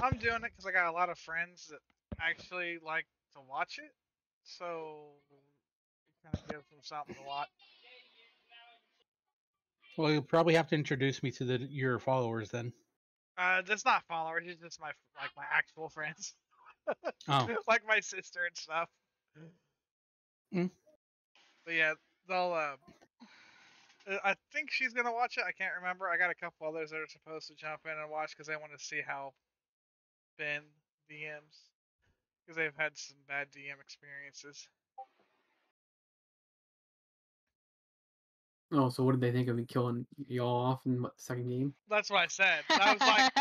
I'm doing it because I got a lot of friends that actually like to watch it, so it kind of gives them something to watch. Well, you'll probably have to introduce me to your followers then. That's not followers; it's just my actual friends, Oh. like my sister and stuff. Mm. But yeah, they'll. I think she's gonna watch it. I can't remember. I got a couple others that are supposed to jump in and watch because they want to see how Ben DMs because they've had some bad DM experiences. Oh, so what did they think of me killing y'all off in the second game? That's what I said. I was like,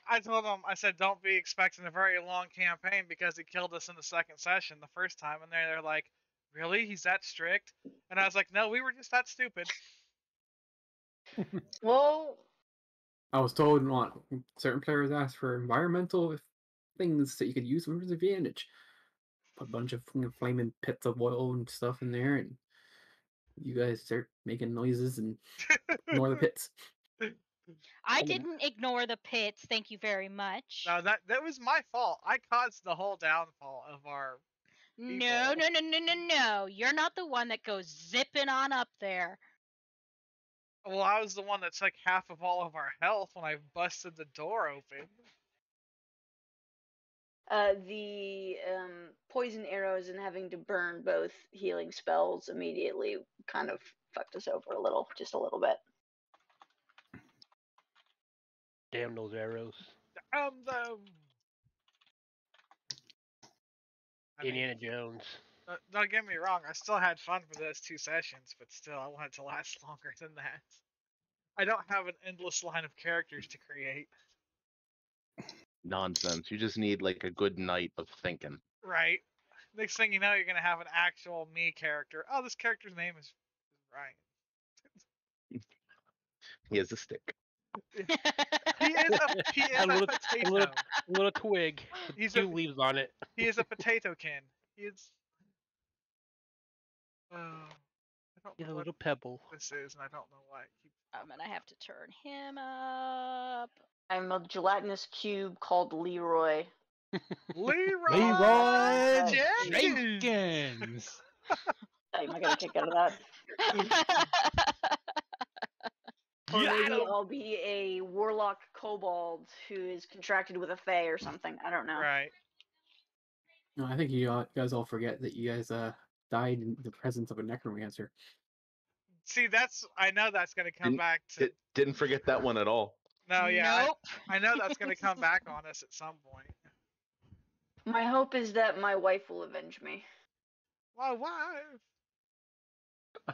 I told them, I said, don't be expecting a very long campaign because he killed us in the second session the first time, and they're like, really? He's that strict? And I was like, no, we were just that stupid. Well, I was told not certain players asked for environmental things that you could use with advantage. Put a bunch of flaming pits of oil and stuff in there, and you guys start making noises and ignore the pits. I didn't ignore the pits. Thank you very much. No, that was my fault. I caused the whole downfall of our. No, no, no, no, no, no. You're not the one that goes zipping on up there. Well, I was the one that took half of all of our health when I busted the door open. The poison arrows and having to burn both healing spells immediately kind of fucked us over a little, just a little bit. Damn those arrows. Indiana Jones. Don't get me wrong, I still had fun for those 2 sessions, but still, I want it to last longer than that. I don't have an endless line of characters to create. Nonsense. You just need like a good night of thinking. Right. Next thing you know, you're gonna have an actual me character. Oh, this character's name is Ryan. He has a stick. He is a potato. A little twig. With 2 leaves on it. He is a potato kin. He is. I don't He's know a what little pebble. this is, and I don't know why it keeps. I'm gonna have to turn him up. I'm a gelatinous cube called Leroy. Leroy Jenkins. Am I gonna kick out of that? Or maybe I'll be a warlock kobold who is contracted with a fae or something. I don't know. Right. No, I think you guys all forget that you guys died in the presence of a necromancer. See, I know that's gonna come back to. Didn't forget that one at all. No, yeah. Nope. I know that's gonna come back on us at some point. My hope is that my wife will avenge me. My wife.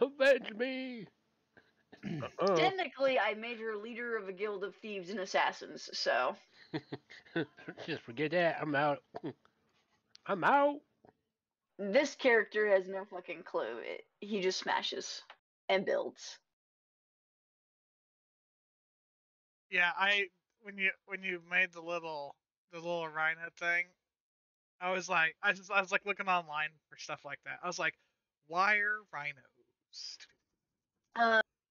Avenge me. Technically, I made her leader of a guild of thieves and assassins, so. Just forget that. I'm out. I'm out. This character has no fucking clue. He just smashes and builds. Yeah, when you made the little rhino thing, I was like looking online for stuff like that. I was like, why are rhinos?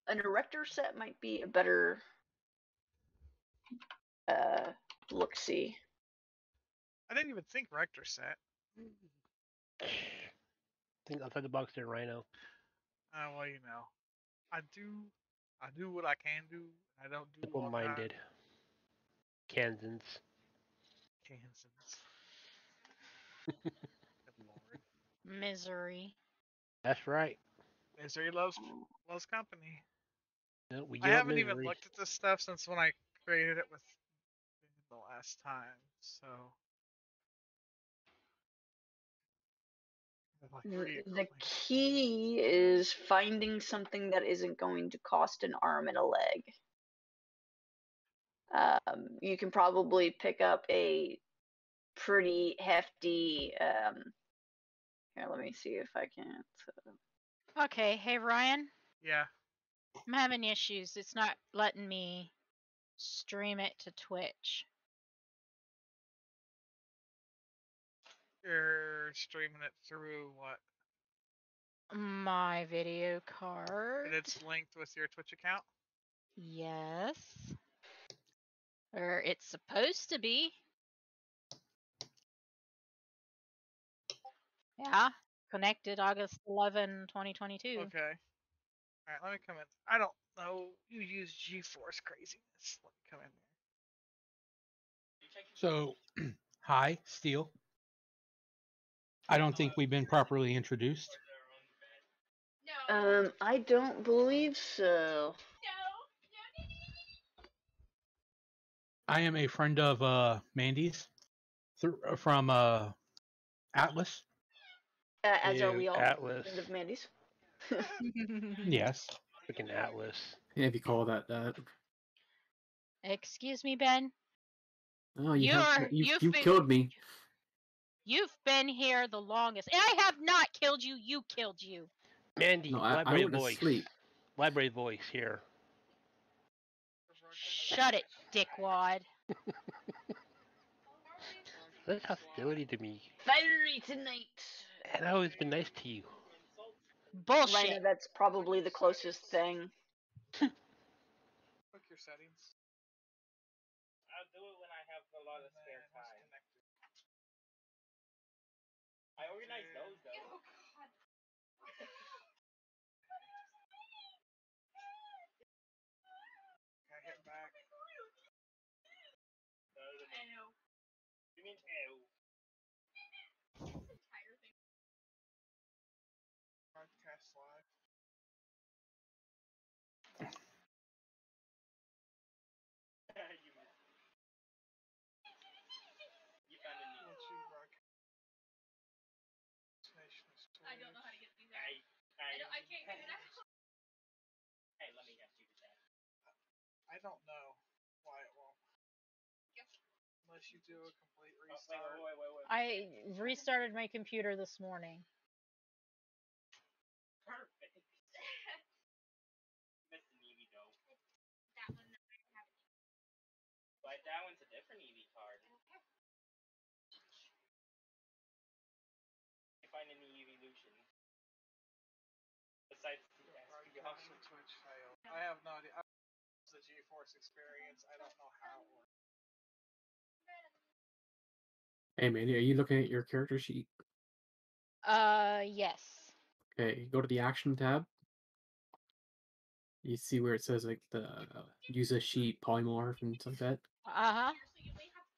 An erector set might be a better look-see. I didn't even think rector set. Think outside the box there, Rhino. Well, you know, I do what I can do. I don't do Simple-minded. Kansans. Good Lord. Misery. That's right. Misery loves company. No, we I haven't even looked at this stuff since when I created it with the last time, so. The key is finding something that isn't going to cost an arm and a leg. You can probably pick up a pretty hefty. Here, let me see if I can. Okay, hey Ryan. Yeah. I'm having issues. It's not letting me stream it to Twitch. You're streaming it through what? My video card. And it's linked with your Twitch account? Yes. Or it's supposed to be. Yeah. Connected August 11, 2022. Okay. Alright, let me come in. I don't know. You use G-Force craziness. Let me come in there. So, hi, Steel. I don't think we've been properly introduced. I don't believe so. I am a friend of Mandy's from Atlas. As are we all. Atlas. Friend of Mandy's. Yes. Freaking Atlas. Yeah, if you call that that. Excuse me, Ben. Oh, you killed me. You've been here the longest. I have not killed you. You killed you. Mandy, No, I library went to voice. sleep. Library voice here. Shut it, dickwad. That's hostility to me. Fiery tonight. And I've always been nice to you. Bullshit. Rhino, that's probably the closest thing. Click your settings. I'll do it when I have a lot of spare time. I organize those though. Can I hit back? I know. You mean ew? Broadcast live. You found a new. I don't know how to get these out. I can't get it out. Hey, let me ask you that. I don't know why it won't. Unless you do a complete restart. Wait. I restarted my computer this morning. Perfect. Missed an Eevee though. That one that I have. But that one's a different Eevee card. You find any evolution. Besides the Broadcast Twitch failed. I have no idea. It's the G-Force experience. I don't know how it works. Hey, Mandy, are you looking at your character sheet? Yes. Okay, go to the action tab. You see where it says like the use a sheet, polymorph, and stuff like that. Uh-huh.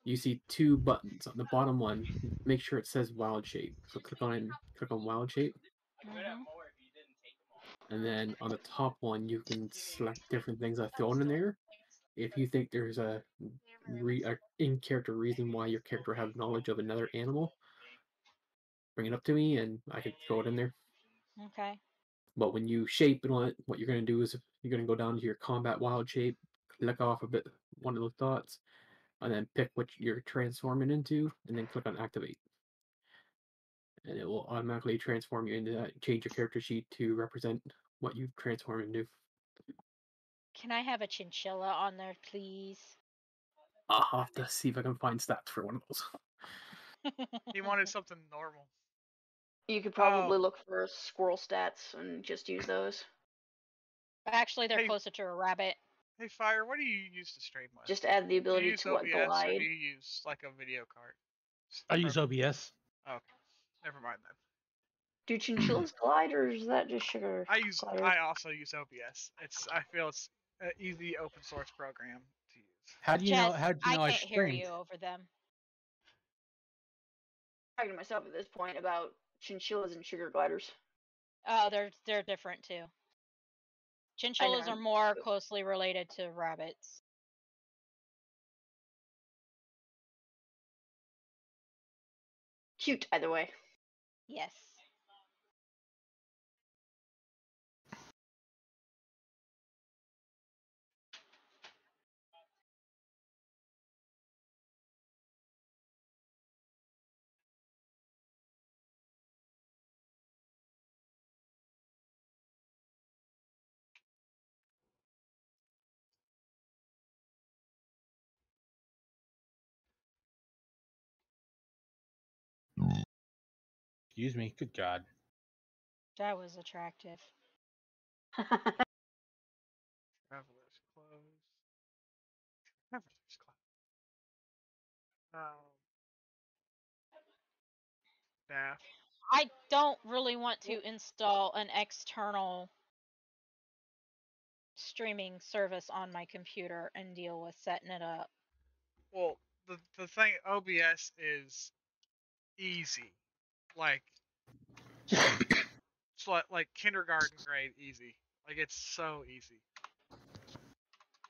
You see two buttons. On the bottom one, make sure it says wild shape. So click on it and click on wild shape. I could have more if you didn't take them all. And then on the top one, you can select different things I've thrown in there. If you think there's a in-character reason why your character has knowledge of another animal, bring it up to me and I can throw it in there. Okay. But when you shape and what you're going to do is you're going to go down to your combat wild shape, click off a bit one of those dots, and then pick what you're transforming into, and then click on activate. And it will automatically transform you into that. Change your character sheet to represent what you've transformed into. Can I have a chinchilla on there, please? I'll have to see if I can find stats for one of those. He wanted something normal. You could probably look for squirrel stats and just use those. Actually, they're closer to a rabbit. Hey, Fire, what do you use to stream with? Just add the ability use to what, OBS glide. or do you use like a video card? I use OBS. Okay, never mind then. Do chinchillas glide, or is that just sugar? I also use OBS. I feel it's an easy open source program to use. How do you know? How do you know I I can't hear streamed? you over them. I'm talking to myself at this point about chinchillas and sugar gliders. Oh, they're different too. Chinchillas are more closely related to rabbits. Cute, either way. Yes. Excuse me. Good God. That was attractive. Traveler's clothes. Traveler's clothes. Staff. I don't really want to install an external streaming service on my computer and deal with setting it up. Well, the thing OBS is easy, like it's like kindergarten grade easy. Like it's so easy.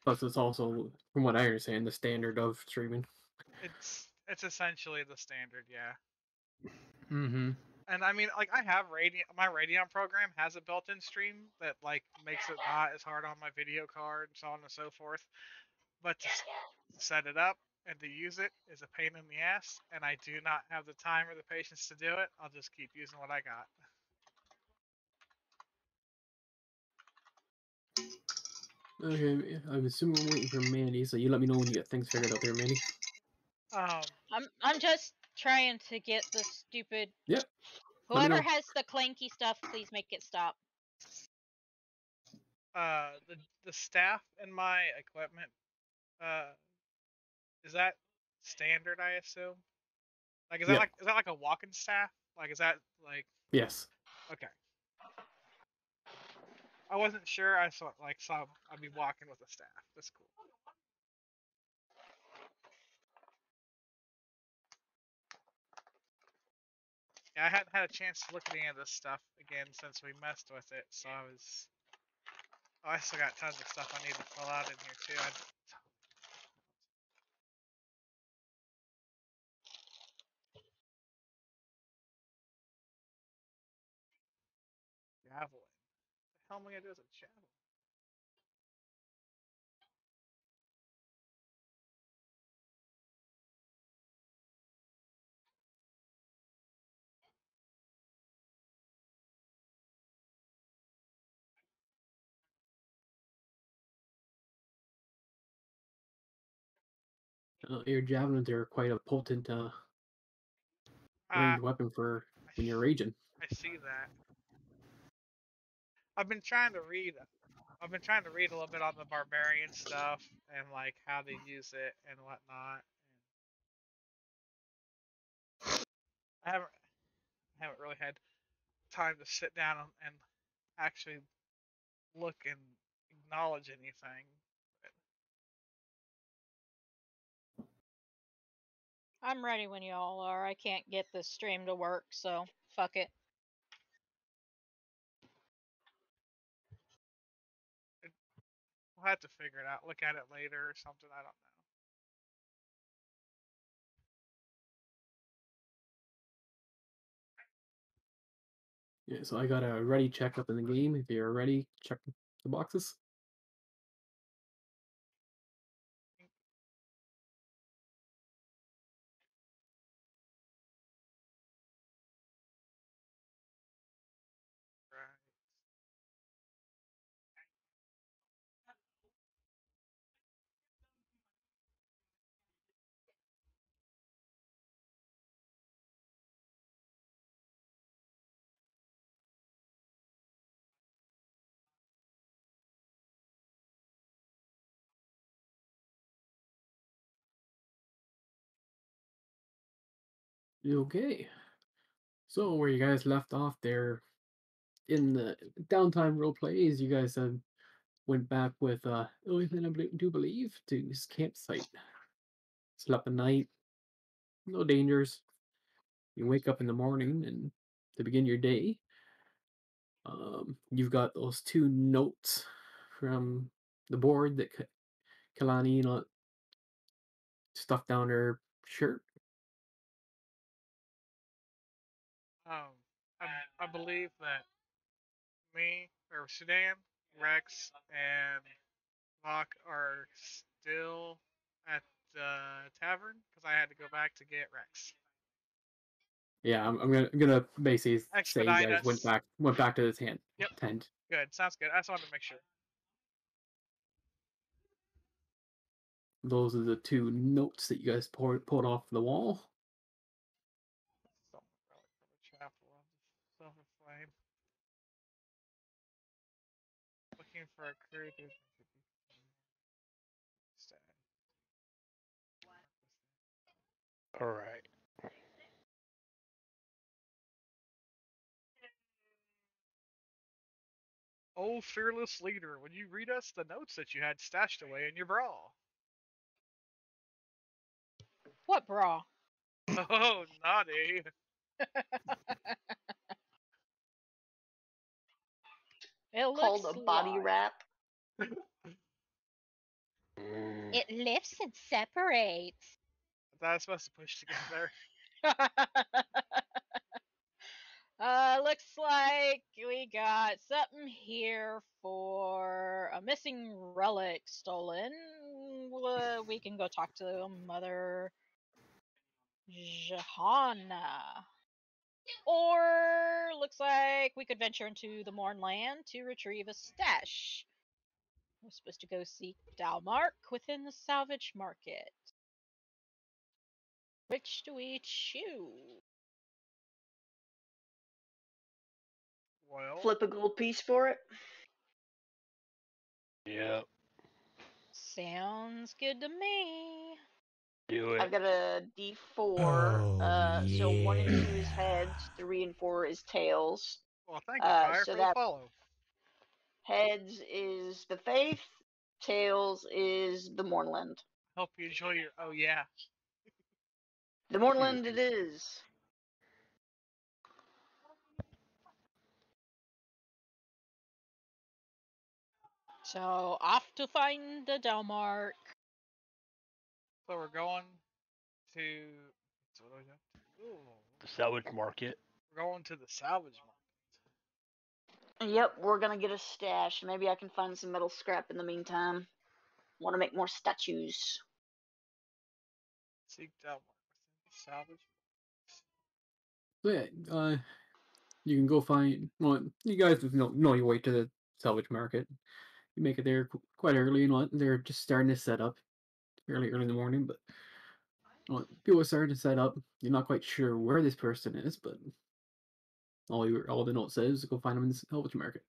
Plus, it's also, from what I understand, the standard of streaming. It's essentially the standard, yeah. Mm-hmm. And I mean, like I have my Radeon program has a built-in stream that like makes it not as hard on my video card, so on and so forth. But to set it up and to use it is a pain in the ass, and I do not have the time or the patience to do it. I'll just keep using what I got. Okay, I'm assuming we're waiting for Mandy, so you let me know when you get things figured out there, Mandy. I'm just trying to get the stupid. Yep. Whoever has the clanky stuff, please make it stop. The staff in my equipment, is that standard? I assume. Like, is that like a walking staff? Like, is that like? Yes. Okay. I wasn't sure. I saw I'd be walking with a staff. That's cool. Yeah, I hadn't had a chance to look at any of this stuff again since we messed with it, so I was. Oh, I still got tons of stuff I need to fill out in here too. Javelin. What the hell am I gonna do with a javelin? Your javelins are quite a potent ranged weapon for when you're raging. I see that. I've been trying to read a little bit on the barbarian stuff and like how they use it and whatnot. I haven't really had time to sit down and actually look and acknowledge anything. I'm ready when y'all are. I can't get this stream to work, so fuck it. We'll have to figure it out. Look at it later or something. I don't know. Yeah, so I got a ready check up in the game. If you're ready, check the boxes. Right. Okay. So where you guys left off there in the downtime role plays, you guys went back with Ethan, I do believe, to his campsite. Slept a night, no dangers. You wake up in the morning and to begin your day, you've got those two notes from the board that Kalani, stuffed down her shirt. I believe that me or Sudan, Rex, and Locke are still at the tavern because I had to go back to get Rex. Yeah, I'm gonna basically say you guys us. went back to the tent. Yep. Tent. Good. Sounds good. I just wanted to make sure. Those are the two notes that you guys pulled off the wall. Chapel of the Silver Flame. Looking for a crew to All right. Oh, fearless leader, would you read us the notes that you had stashed away in your bra? What bra? Oh, naughty. It Called looks a body like wrap. it lifts and separates. That's supposed to push together. Looks like we got something here for a missing relic stolen. We can go talk to Mother Johanna. Or looks like we could venture into the Mornland to retrieve a stash. We're supposed to go seek Dalmark within the salvage market. Which do we choose? Well, Flip a gold piece for it. Yeah. Sounds good to me. Do it. I've got a D4. Oh, So 1 and 2 is yeah. heads, 3 and 4 is tails. well, thank you, Fire, So for the that follow. heads is the faith, tails is the Mournland. Hope you enjoy your. Oh yeah. The Mournland it is. So off to find the Dalmark. So we're going to. So what do we have to do? The salvage market. We're going to the salvage market. Yep, we're gonna get a stash. Maybe I can find some metal scrap in the meantime. Want to make more statues. Seek Delmark within the salvage. So yeah, you can go find. Well, you guys know your way to the salvage market. You make it there quite early, and what they're just starting to set up early in the morning. But people are starting to set up. You're not quite sure where this person is, but all the note says is go find them in the salvage market.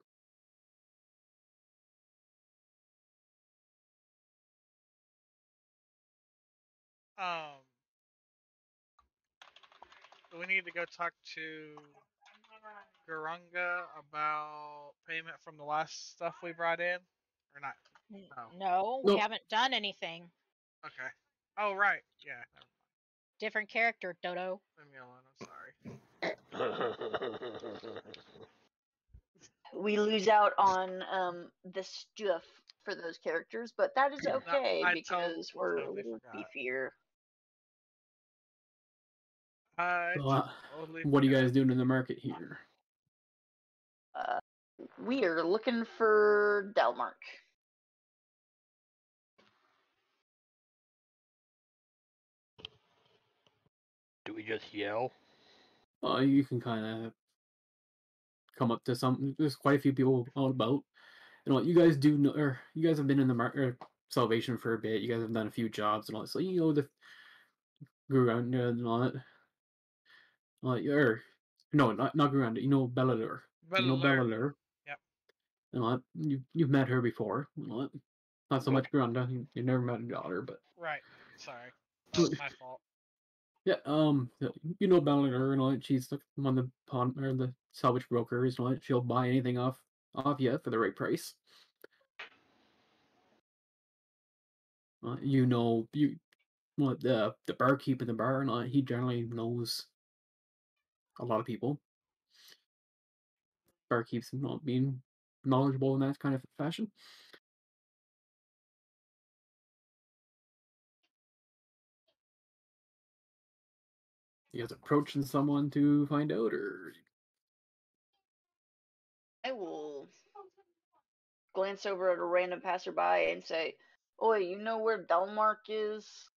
Um, do we need to go talk to Garunga about payment from the last stuff we brought in, or not? No, we No. haven't done anything. Okay. Oh right. Yeah. Never mind. Different character, Dodo. Leave me alone. I'm sorry. We lose out on the stuff for those characters, but that is No, okay I because we're a totally little forgot. beefier. I So, totally what are you forgot. guys doing in the market here? We are looking for Delmark. Do we just yell? You can kind of come up to some. There's quite a few people out about. You know, you guys do know, or you guys have been in the market Salvation for a bit. You guys have done a few jobs and all that, so you know the Guranda and all that. Or no, not Guranda. You know Bellador. You know Bellalure. Bellador. Yep. You know you've met her before. You know not so much Guranda. You never met her daughter, but Right. Sorry. That was my fault. yeah. You know Bellador and all that. She's one of the pawn or the salvage brokers and all that. She'll buy anything off you for the right price. You know the barkeep in the bar and all, he generally knows a lot of people. Barkeeps not being knowledgeable in that kind of fashion. You guys approaching someone to find out, or I will glance over at a random passerby and say, "Oi, you know where Delmark is?"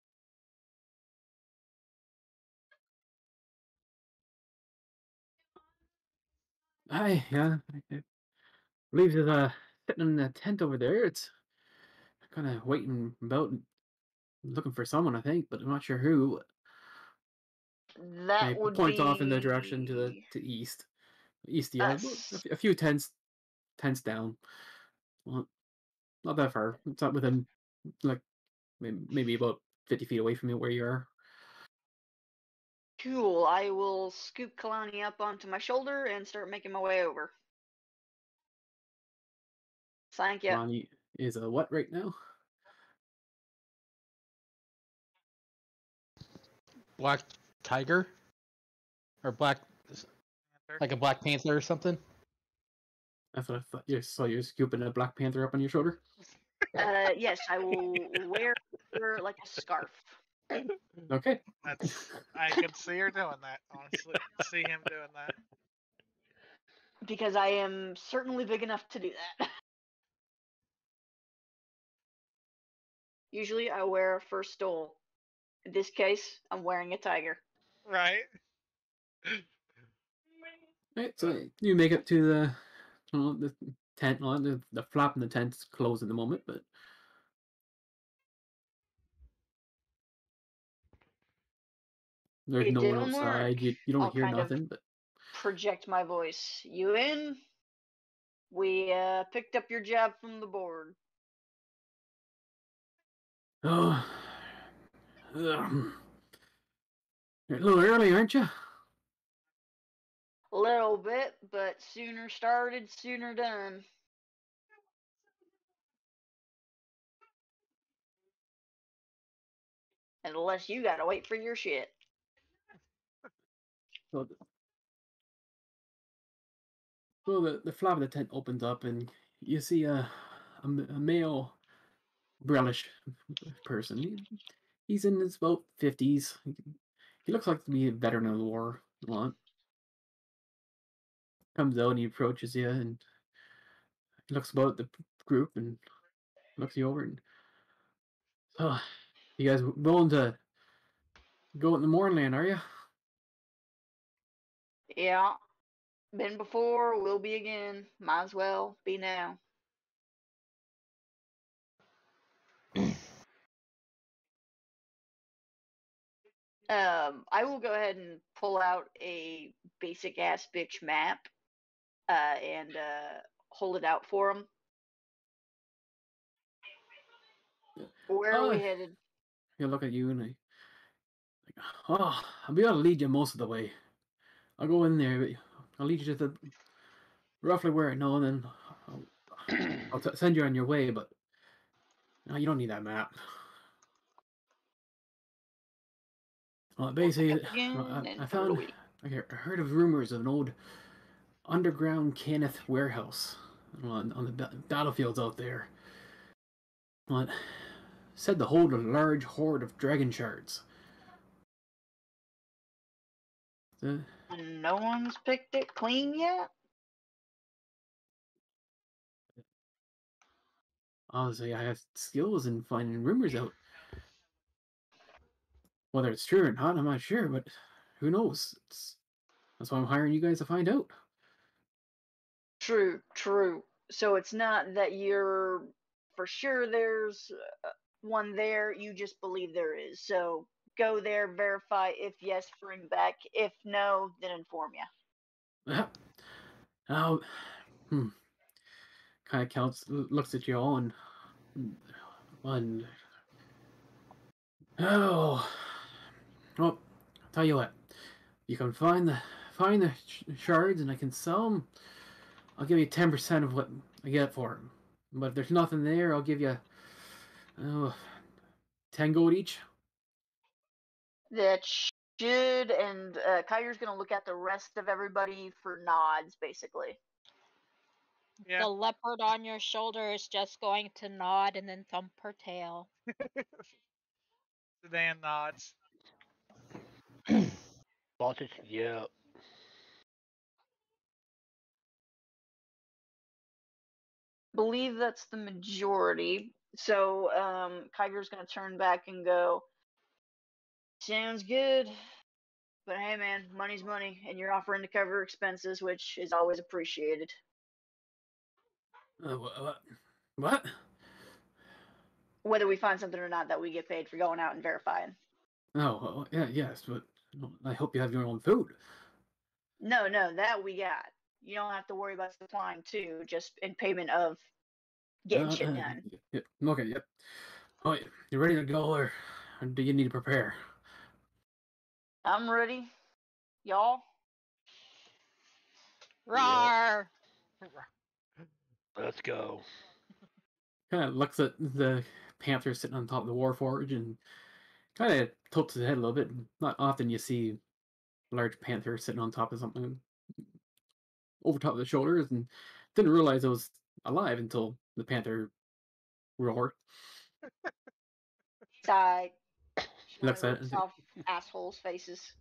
hi, yeah, I believe there's sitting in the tent over there. It's kind of waiting about, looking for someone, I think, but I'm not sure who. That I would points off in the direction be to east. East, yeah, us. a few tents down. Well, not that far. It's not within like maybe about 50 feet away from you where you are. Cool. I will scoop Kalani up onto my shoulder and start making my way over. Thank you. Lonnie is a what right now? Black tiger? Or black, like a Black Panther or something? That's what I thought. Yeah, so you're scooping a Black Panther up on your shoulder? Yes, I will wear like a scarf. Okay. I could see her doing that. Honestly, see him doing that. Because I am certainly big enough to do that. Usually I wear a fur stole. In this case, I'm wearing a tiger. Right. Right, so you make it to the tent. Well, the flap in the tent's closed at the moment, but there's It no one didn't work. outside. You don't I'll hear kind of nothing, but project my voice. You in? We picked up your job from the board. oh, you're a little early, aren't you? A little bit, but sooner started, sooner done. Unless you gotta wait for your shit. So, the flap of the tent opens up, and you see a male, brownish person. He's in his about 50s. He looks like to be a veteran of the war. A lot. Comes out and he approaches you, and he looks about the group and looks you over, and oh, you guys willing to go in the Mournland, are you? Yeah. Been before, will be again. Might as well be now. I will go ahead and pull out a basic ass bitch map, and hold it out for him. Where are we headed? He'll look at you and oh, I'll be able to lead you most of the way. I'll go in there, but I'll lead you to the roughly where I know, and then I'll send you on your way. But no, you don't need that map. Well, basically, I found, I heard of rumors of an old underground Kenneth warehouse on the battlefields out there. Well, it said to hold a large hoard of dragon shards. No one's picked it clean yet? Honestly, I have skills in finding rumors out. Whether it's true or not, I'm not sure, but who knows? That's why I'm hiring you guys to find out. True, true. So it's not that you're for sure there's one there, you just believe there is. So go there, verify. If yes, bring back. If no, then inform you. Now, kind of counts, looks at you all, and oh, well, I'll tell you what. You can find the shards, and I can sell them. I'll give you 10% of what I get for them. But if there's nothing there, I'll give you 10 gold each. That should, and Kyger's gonna look at the rest of everybody for nods, basically. Yeah. The leopard on your shoulder is just going to nod and then thump her tail. Sedan nods. Baltic, yeah. Believe that's the majority. So Kyger's gonna turn back and go, sounds good. But hey man, money's money, and you're offering to cover expenses, which is always appreciated. What? Whether we find something or not, that we get paid for going out and verifying. Oh, yeah, yes, but I hope you have your own food. No, that we got. You don't have to worry about supplying too, just in payment of getting shit done. Yeah, okay, yep. Oh, you ready to go, or do you need to prepare? I'm ready. Y'all? Roar! Let's go. Kind of looks at the panther sitting on top of the warforge and kind of tilts his head a little bit. Not often you see a large panther sitting on top of something over top of the shoulders, and didn't realize it was alive until the panther roared. Side. Looks at it and Soft assholes' faces.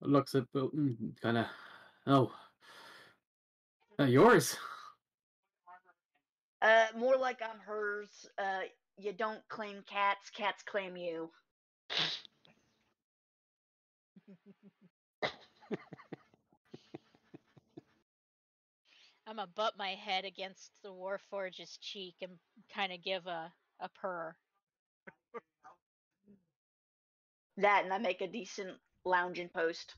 looks at kind of, oh, yours. More like I'm hers. You don't claim cats, cats claim you. I'm gonna butt my head against the Warforge's cheek and kind of give a purr. That, and I make a decent lounging post.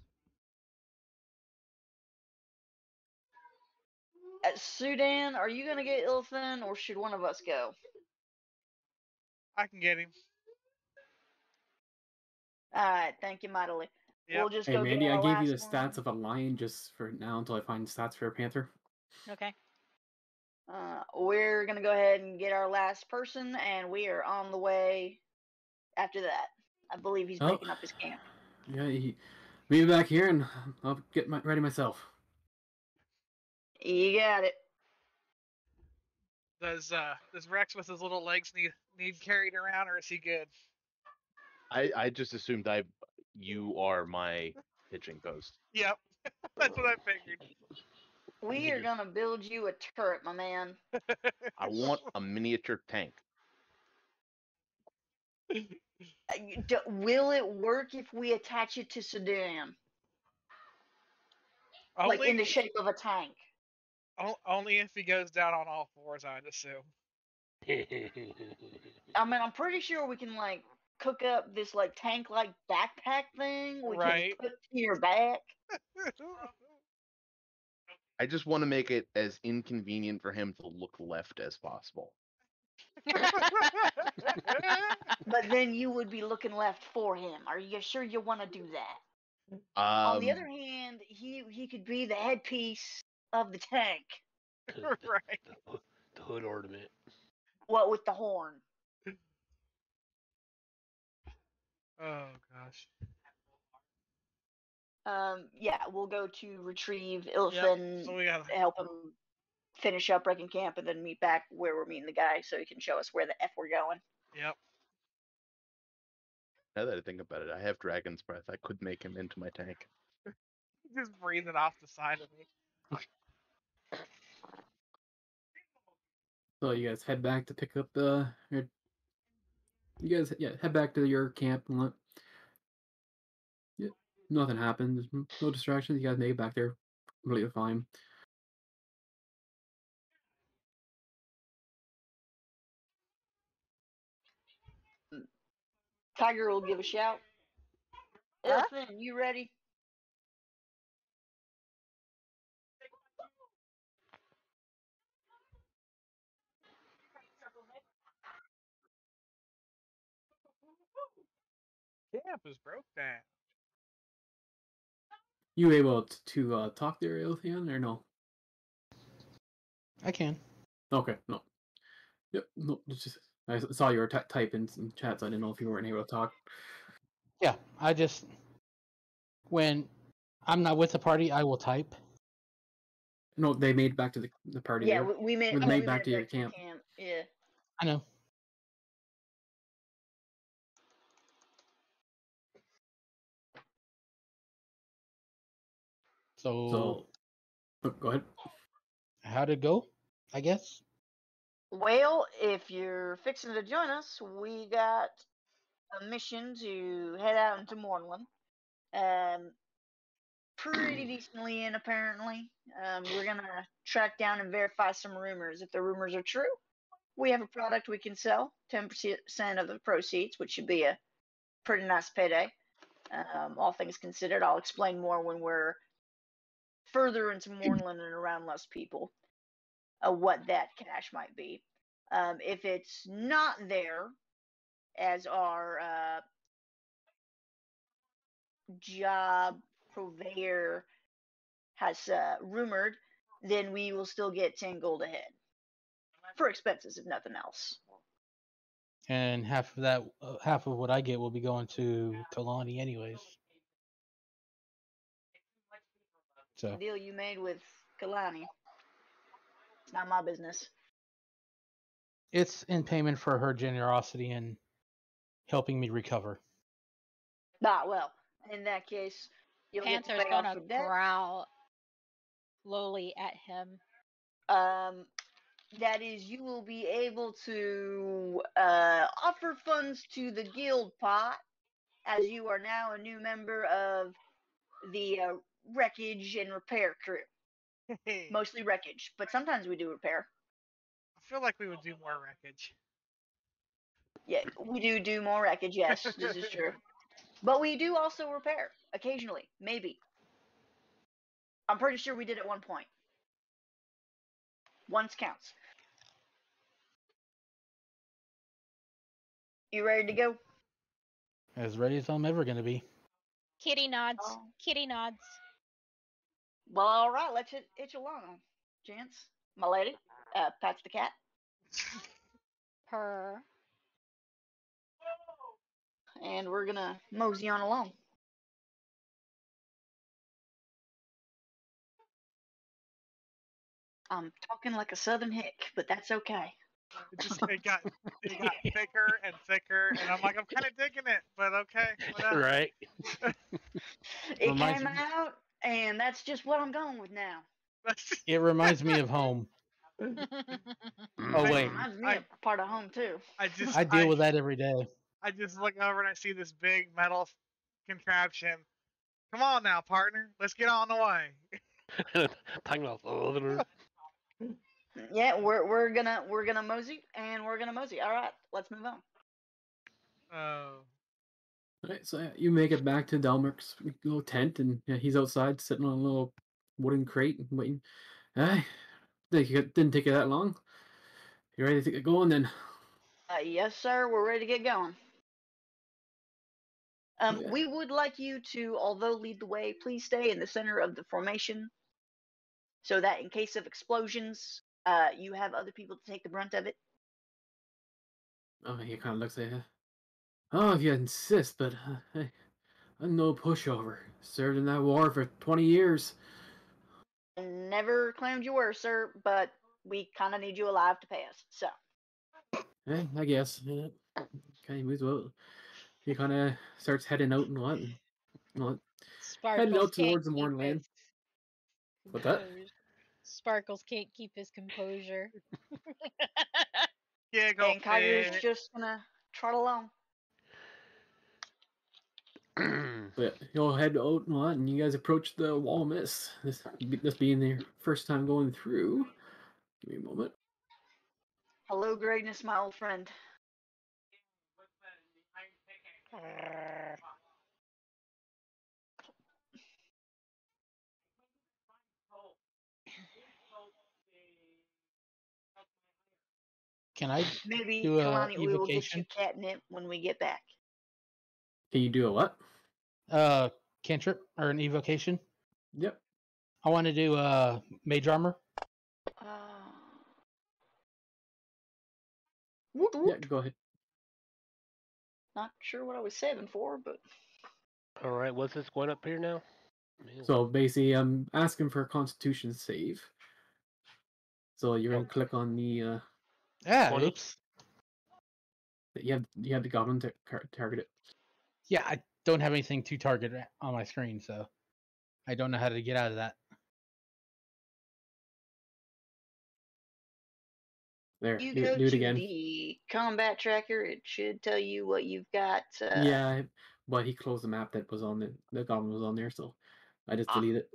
Sudan, are you gonna get Ilfin, or should one of us go? I can get him. Alright, thank you mightily. Yep. We'll just Hey, go Mandy, get I our gave you the last stats one. of a lion just for now until I find stats for a panther. Okay. We're gonna go ahead and get our last person, and we are on the way after that. I believe he's Oh. breaking up his camp. Yeah, meet me back here and I'll get ready myself. You got it. Does Rex with his little legs need carried around, or is he good? I just assumed you are my pitching post. Yep, that's what I figured. We are gonna build you a turret, my man. I want a miniature tank. Will it work if we attach it to Sudan? Like in the shape of a tank? Only if he goes down on all fours, I'd assume. I mean, I'm pretty sure we can like cook up this like tank-like backpack thing we can put to your back. I just want to make it as inconvenient for him to look left as possible. But then you would be looking left for him. Are you sure you want to do that? On the other hand, he could be the headpiece of the tank. Right. The hood ornament. What with the horn? Oh gosh. Yeah, we'll go to retrieve Ilfin, Yep. So we gotta help him finish up breaking camp, and then meet back where we're meeting the guy so he can show us where the F we're going. Yep. Now that I think about it, I have dragon's breath. I could make him into my tank. Just breathing off the side of me. So you guys head back to pick up you guys head back to your camp and nothing happens. No distractions. You guys make it back there completely fine. Tiger will give a shout. Ilfin, you ready? Camp is broke down. You able to talk there, Ilthian, or no? I can. Okay, no. Yep, no. It's just I saw you were typing some chats. So I didn't know if you weren't able to talk. Yeah, I just when I'm not with the party, I will type. No, they made back to the party. Yeah, there. we made. When Oh, they we made back made it to your camp. Yeah. I know. So go ahead. How'd it go? I guess. Well, if you're fixing to join us, we got a mission to head out into Mornland. Pretty decently in, apparently. We're gonna track down and verify some rumors. If the rumors are true, we have a product we can sell. 10% of the proceeds, which should be a pretty nice payday. All things considered, I'll explain more when we're further into Mornland and around less people. What that cash might be. If it's not there, as our job purveyor has rumored, then we will still get 10 gold ahead for expenses, if nothing else. And half of that, half of what I get will be going to Kalani anyways. The So deal you made with Kalani, it's not my business. it's in payment for her generosity in helping me recover. Ah, well, in that case, you'll get to Panther's pay off gonna your debt. growl slowly at him. That is, you will be able to offer funds to the guild pot, as you are now a new member of the wreckage and repair crew. Hey, Mostly wreckage, but sometimes we do repair. I feel like we would do more wreckage. Yeah, we do more wreckage, yes, this is true. But we do also repair, occasionally, maybe. I'm pretty sure we did at one point. Once counts. You ready to go? As ready as I'm ever going to be. Kitty nods. Oh. Kitty nods. Well, all right, let's hitch along, gents. My lady, pats the cat. Purr. And we're gonna mosey on along. I'm talking like a southern hick, but that's okay. It got thicker and thicker, and I'm like, I'm kind of digging it, but okay, whatever. Right. It Reminds came me- out, and that's just what I'm going with now. It reminds me of home. Oh Mm. wait, Reminds me of part of home too. I deal with that every day. I just look over and I see this big metal contraption. Come on now, partner, let's get on the way. Talking about Southerners. Yeah, we're gonna mosey, and we're gonna mosey. All right, let's move on. Oh. Alright, so you make it back to Dalmerk's little tent, and he's outside sitting on a little wooden crate and waiting. Didn't take you that long. You ready to get going then? Yes, sir. We're ready to get going. Yeah. We would like you to, although lead the way, please stay in the center of the formation, so that in case of explosions, you have other people to take the brunt of it. Oh, he kind of looks at you. Oh, if you insist, but I'm no pushover. Served in that war for 20 years. Never claimed you were, sir, but we kind of need you alive to pay us. So. Hey, I guess. Yeah. Okay, moves well. He kind of starts heading out and what? Heading Sparkles out towards the can't keep Mornland. his What's that? composure. Sparkles can't keep his composure. Giggle And Kaiser's fit. just gonna trot along. But you'll head out and what? And you guys approach the wall of mist. This being their first time going through. Give me a moment. Hello, Greatness, my old friend. Can I Maybe, do a Kalani, we will get you evocation? catnip when we get back. Can you do a what? Cantrip or an evocation? Yep. I want to do mage armor. Woot Yeah, woot. go ahead. Not sure what I was saving for, but All right, what's this going up here now? So basically, I'm asking for a Constitution save. So you're gonna click on the Yeah, 20. oops. you have the goblin to target it. Yeah, I don't have anything to target on my screen, so I don't know how to get out of that. There, you do go it to again. the combat tracker. It should tell you what you've got. Yeah, but he closed the map that was on the goblin was on there, so I just deleted it.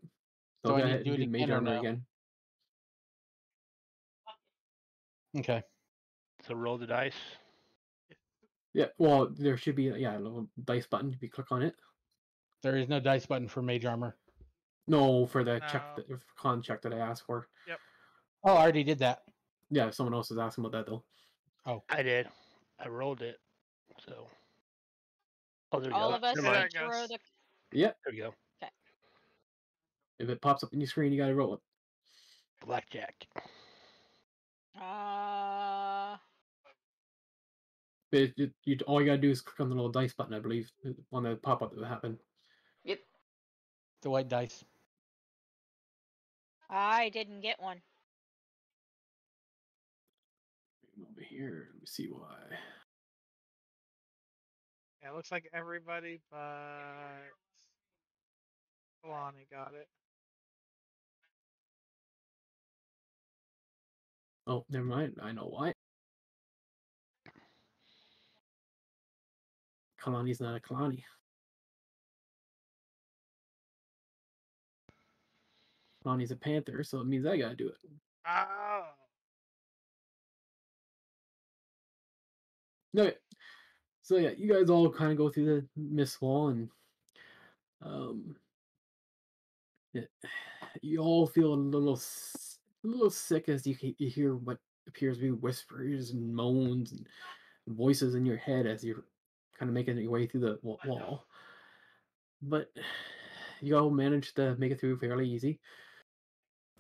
So Do I go need ahead to do and it do mage again or armor no? again. Okay. So roll the dice. Yeah, well, there should be a little dice button if you click on it. There is no dice button for mage armor. No, for the No. con check that I asked for. Yep. Oh, I already did that. Yeah, someone else was asking about that though. Oh, I did. I rolled it. So. Oh, there you All go. of us Never There mind. need it to roll goes. the Yep. There we go. If it pops up on your screen, you gotta roll it. Blackjack. All you gotta do is click on the little dice button, I believe, on the pop up that would happen. Yep. The white dice. I didn't get one. Over here, let me see why. Yeah, it looks like everybody but Kalani got it. Oh, never mind. I know why. Kalani's not a Kalani. Kalani's a panther, so it means I gotta do it. Oh. Okay. So yeah, you guys all kind of go through the mist wall, and yeah, you all feel a little sick as you hear what appears to be whispers and moans and voices in your head as you're kind of making your way through the wall. But you all manage to make it through fairly easy.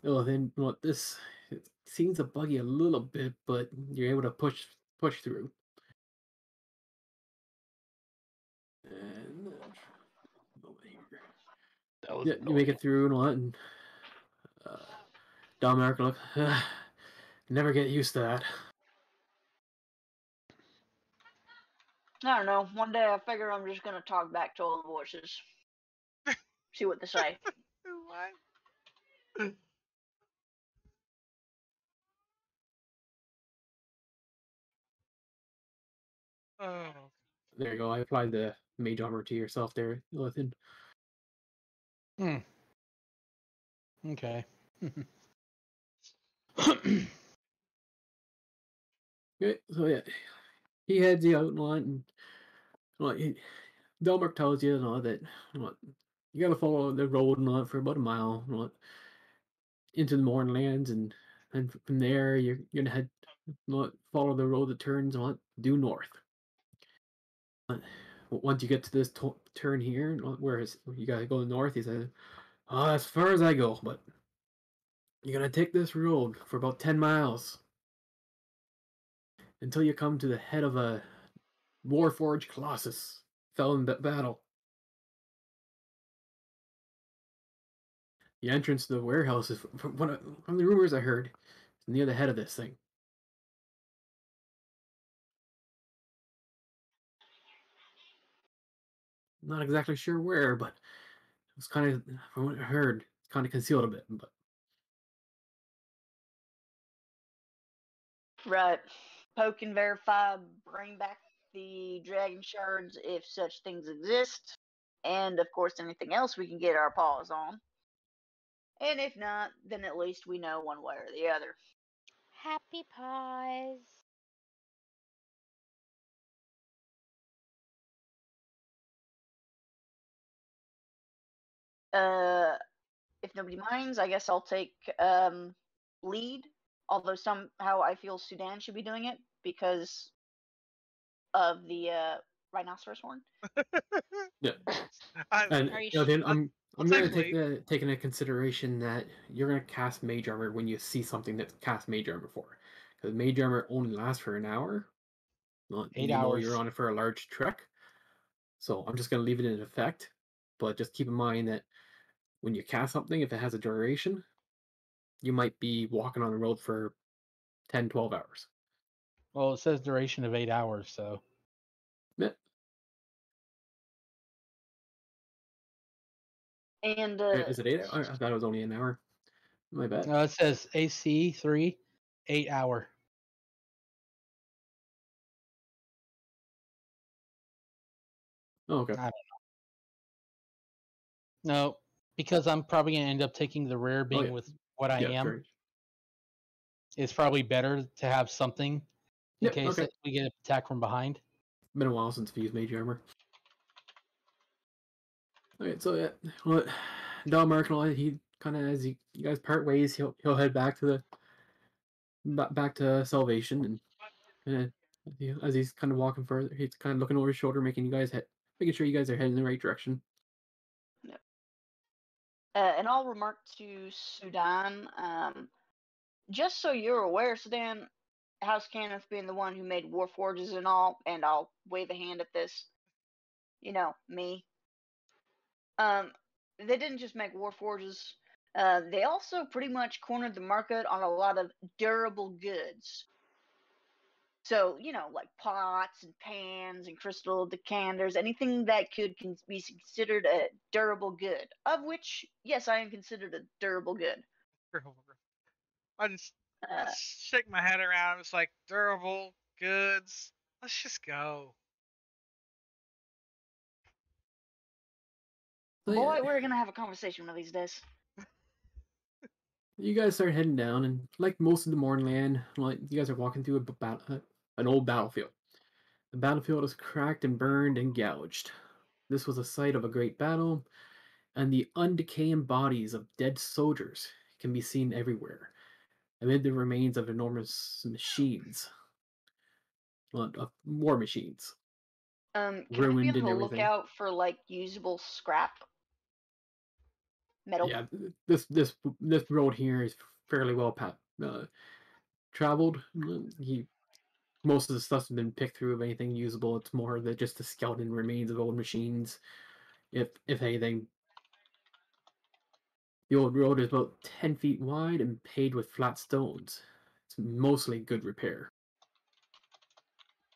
Oh, then what this it seems to bug you a little bit, but you're able to push through. And over here. That was Yeah, you make annoying. it through and what, and Dominic look, never get used to that. I don't know. One day I figure I'm just gonna talk back to all the voices. See what they say. What? Oh. There you go. I applied the mage armor to yourself there, Lilithan. Okay. Okay, so yeah, he heads you out and what, and what Delmark tells you and all that what you gotta follow the road and what for about a mile and what into the Mournlands, and from there you're gonna head what follow the road that turns and what due north. Once you get to this turn here, where you gotta go north, he says, "Oh, as far as I go, but you're gonna take this road for about 10 miles until you come to the head of a Warforged Colossus. Fell in battle. The entrance to the warehouse is, from the rumors I heard, is near the head of this thing. Not exactly sure where, but it was kind of, from what I heard, kind of concealed a bit. But Right. Poke and verify, bring back the dragon shards if such things exist. And of course, anything else we can get our paws on. And if not, then at least we know one way or the other. Happy paws. If nobody minds, I guess I'll take lead. Although somehow I feel Sudan should be doing it because of the rhinoceros horn. yeah, I, and Are you then I'll I'm gonna take lead. take into consideration that you're gonna cast mage armor when you see something that's cast mage armor for, because mage armor only lasts for an hour. Well, 8 even though hours. you're on it for a large trek. So I'm just gonna leave it in effect, but just keep in mind that when you cast something, if it has a duration, you might be walking on the road for 10, 12 hours. Well, it says duration of 8 hours, so. Yeah. And Is it 8 hours? I thought it was only an hour. My bad. It says AC 3, 8 hour. Oh, okay. I don't know. No, because I'm probably going to end up taking the rare being yeah. with what I am. Sure. It's probably better to have something in Yeah, case okay. that we get an attack from behind. Been a while since we used mage armor. Alright, so yeah, well, Dalmark, he kind of as you guys part ways, he'll head back to back to Salvation, and as he's kind of walking further, he's kind of looking over his shoulder, making sure you guys are heading in the right direction. And I'll remark to Sudan, just so you're aware, Sudan, House Canneth being the one who made Warforges and all, and I'll wave a hand at this, me. They didn't just make Warforges. They also pretty much cornered the market on a lot of durable goods. So, like pots and pans and crystal decanters, anything that could be considered a durable good, of which, yes, I am considered a durable good. I just shake my head around. It's like durable goods. Let's just go. Boy, we're gonna have a conversation one of these days. You guys start heading down, and like most of the Mornland, like you guys are walking through an old battlefield. The battlefield is cracked and burned and gouged. This was the site of a great battle, and the undecaying bodies of dead soldiers can be seen everywhere, amid the remains of enormous machines, war machines. Can ruined I be on and the everything. lookout for like usable scrap metal? Yeah, this road here is fairly well traveled. Most of the stuff's been picked through of anything usable. It's more that just the skeleton remains of old machines. If anything, the old road is about 10 feet wide and paved with flat stones. It's mostly good repair.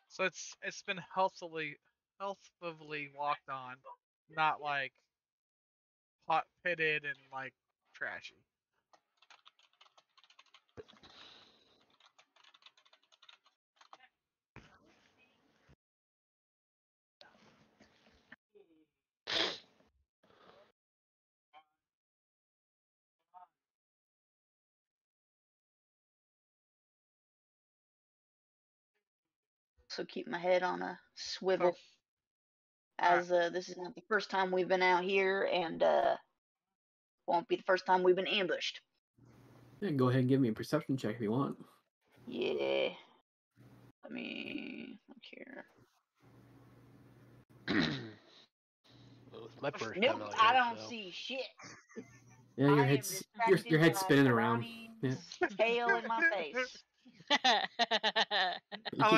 So it's been healthily walked on, not like hot pitted and like trashy. So keep my head on a swivel, as this is not the first time we've been out here, and won't be the first time we've been ambushed. Yeah, go ahead and give me a perception check if you want. Yeah. Let me look here. Well, it's my first Nope, time out I here, don't so. see shit. Yeah, I am your head's distracted spinning by around. Yeah. Kalani's tail in my face.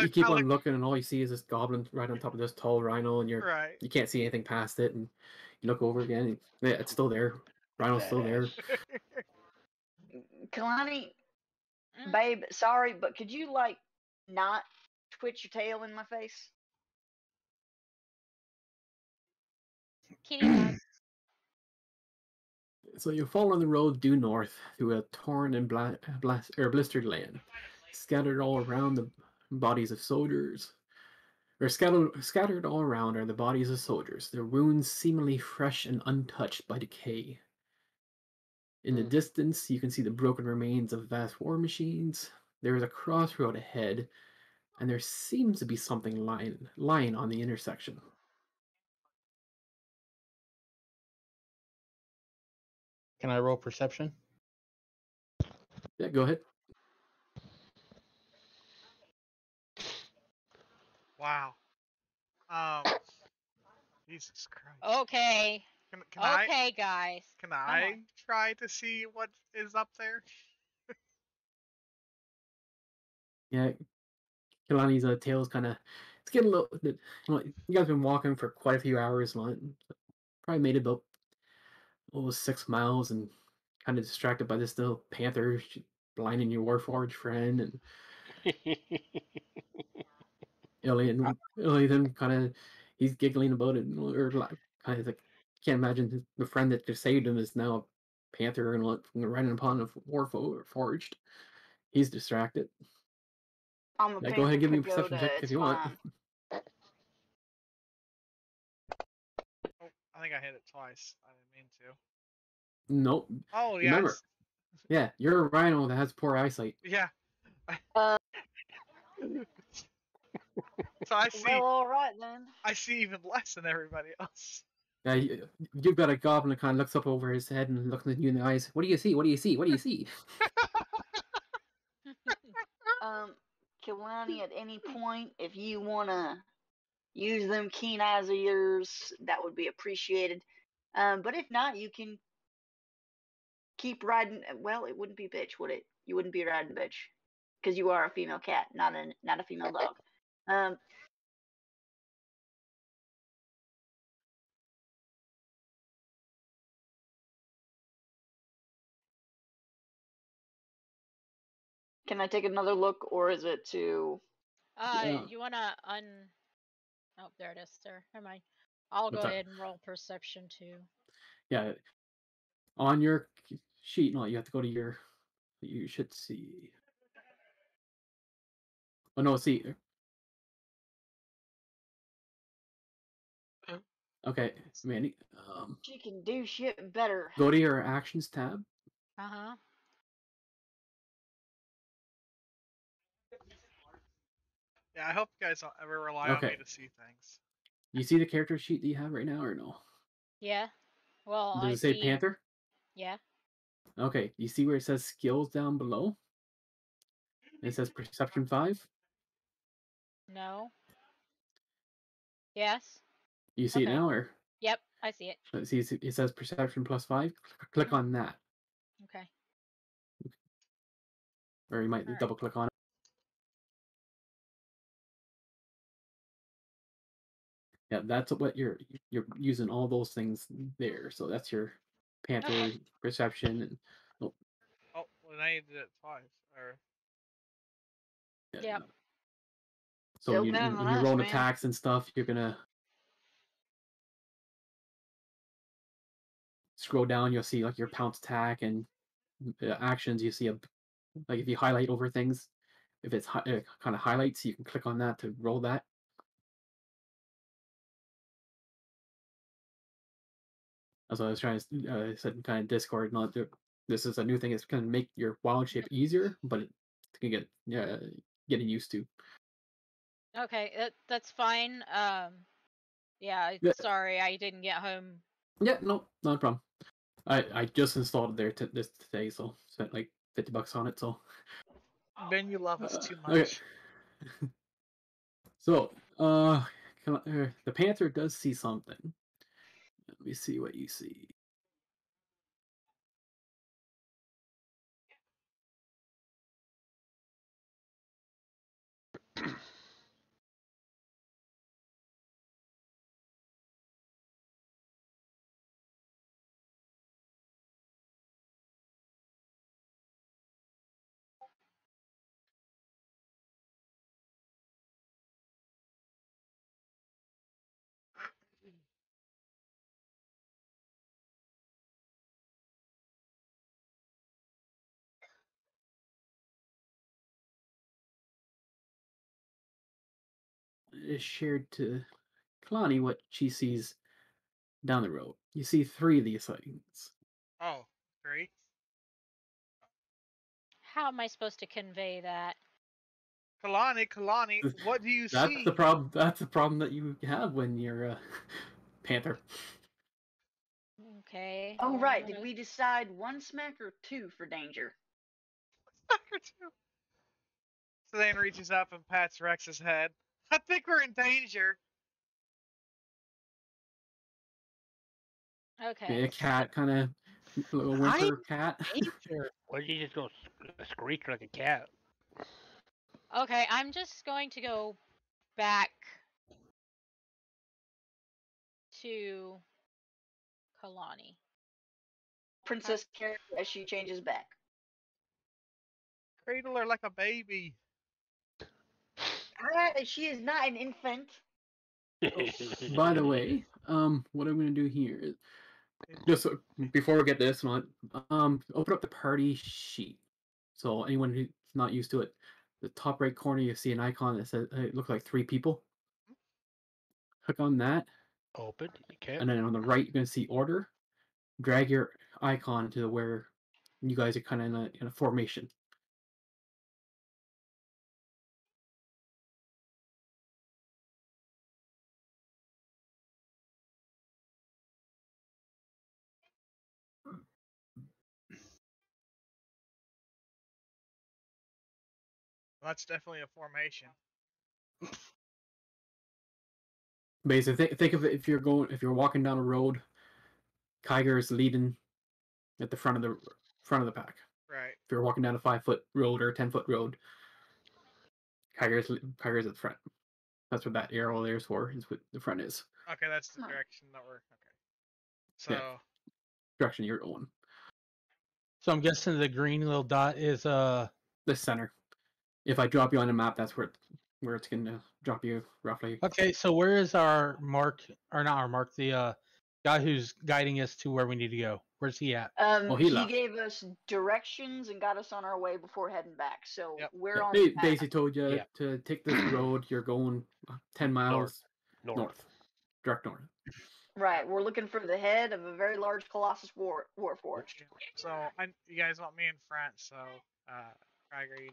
You keep on looking, and all you see is this goblin right on top of this tall rhino, and you can't see anything past it. And you look over again, and yeah, it's still there. Rhino's still there. Kalani, babe, sorry, but could you like not twitch your tail in my face? Kitty dog. So you follow the road due north through a torn and blistered land, scattered all around the bodies of soldiers. Or scattered all around are the bodies of soldiers, their wounds seemingly fresh and untouched by decay. In the distance, you can see the broken remains of vast war machines. There is a crossroad ahead, and there seems to be something lying on the intersection. Can I roll perception? Yeah, go ahead. Wow. Jesus Christ. Okay. Can okay, guys. Can I try to see what is up there? Yeah, Kalani's tail's kind of, it's getting a little bit, you guys have been walking for quite a few hours, probably made about almost 6 miles, and kind of distracted by this little panther blinding your Warforged friend, and Illian kind of, he's giggling about it, or kind of like, can't imagine the friend that just saved him is now a panther and riding upon a Warforged. He's distracted. I'm a go ahead and give me a pagoda, perception check if you want. Oh, I think I hit it twice. I didn't mean to. Nope. Oh, yeah. Remember, yeah, you're a rhino that has poor eyesight. Yeah. So I see. Well, all right then. I see even less than everybody else. Yeah, you've got a goblin that kind of looks up over his head and looking at you in the eyes. What do you see? What do you see? What do you see? Kalani, at any point, if you want to use them keen eyes of yours, that would be appreciated. But if not, you can keep riding. Well, it wouldn't be bitch, would it? You wouldn't be riding bitch because you are a female cat, not a female dog. Can I take another look, or is it too? You wanna Oh, there it is, sir. Never mind. I'll go What's that? ahead and roll perception too. Yeah, on your sheet, no, you have to go to your. You should see. Oh no, see. Okay, Mandy. She can do shit better. Go to your actions tab. Uh-huh. Yeah, I hope you guys don't ever rely on me to see things. You see the character sheet that you have right now, or no? Yeah. Well, Does I it say see. Panther? Yeah. Okay, you see where it says skills down below? It says perception 5. No. Yes. You see it Okay. now, or? Yep, I see it. Let's see, it says perception +5. Click on that, Okay. or you might All right. double click on it. Yeah, that's what you're using all those things there. So that's your Panther perception and Oh, well, now you did it twice. Or Yep. So Still when better than you're us, rolling man. attacks and stuff, you're gonna scroll down. You'll see like your pounce attack and actions. You see like if you highlight over things, if it's kind of highlights, you can click on that to roll that. As I was trying to said kind of Discord, not this is a new thing. It's going to make your wild shape easier, but it can get getting used to. Okay, that's fine. Yeah, sorry, I didn't get home. Yeah, no, not a problem. I just installed it there this today, so spent like $50 on it. So Ben, you love us too much. Okay. So the Panther does see something. Let me see what you see. Is shared to Kalani what she sees down the road. You see 3 of these things. Oh, great. How am I supposed to convey that? Kalani, what do you That's see? the problem. That's the problem that you have when you're a Panther. Okay. Oh, right. Did we decide 1 smack or 2 for danger? Smack or 2. Sedan reaches up and pats Rex's head. I think we're in danger. Okay. A cat kind of little whimper cat. Why did you just go screech like a cat? Okay, I'm just going to go back to Kalani. Princess character as she changes back. Cradle her like a baby. She is not an infant. By the way, what I'm gonna do here is just before we get this one, open up the party sheet. So anyone who's not used to it, the top right corner you see an icon that says it looks like 3 people. Click on that. Open. Okay. And then on the right you're gonna see order. Drag your icon to where you guys are kind of in a formation. That's definitely a formation. Basically, think of it if you're walking down a road, Kiger is leading at the front of the front of the pack. Right. If you're walking down a 5-foot road or a 10-foot road, Kyger's at the front. That's what that arrow there's for. Is what the front is. Okay, that's the direction that we're. Okay. So. Yeah. Direction you're going. So I'm guessing the green little dot is the center. If I drop you on the map, that's where it's gonna drop you roughly. Okay, so where is our mark, or not our mark, the guy who's guiding us to where we need to go? Where's he at? He He left. gave us directions and got us on our way before heading back. So we're on. They basically told you Yeah. to take this road. You're going 10 miles North. Direct north. Right, we're looking for the head of a very large Colossus Warforged. So you guys want me in front, so Ryger, you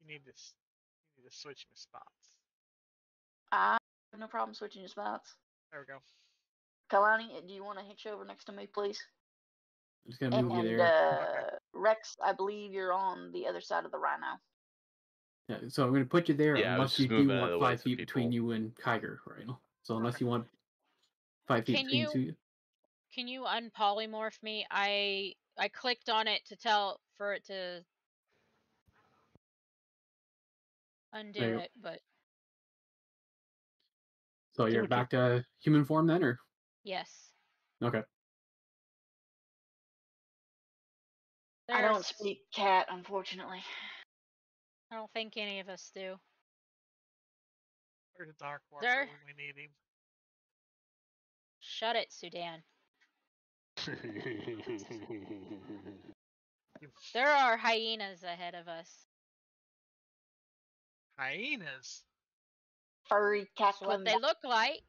need to switch my spots. I have no problem switching your spots. There we go. Kalani, do you want to hitch over next to me, please? I'm just gonna move you there. Rex, I believe you're on the other side of the Rhino. Yeah, so I'm gonna put you there unless you do moving out of want the way 5 so feet between you and Kyger, right? So unless you want 5 feet between you. Can you unpolymorph me? I clicked on it to tell for it to undo it, but So you're back to human form then, or? yes. Okay. I don't speak cat, unfortunately. I don't think any of us do. Where's the Dark Warper There. when we need him? Shut it, Sudan. There are hyenas ahead of us. Hyenas? Furry cat. That's what they look like.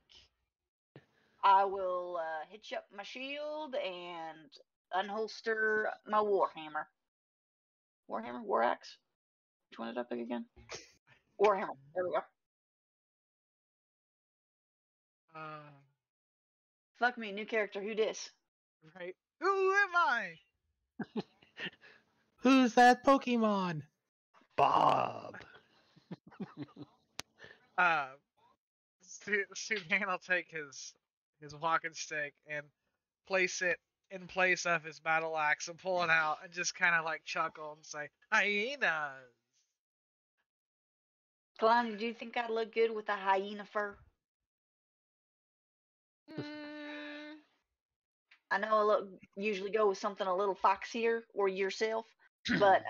I will hitch up my shield and unholster my warhammer. Warhammer? War axe? Which one did I pick again? Warhammer. There we go. Fuck me, new character. Who dis? Right. Who am I? Who's that Pokemon? Bob. Sudan will take his walking stick and place it in place of his battle axe and pull it out and just kind of like chuckle and say, hyenas. Kalani, do you think I'd look good with a hyena fur? I know I usually go with something a little foxier or yourself, but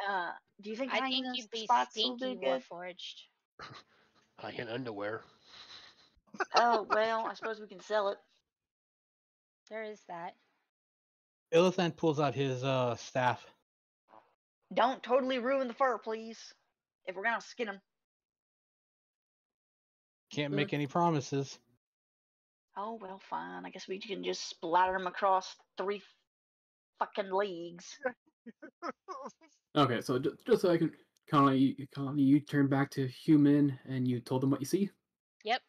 do you think I hyenas think you'd be spots will stinky do good? Warforged. Hyena underwear. Oh, well, I suppose we can sell it. There is that. Illithant pulls out his staff. Don't totally ruin the fur, please. If we're gonna skin them. Can't make any promises. Oh, well, fine. I guess we can just splatter them across 3 fucking leagues. Okay, so just so I can you turn back to human and you told them what you see? Yep.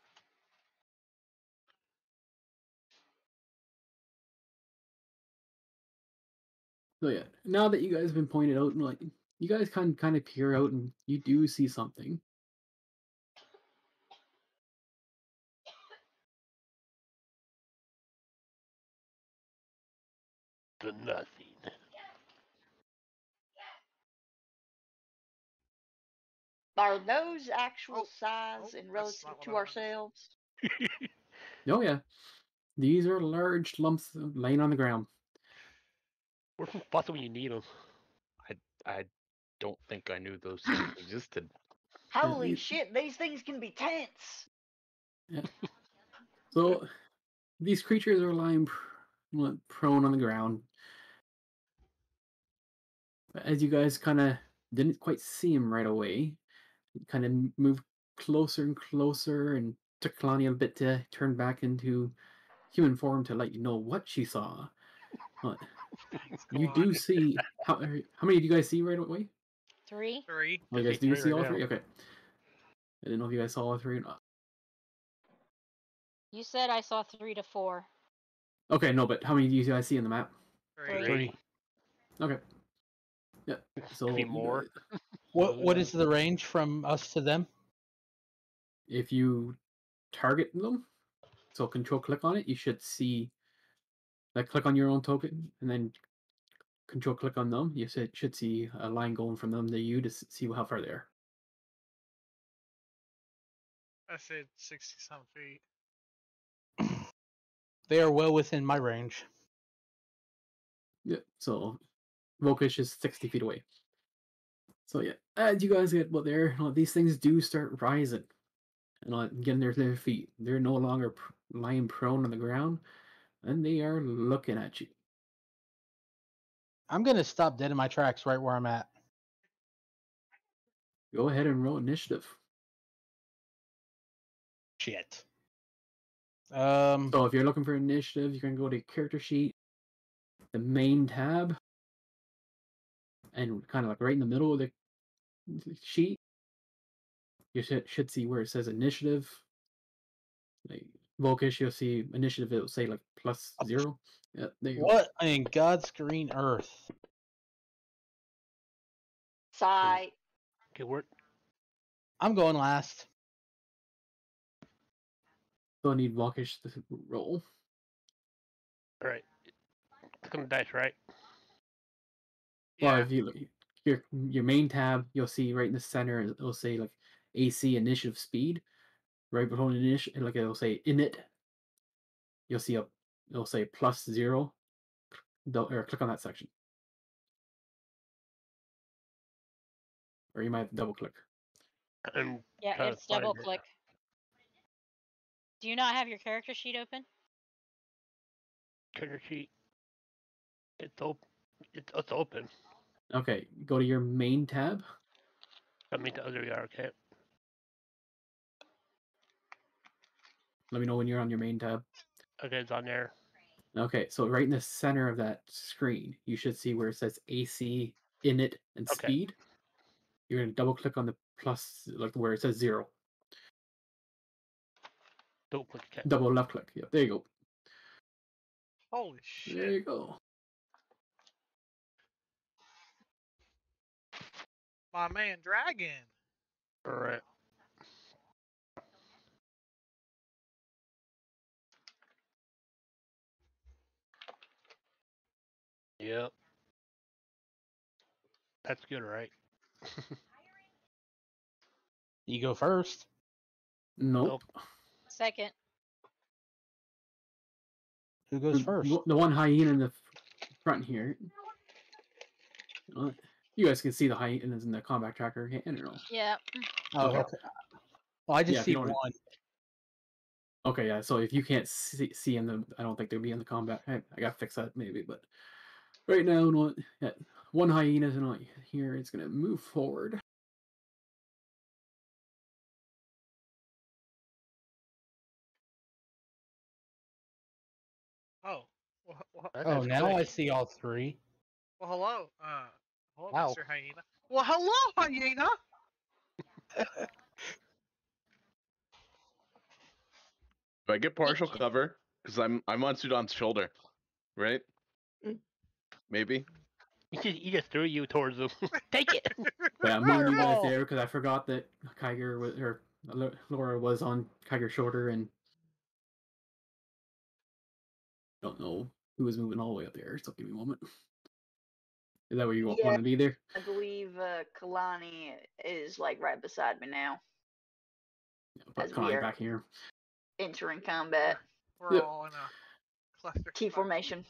So yeah, now that you guys have been pointed out, and like you guys kind of peer out and you do see something. The nothing. Are those actual size and relative to ourselves? Oh yeah, these are large lumps laying on the ground. Where from fossil when you need them? I don't think I knew those things existed. Holy shit, these things can be tense. Yeah. So these creatures are lying prone on the ground. As you guys kind of didn't quite see them right away, kind of moved closer and closer, and took Kalani a bit to turn back into human form to let you know what she saw. But you do see how many do you guys see right away? 3. Oh, you guys do see all 3? Okay. I didn't know if you guys saw all 3 or not. You said I saw 3 to 4. Okay, no, but how many do you guys see in the map? 3. Okay. Yeah. So more. What is the range from us to them? If you target them, so control click on it, you should see. Like click on your own token and then control click on them, you should see a line going from them to you to see how far they are. I said 60 some feet. They are well within my range. Yeah, so Volkish is 60 feet away. So yeah, as you guys get there, these things do start rising and getting their feet. They're no longer lying prone on the ground, and they are looking at you. I'm gonna stop dead in my tracks right where I'm at. Go ahead and roll initiative. Shit. So if you're looking for initiative, you can go to character sheet, the main tab, and kind of like right in the middle of the sheet, you should see where it says initiative. Like Volkish, you'll see initiative. It'll say like +0. Yeah, there you go. What in God's green earth? Sigh. Okay, work. I'm going last. So I need Volkish to roll. All right. Click on the dice, right? Well, Yeah. if you look your main tab, you'll see right in the center. It'll say like AC initiative speed. Right below initiative, like it'll say init. You'll see it'll say +0. Or click on that section. Or you might have to double click. I'm Yeah, trying it's to find double it. click. Do you not have your character sheet open? Character sheet. It's open. It's open. Okay, go to your main tab. I mean the other guy. Okay. Let me know when you're on your main tab. Okay, it's on there. Okay, so right in the center of that screen, you should see where it says AC, init, and Okay. speed. You're gonna double click on the plus, like where it says 0. Double click. Okay. Double left click. Yeah, there you go. Holy There shit. you go. My man Dragon. All right. Yep. That's good, right? You go first. Nope. Second. Who goes first? The one hyena in the front here. You guys can see the hyenas in the combat tracker. I don't know. Yeah. Oh, Okay. okay. Well, I just Yeah, if see you don't- one. Okay, yeah. So if you can't see in the, I don't think they'll be in the combat. I gotta fix that maybe, but right now, one hyena's not here. It's gonna move forward. Oh. That's Oh, now quick. I see all three. Well, hello. Hello, Wow. Mr. Hyena. Well, hello, Hyena. Do I get partial cover? Because I'm on Sudan's shoulder, right? Maybe. He just threw you towards them. Take it. Yeah, I'm moving you guys Fireball! there because I forgot that Kyger was, or Laura was on Kyger's shoulder, and don't know who was moving all the way up there. So give me a moment. Is that where you Yeah. want to be there? I believe Kalani is like right beside me now, Put As we Kalani are- back here. entering combat. We're Yep. all in a cluster. T formation.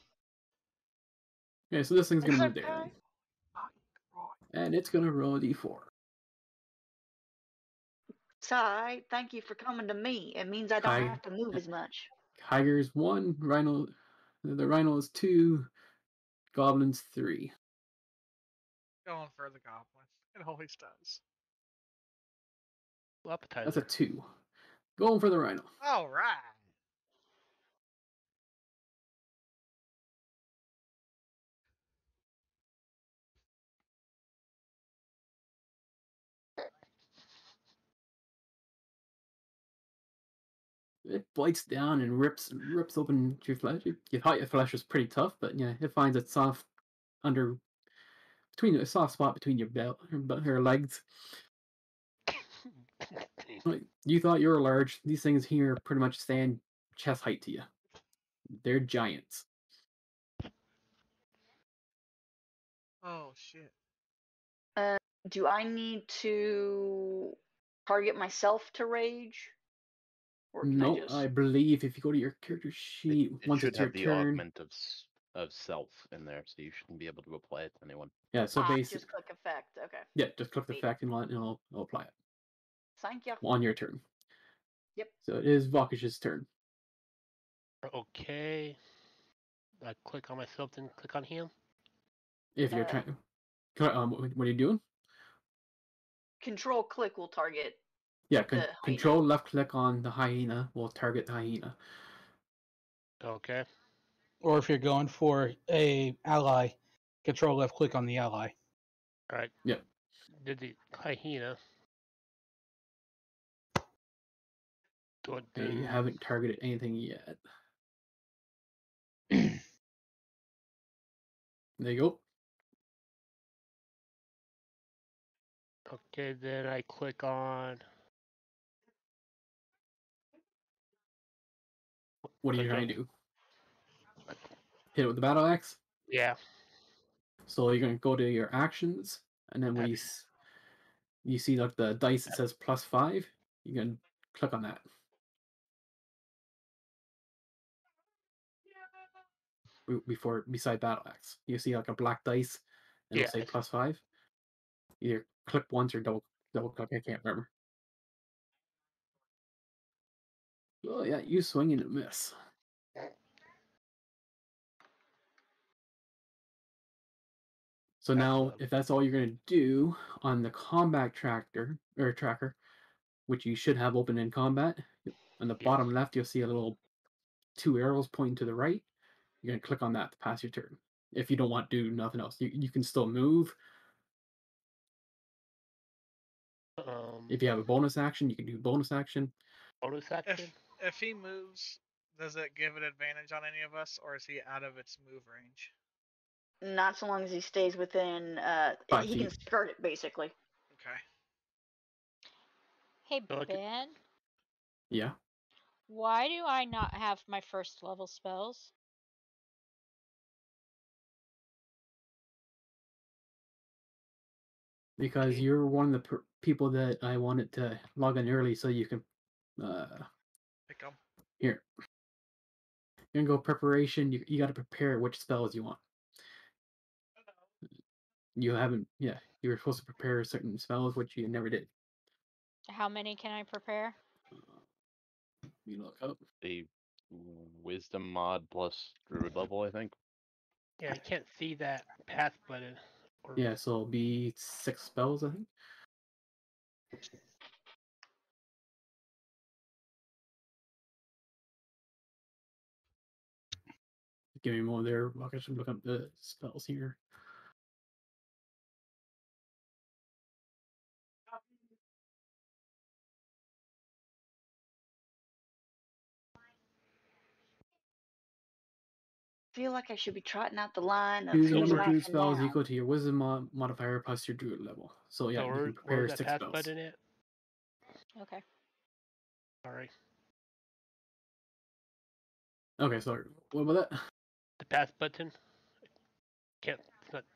Okay, so this thing's gonna It's move there, okay. and it's gonna roll a d4. Sai, thank you for coming to me. It means I don't Hi. have to move as much. Tiger's 1, Rhino. The Rhino is 2, Goblins 3. Going for the goblin. It always does. Appetizer. That's a 2. Going for the Rhino. All right. It bites down and rips open your flesh. You thought your flesh was pretty tough, but yeah, it finds it soft between a soft spot between your belt or legs. You thought you were large. These things here pretty much stand chest height to you. They're giants. Oh shit. Do I need to target myself to rage? Or can No, I I believe if you go to your character sheet, It once should it's your have the turn. augment of self in there, so you shouldn't be able to apply it to anyone. Yeah, so basically, just click effect. Okay. yeah, just click the Sweet. effect and it'll apply it Thank you. on your turn. Yep. So it is Vokish's turn. Okay. I click on myself, then click on him. If you're trying, what are you doing? Control click will target. Yeah, the control hyena. left click on the hyena will target the hyena. Okay. Or if you're going for a ally, control left click on the ally. All right. Yep. Did the hyena. Good. Okay, you haven't targeted anything yet. There you go. Okay, then I click on. What are you trying to do? Hit it with the battle axe? Yeah. So you're going to go to your actions, and then when you see like the dice that says +5, you can click on that. Beside battle axe, you see like a black dice, and it'll say +5. Either click once or double click. I can't remember. Oh yeah, you swing and miss. So now, if that's all you're going to do on the combat tracker, which you should have open in combat, on the bottom left, you'll see a little 2 arrows pointing to the right. You're going to click on that to pass your turn. If you don't want to do nothing else, you can still move. If you have a bonus action, you can do bonus action. Bonus action? If he moves, does it give it advantage on any of us, or is he out of its move range? Not so long as he stays within. He can skirt it basically. Okay. Hey Ben. Yeah. Why do I not have my first level spells? Because you're one of the people that I wanted to log in early so you can pick them. Here. You're going to go preparation. You got to prepare which spells you want. You haven't, you were supposed to prepare certain spells, which you never did. How many can I prepare? You look up. The wisdom mod plus druid level, I think. Yeah, I can't see that path button. Yeah, so it'll be 6 spells, I think. Give me more there. I should look up the spells here. Feel like I should be trotting out the line of Choose a who's number of druid laughing spells now. equal to your wisdom modifier plus your druid level. So yeah, you can prepare 6 path spells. button it? Okay. Sorry. Okay, sorry. What about that? The path button. Can't. It's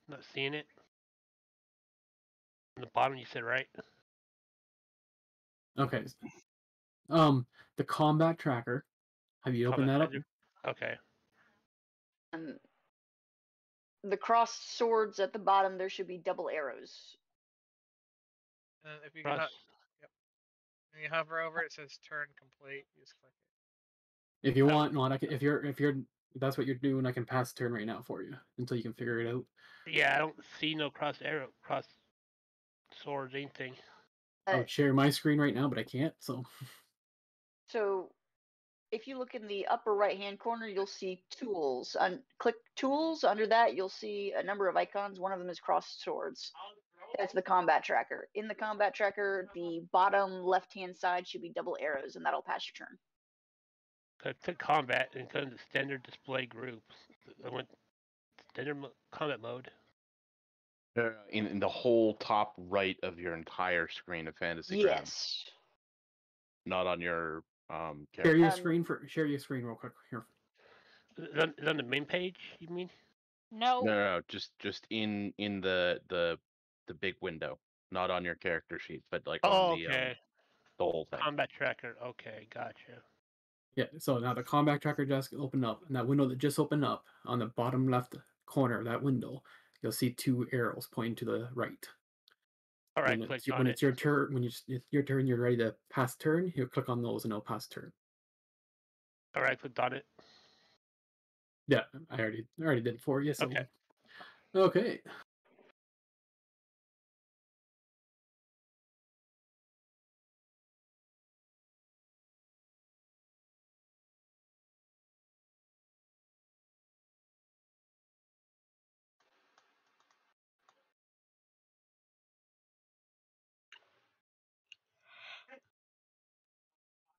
not seeing it. On the bottom, you said right. Okay. The combat tracker. Have you opened that up? Okay. The crossed swords at the bottom, there should be double arrows. And if you when you hover over it, says turn complete. You just click it. If you want, no, if you're that's what you're doing, I can pass the turn right now for you until you can figure it out. Yeah, I don't see no cross swords, anything. I would share my screen right now, but I can't. So, if you look in the upper right-hand corner, you'll see tools. Click tools. Under that, you'll see a number of icons. One of them is crossed swords. That's the combat tracker. In the combat tracker, the bottom left-hand side should be double arrows, and that'll pass your turn. I click combat and go to standard display group. I went standard combat mode. In the whole top right of your entire screen of Fantasy Grounds. Yes. Not on your Share your screen real quick here. Is on the main page, you mean? No. No, just in the big window, not on your character sheet, but like on Oh, okay. the whole thing. Combat tracker. Okay, gotcha. Yeah, so now the combat tracker desk opened up, and that window that just opened up on the bottom left corner of that window, you'll see 2 arrows pointing to the right. All right, When click it's, on when it. it's your turn, it's your turn, you're ready to pass turn. You click on those, and it'll pass turn. All right, clicked on it. Yeah, I already did it for you. So Okay. okay.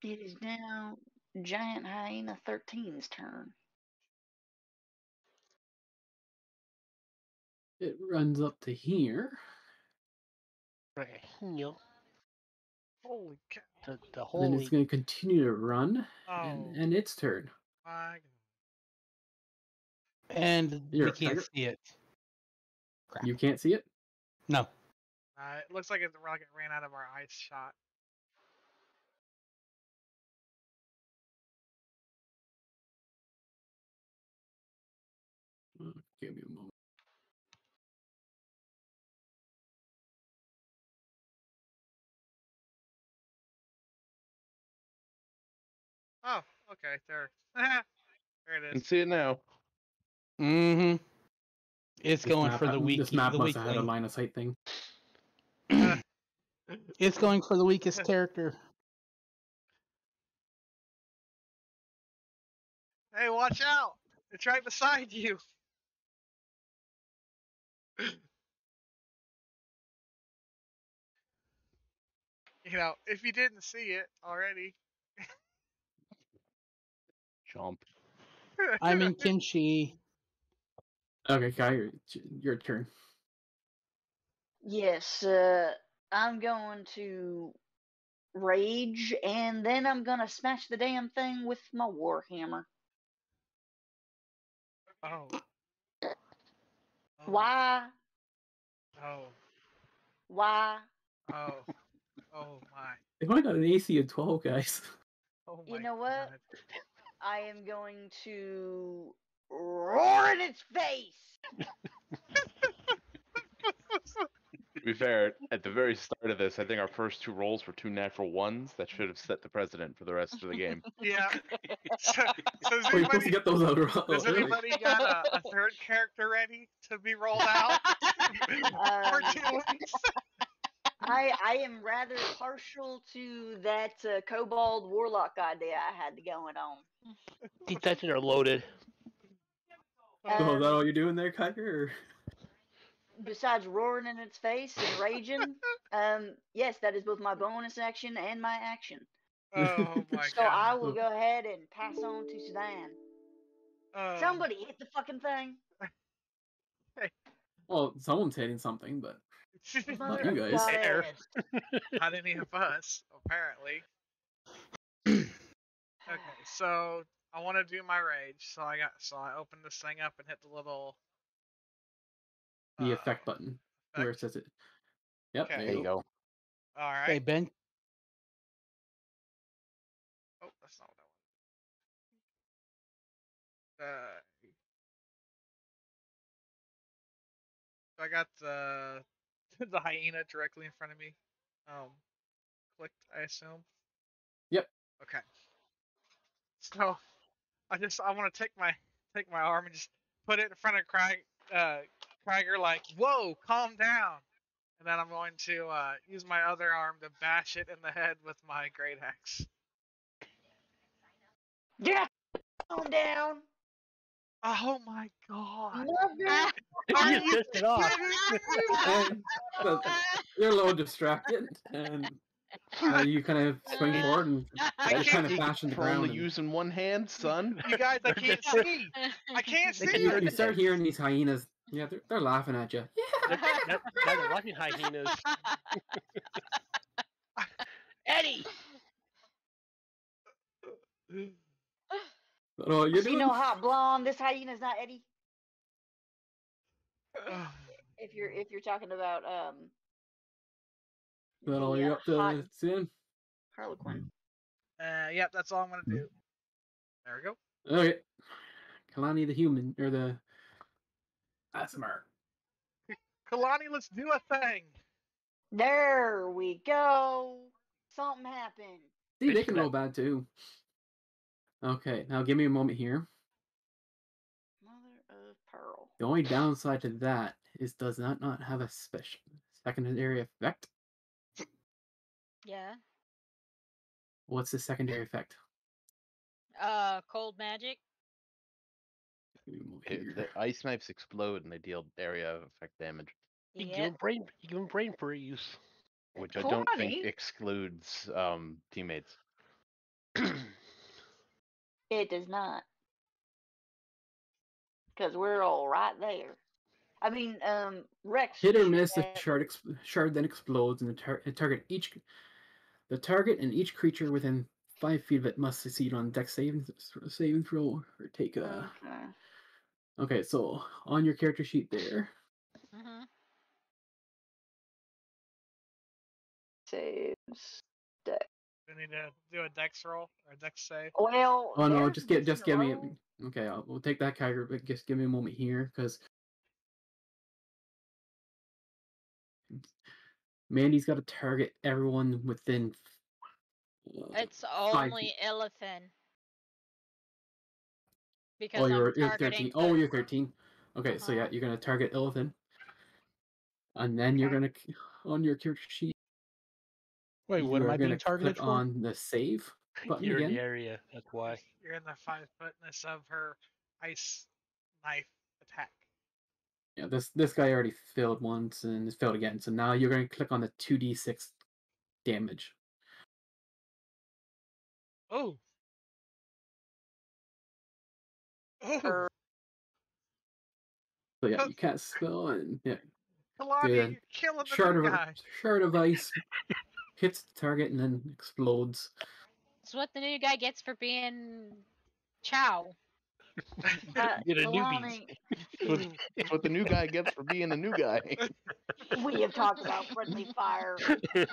It is now Giant Hyena 13's turn. It runs up to here. Okay. You Holy cow! the And then it's holy. going to continue to run, Oh and its turn. my And You're we a can't tiger? see it. Crap. You can't see it. No. it looks like it ran out of our ice shot. Give me a moment. Oh, okay, there. There it I can is. see it now. Mm-hmm. It's This going map, for the weak. this map the must have had a weakling. line of sight thing. It's going for the weakest character. Hey, watch out! It's right beside you. You know, if you didn't see it already. Jump. I'm in kimchi. Okay, Kai, your turn. Yes, I'm going to rage, and then I'm gonna smash the damn thing with my warhammer. Oh. Oh. Why? Oh. Why? Oh. Oh my. If I got an AC of 12, guys. Oh my. You know what? God. I am going to roar in its face. To be fair, at the very start of this, I think our first 2 rolls were 2 natural ones that should have set the precedent for the rest of the game. Yeah. So does We're supposed to anybody, get those out does early. anybody got a third character ready to be rolled out for 2 weeks? I am rather partial to that kobold warlock idea I had going on. Detention are loaded. So is that Um, all you're doing there, Kiker? Besides roaring in its face and raging, yes, that is both my bonus action and my action. Oh my So I god. will go ahead and pass on to Sedan. Somebody hit the fucking thing. Well, someone's hitting something, but not you Mother guys. There. goddess. Not any of us, apparently. Okay, so I want to do my rage. So I open this thing up and hit the little The effect button where it says it. Yep, Okay. there you go. All Hey, right. Ben. Oh, that's not what I want. I got the the hyena directly in front of me. Clicked, I assume. Yep. Okay. So I want to take my arm and just put it in front of Krieger, like, whoa, calm down. And then I'm going to use my other arm to bash it in the head with my great axe. Yeah, calm down. Oh my god. Mother. Are You you pissed it off. And you're a little distracted, and you kind of swing forward and I you kind of can't. bash in the For only ground. And using one hand, son. You guys, I can't see. I can't see. you start hearing these hyenas. Yeah, they're laughing at you. Now they're watching hyenas. Eddie! Oh, you're You doing. know, hot blonde. This hyena's not Eddie. If you're talking about Is that all you're up hot to, Sin? Harlequin. Yep, that's all I'm gonna do. There we go. Okay. Kalani the human, or the ASMR. Kalani, let's do a thing. There we go. Something happened. See, they Fish can that. roll bad too. Okay, now give me a moment here. Mother of pearl. The only downside to that is does not have a special secondary effect. Yeah. What's the secondary effect? Cold magic. Give me a moment here. The ice knives explode and they deal area effect damage, You give Yep. him brain freeze. which I don't think Kalani? excludes teammates. It does not. Because we're all right there. I mean, Rex. Hit or should miss, the have- shard then explodes, and the target and each creature within 5 feet of it must succeed on dex saving throw or take a. Okay. Okay, so on your character sheet there, Mhm. Saves. Deck. We need to do a dex roll or a dex save. Well, oh no, there's just this give in a me. row. Okay, we'll take that character, but just give me a moment here, because Mandy's got to target everyone within. It's 5 only feet. Illithin. Oh, Because I'm you're targeting 13. Oh, the- you're 13. Okay, so yeah, Uh-huh. you're gonna target Illithin, and then you're gonna on your character sheet. Wait, what You am are I being gonna targeted click for? on the save button You're in again. the area. That's why. You're in the 5-footness of her ice knife attack. Yeah, this guy already failed once and has failed again. So now you're going to click on the 2d6 damage. Oh. Oh. Er, So yeah, you cast spell and yeah, Kalani, the you're killing the shard new of guy. shard of ice hits the target and then explodes. It's what the new guy gets for being Chow. Get a newbies. Kalani, That's what the new guy gets for being the new guy. we have talked about friendly fire.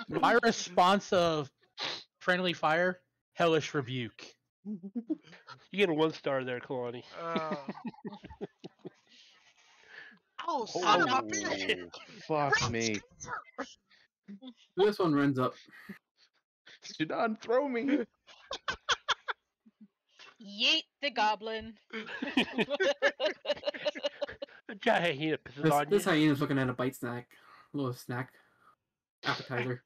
My response of friendly fire, hellish rebuke. You get a 1-star there, Kalani. Oh, son of a Oh, bitch! fuck me. This one runs up. Do not throw me. Yeet the goblin. Giant hyena pisses on This you. hyena's looking at a bite snack, a little snack, appetizer.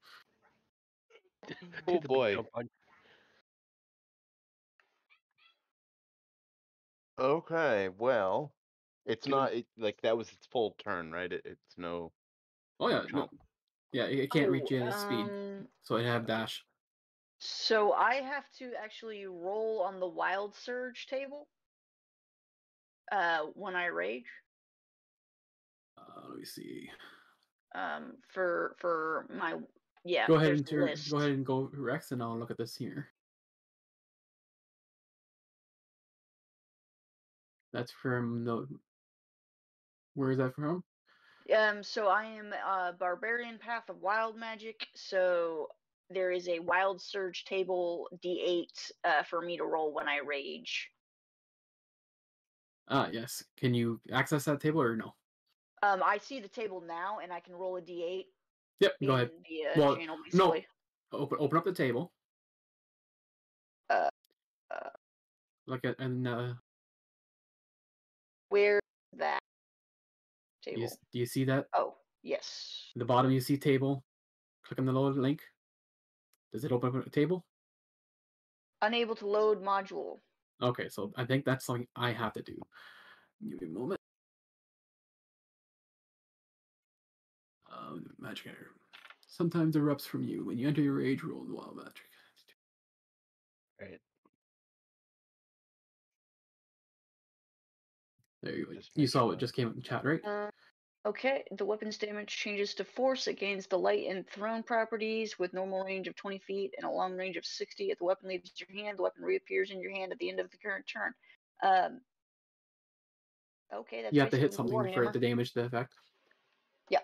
Oh boy. Jump on. Okay, well, it's Good. not like that was its full turn, right? It's no. Oh yeah, no, chomp. yeah, it can't reach you Oh, at speed, so it have dash. So I have to actually roll on the wild surge table. When I rage. Let me see. For my Go ahead there's and the list. go ahead and go Rex, and I'll look at this here. That's from the. Where is that from? So I am barbarian path of wild magic. So there is a wild surge table D8 for me to roll when I rage. Ah, yes. Can you access that table or no? I see the table now, and I can roll a D8. Yep. Go ahead. The Well, channel, no. basically. Open up the table. Uh, Look at and where's that table? do you see that? Oh, yes. At the bottom you see table. Click on the load link. Does it open up a table? Unable to load module. Okay, so I think that's something I have to do. Give me a moment. Magic error. Sometimes erupts from you when you enter your rage roll in the wild magic. Right. There you go. Just You make saw sure. what just came up in chat, right? Okay, the weapon's damage changes to force. It gains the light and thrown properties with normal range of 20 feet and a long range of 60. If the weapon leaves your hand, the weapon reappears in your hand at the end of the current turn. Okay, that's You have to hit basically something for it Warhammer. to damage the effect. Yeah.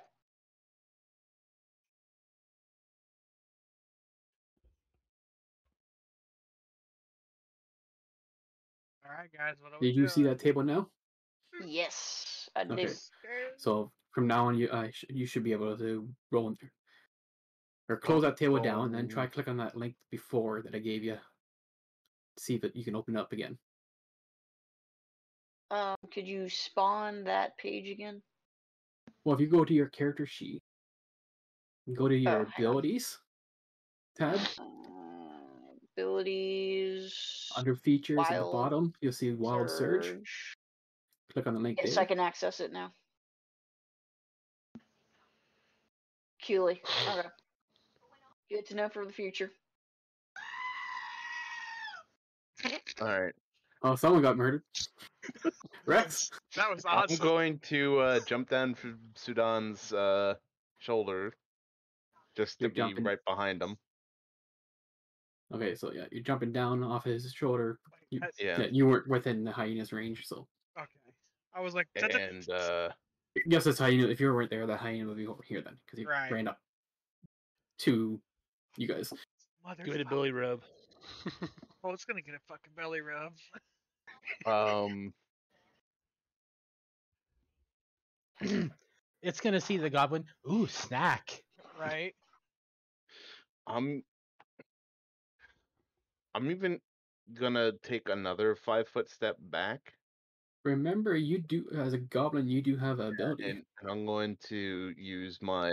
All right, guys, what are we Did you see doing? that table now? Yes, I Okay. do. So from now on, you should be able to roll in there. Or close that table down, and then try click on that link before that I gave you. See if you can open it up again. Could you spawn that page again? Well, if you go to your character sheet, and go to your hang on. abilities tab, Abilities. under features at the Wild bottom, you'll see Wild Surge. Click on the link Yes, there. I can access it now. Cooley. Okay. Good to know for the future. All right. Oh, someone got murdered. Rex. That was I'm awesome. going to jump down from Sudan's shoulder, just to You're be jumping. right behind him. Okay, so yeah, you're jumping down off his shoulder. Yeah. You weren't within the hyena's range, so. Okay. I was like, And yes, it's hyena. If you weren't there, the hyena would be over here then, because he Right. ran up to you guys. Give it a belly rub. Oh, it's gonna get a fucking belly rub. It's gonna see the goblin. Ooh, snack. Right. I'm even gonna take another 5-foot step back. Remember, you do as a goblin, you do have an ability. And I'm going to use my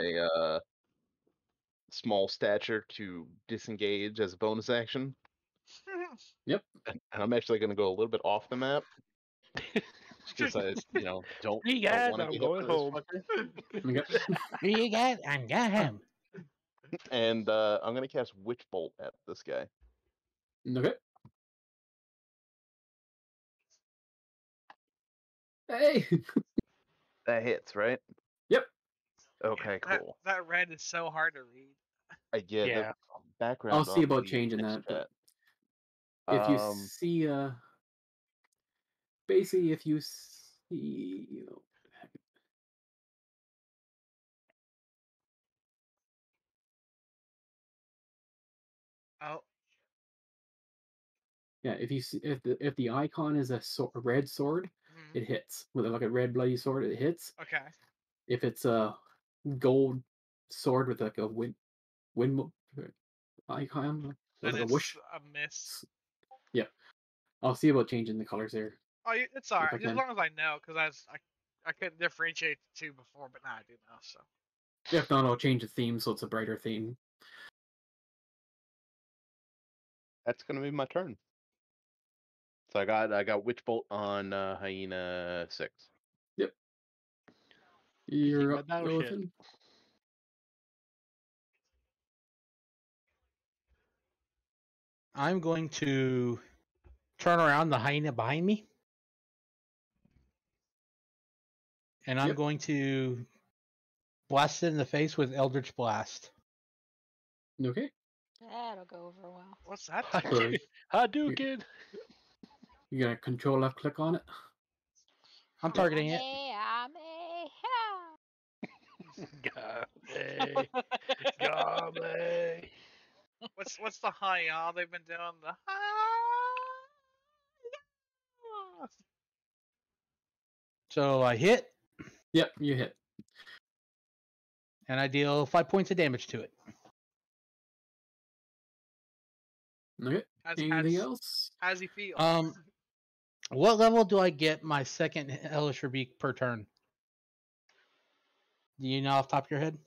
small stature to disengage as a bonus action. Yep. And I'm actually going to go a little bit off the map. Because I, don't Hey guys, want to I'm be hit going by this home. fucker. You guys, I'm going. And I'm going to cast Witch Bolt at this guy. Okay. Hey. That hits, right? Yep. Okay, cool. That red is so hard to read. I get Yeah. the background. I'll see on about the changing text that. chat. If you see, basically, if you see, Oh. Yeah, if you see, if the icon is a red sword, it hits. With like a red bloody sword, it hits. Okay. If it's a gold sword with like a wind icon, Then like a it's whoosh. a miss. Yeah, I'll see about changing the colors there. Oh, it's alright. Just as long as I know, because I couldn't differentiate the two before, but now I do now. So. If not, I'll change the theme so it's a brighter theme. That's gonna be my turn. So I got Witch Bolt on Hyena 6. Yep. You're up, Jonathan. I'm going to turn around the hyena behind me. And I'm going to blast it in the face with Eldritch Blast. Okay. That'll go over well. What's that? Hadouken! You gonna control left click on it? I'm targeting it. Gobble. What's the hi-ya they've been doing? The So I hit. Yep, you hit. And I deal 5 points of damage to it. Okay. Anything else? How's he feel? What level do I get my second Hellish Rebuke per turn? Do you know off the top of your head?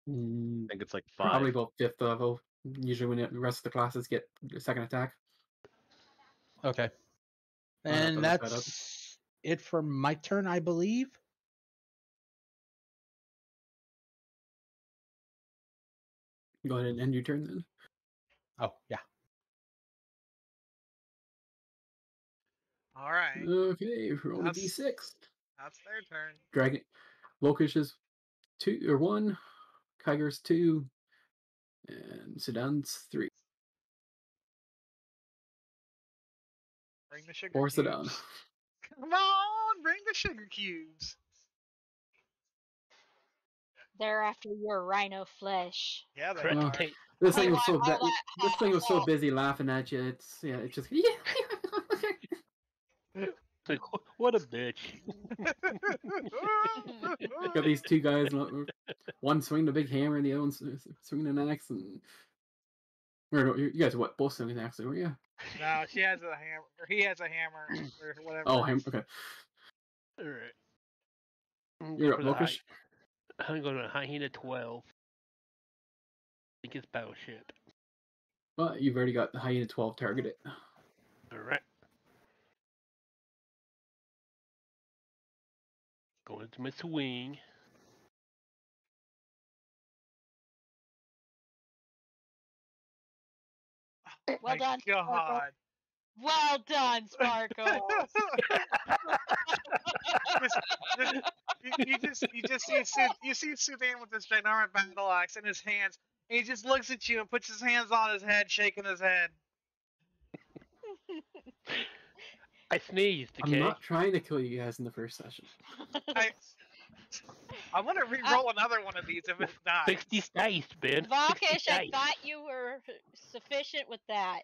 I think it's like 5. Probably about 5th level. Usually when the rest of the classes get a second attack. Okay. And that's it for my turn, I believe. Go ahead and end your turn then. Oh, yeah. All right. Okay, roll a d6. That's their turn. Dragon. Lokish is 2 or 1. Kyger's 2. And Sedan's 3. Bring the sugar Or cubes. Sedan. Come on, bring the sugar cubes. They're after your rhino flesh. Yeah, they Correct. are. Tape. This Wait, thing was why- so why- why- this thing was so oh. busy laughing at you. It's just Like, what a bitch. got these two guys, one swinging the big hammer and the other one swinging an axe, and or no, you guys what both swinging an axe, were you? No, she has a hammer. Or he has a hammer, or whatever. Oh, hammer. Okay, All right. I'm you're going up, for the Lokish. I'm going to Hyena 12. I think it's Battleship. Well, you've already got the hyena 12 targeted. All right. Going to my swing. Oh Well my done, Sparkle. God. Well done, Sparkle. You see Sudan with this ginormous battle axe in his hands, and he just looks at you and puts his hands on his head, shaking his head. I sneezed, okay? I'm not trying to kill you guys in the first session. I'm gonna re-roll another one of these if it dies. 60 dice, Ben. Valkish, I thought you were sufficient with that.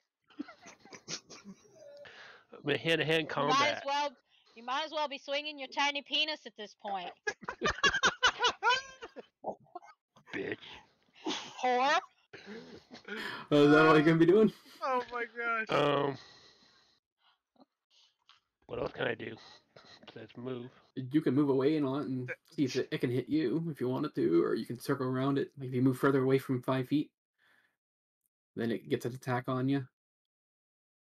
I'm in hand-to-hand combat. You might as well be swinging your tiny penis at this point. Bitch. Whore. Is that all you're gonna be doing? Oh my gosh. What else can I do? Besides move. You can move away and on and see if it can hit you if you wanted to, or you can circle around it. Like if you move further away from 5 feet, then it gets an attack on you.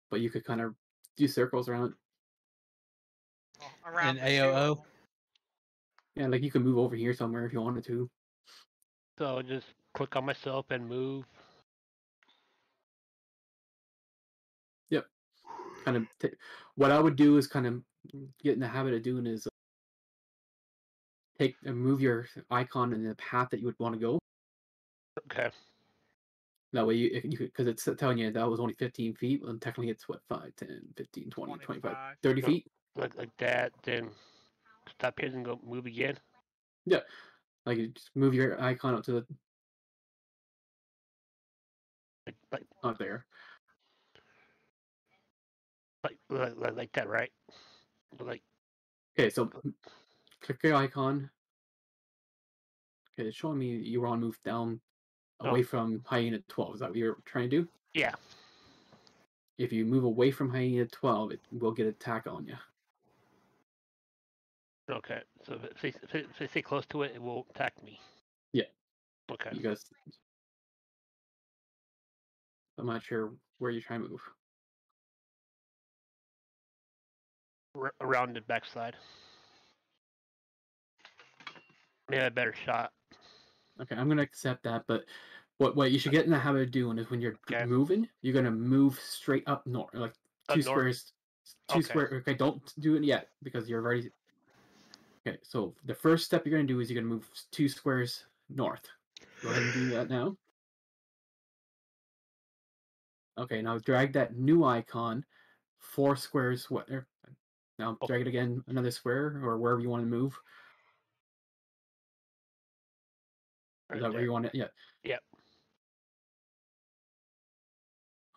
But you could kind of do circles around it. Around an AOO. Yeah, like you can move over here somewhere if you wanted to. So just click on myself and move. Yep. Kind of. What I would do is kind of get in the habit of doing is take and move your icon in the path that you would want to go. Okay. That way you could, because it's telling you that was only 15 feet, and technically it's what, 5, 10, 15, 20, 25, 30 feet? Like that, then stop here and go move again? Yeah. Like you just move your icon up to the not there. Like that, right? Like Okay, so click your icon. Okay, it's showing me you were on move down away from Hyena 12. Is that what you're trying to do? Yeah. If you move away from Hyena 12, it will get an attack on you. Okay. So if I stay close to it, it will attack me. Yeah. Okay. You guys. I'm not sure where you're trying to move. Around the backside. Yeah, a better shot. Okay, I'm gonna accept that, but what you should get in the habit of doing is when you're moving, you're gonna move straight up north, like two squares, square. Okay, don't do it yet because you're already. Okay, so the first step you're gonna do is you're gonna move 2 squares north. Go ahead and do that now. Okay, now drag that new icon 4 squares. Now drag it again another square or wherever you want to move. Is that where you want it? Yeah. Yep.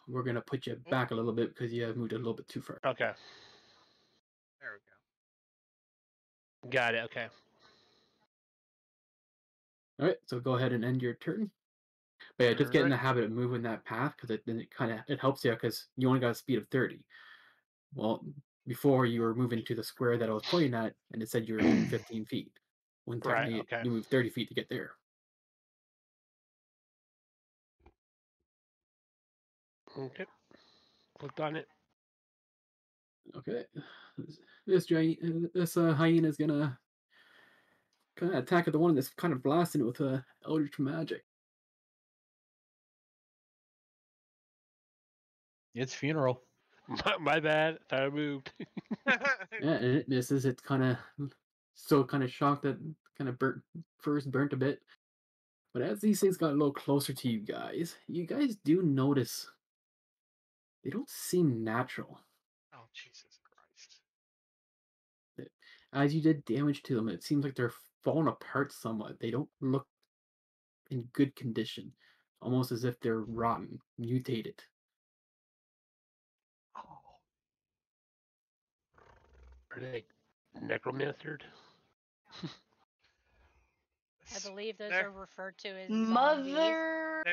We're gonna put you back a little bit because you have moved a little bit too far. Okay. There we go. Got it. Okay. All right, so go ahead and end your turn. But yeah, just get in the habit of moving that path because then it helps you because you only got a speed of 30. Well, before you were moving to the square that I was pointing at, and it said you were moving 15 feet. When technically you move 30 feet to get there. Okay. Clicked on it. Okay. This hyena is gonna kind of attack the one that's kind of blasting it with Eldritch Magic. It's funeral. My bad. Thought I moved. Yeah, and it misses. It's kind of still kind of shocked that kind of burnt a bit. But as these things got a little closer to you guys do notice they don't seem natural. Oh, Jesus Christ. as you did damage to them, it seems like they're falling apart somewhat. They don't look in good condition, almost as if they're rotten, mutated. Are they necromancered? I believe those They're- are referred to as zombies. Motherfucker.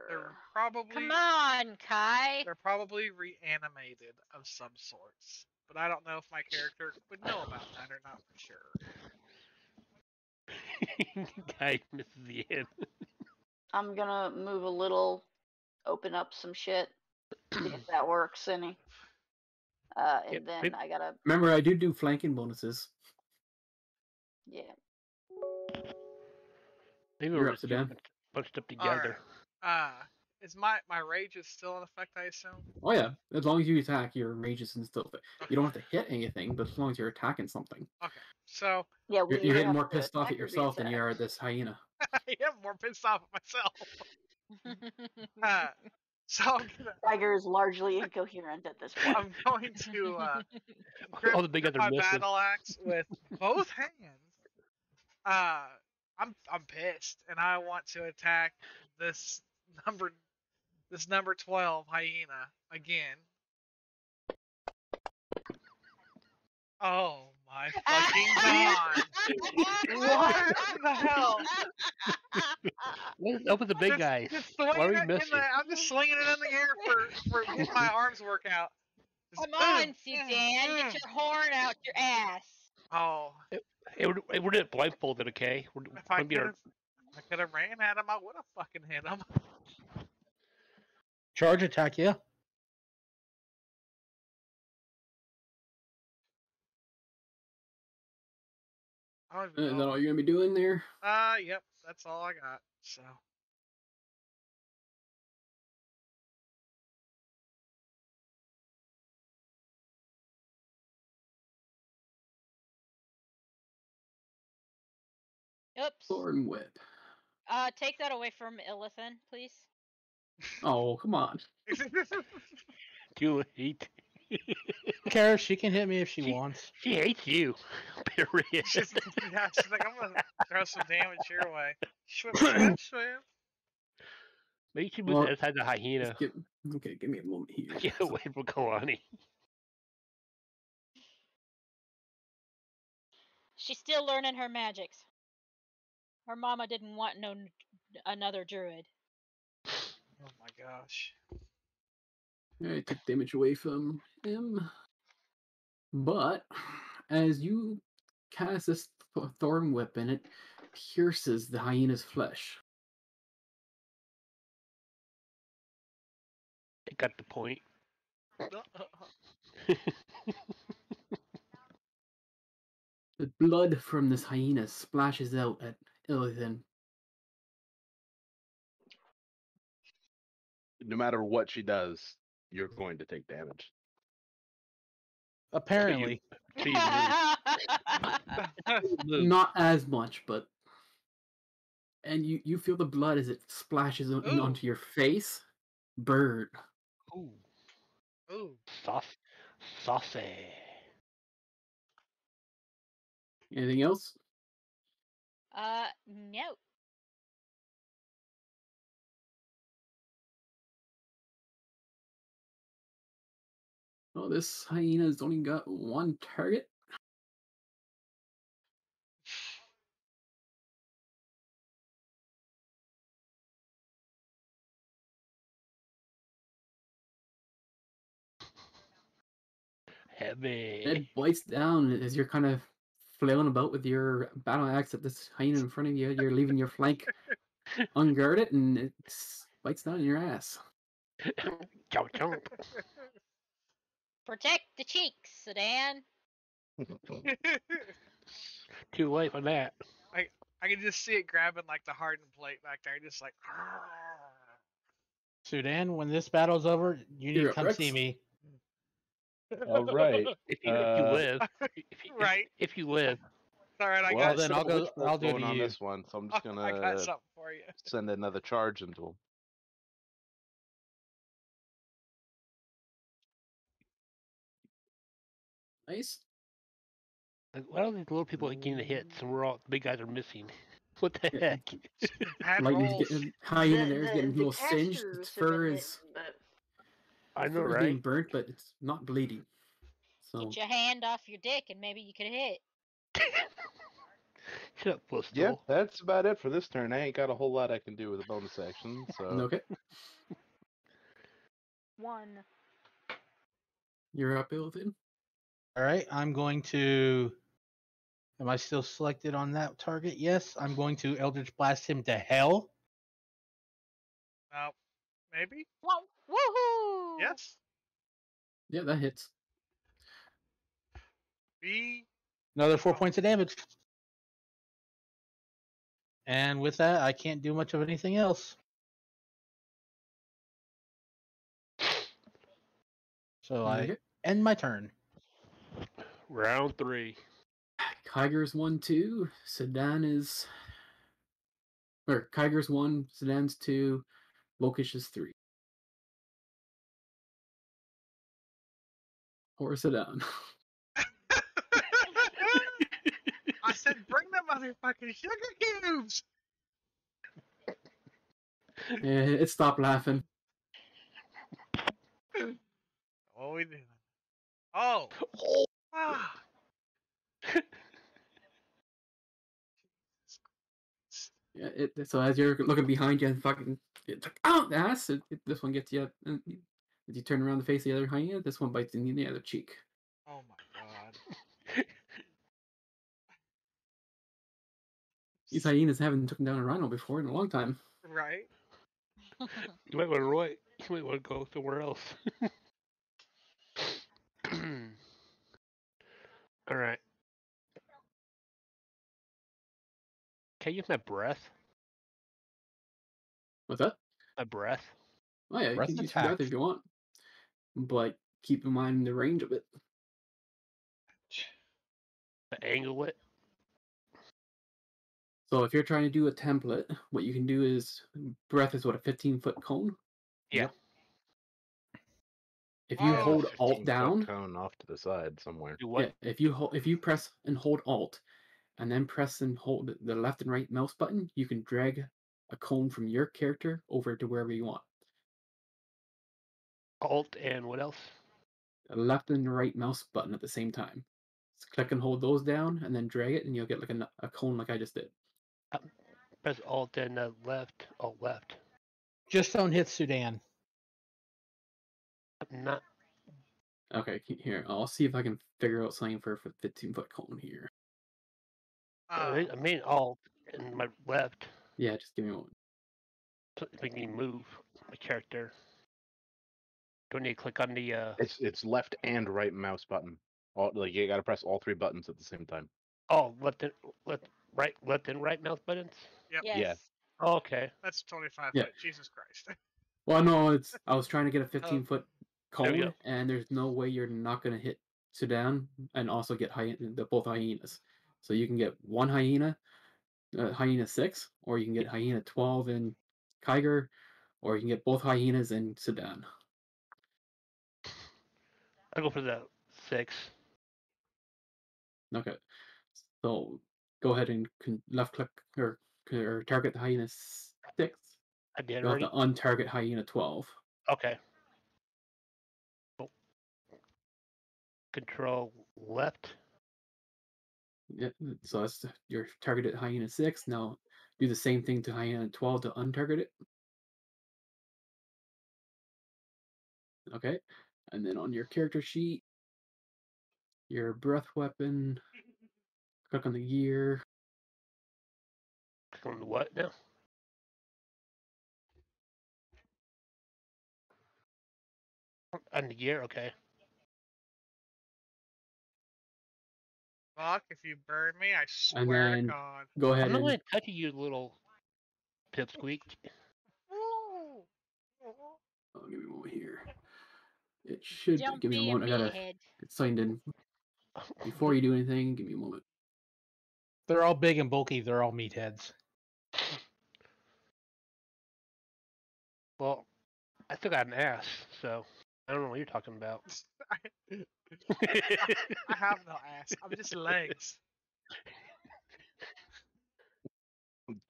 They're probably Come on, Kai. they're probably reanimated of some sorts, but I don't know if my character would know about that or not for sure. Guy misses the end. I'm gonna move a little, open up some shit, see if that works any. And Yep, then maybe- I gotta, Remember, I do flanking bonuses. yeah. Maybe You're we're up, just Sedan. bunched up All together. right. Is my rage is still in effect? I assume. Oh yeah, as long as you attack, your rage is still. You don't have Okay. to hit anything, but as long as you're attacking something, Okay. So Yeah, we you're either getting have more to pissed off attack at or be yourself than you attacked. are at this hyena. I am more pissed off at myself. So I'm gonna. Tiger is largely incoherent at this point. I'm going to All the big grip guys my are missing. battle axe with both hands. I'm pissed, and I want to attack this number 12 hyena again. Oh my fucking god! What the hell? What's up with the big guys? Just Why are swinging we it in missing? I'm just swinging it in the air for getting my arms work out. Just Come on, Sudan, get your horn out your ass. Oh, Hey, we're doing it blindfolded, okay? We're if I gonna be could have ran at him, I would have fucking hit him. Charge attack, yeah. I don't even Is that know. all you're gonna be doing there? Yep, that's all I got. So. Oops. Thorn whip. Take that away from Illithan, please. Oh, come on. too late. Who cares? She can hit me if she wants. She hates you. Period. she's like, I'm gonna throw some damage your way. Swim, swim, swim. Maybe she moves Well, outside the hyena. Okay, give me a moment here. Get away from Kalani. She's still learning her magics. Her mama didn't want another druid. Oh my gosh. I took damage away from him. But as you cast this thorn whip and it pierces the hyena's flesh. I got the point. The blood from this hyena splashes out at Illithan. No matter what she does, you're going to take damage. Apparently. So you move. Not as much, but and you feel the blood as it splashes onto your face. Burn. Ooh. Ooh. Saucy. Anything else? No. Oh, this hyena's only got one target. Heavy. It bites down as you're kind of flailing about with your battle axe at this hyena in front of you. You're leaving your flank unguarded, and it bites down in your ass. Chomp chomp. Protect the cheeks, Sedan. Too late for that. I can just see it grabbing like the hardened plate back there, just like. Sudan, when this battle's over, you need You're to up, come Rex. see me. All right. If you live. Right. If you live. All right, I Well, got. then so I'll go- which bolt's I'll do going to on you. this one, so I'm just I got gonna something for you. send another charge into him. Nice. Like, why are these little people getting the hits and the big guys are missing? What the Yeah. heck? Bad Lightning's rolls. getting hyena there is getting a The little singed. Its casters have fur been is hitting, but I know, fur is being right? burnt, but it's not bleeding. So Get your hand off your dick and maybe you could hit. Shut up, Pistol. Yeah, that's about it for this turn. I ain't got a whole lot I can do with a bonus action, so okay, One. you're up, Illidan. All right, I'm going to. Am I still selected on that target? Yes, I'm going to Eldritch Blast him to hell. Maybe? Wow. Woohoo! Yes? Yeah, that hits. B. Another 4 Oh. points of damage. And with that, I can't do much of anything else. So I Okay. end my turn. Round 3. Kyger's 1-2. Sedan is. Or Kyger's 1, Sedan's 2, Lokish is 3. Or Sedan. I said bring the motherfucking sugar cubes! It stopped laughing. What are we doing? Oh! Ah! Yeah, so as you're looking behind you and fucking, it's like, oh, ass! This one gets you. And as you turn around to face the other hyena, this one bites in the other cheek. Oh my god. These hyenas haven't taken down a rhino before in a long time. Right? You might want to Roy. You might want to go somewhere else. All right. Can I use my breath? What's that? My breath. Oh yeah, you Breath can use attack. breath if you want, but keep in mind the range of it. To angle it. So if you're trying to do a template, what you can do is breath is what, a 15-foot cone. Yeah. If you Oh. hold Alt 15-foot down, cone off to the side somewhere. Do what? yeah, if you press and hold Alt, and then press and hold the left and right mouse button, you can drag a cone from your character over to wherever you want. Alt and what else? A left and right mouse button at the same time. Just click and hold those down, and then drag it, and you'll get like a cone like I just did. Press Alt and left. Alt left. Just don't hit Sudan. Not. Okay, here, I'll see if I can figure out something for a 15-foot cone here. I mean Alt and my left. Yeah, just give me a moment. So we can move my character. Do I need to click on the? It's left and right mouse button. Like you got to press all 3 buttons at the same time. Oh, left and right mouse buttons. Yep. Yes. Yeah. Oh, okay. That's 25 Yeah. foot. Jesus Christ. Well, no, I was trying to get a Oh. 15-foot There we cone, go. and there's no way you're not going to hit Sudan and also get both hyenas. So you can get one hyena, hyena 6, or you can get hyena 12 and Kyger, or you can get both hyenas and Sudan. I'll go for the 6. Okay, so go ahead and left click or target the hyena 6. I did You'll have already. to untarget hyena 12. Okay. Oh. Control left. Yeah, so that's your targeted hyena 6. Now do the same thing to hyena 12 to untarget it. Okay, and then on your character sheet, your breath weapon, click on the gear. Click on the what now? On the gear. Okay. Fuck, if you burn me, I And swear to then God. go ahead I'm not and going to touch you, little pipsqueak. Ooh. oh, give me a moment here. It should Don't give me a be a moment. I gotta meathead. get signed in. Before you do anything, give me a moment. They're all big and bulky. They're all meatheads. Well, I still got an ass, so I don't know what you're talking about. I have no ass. I'm just legs.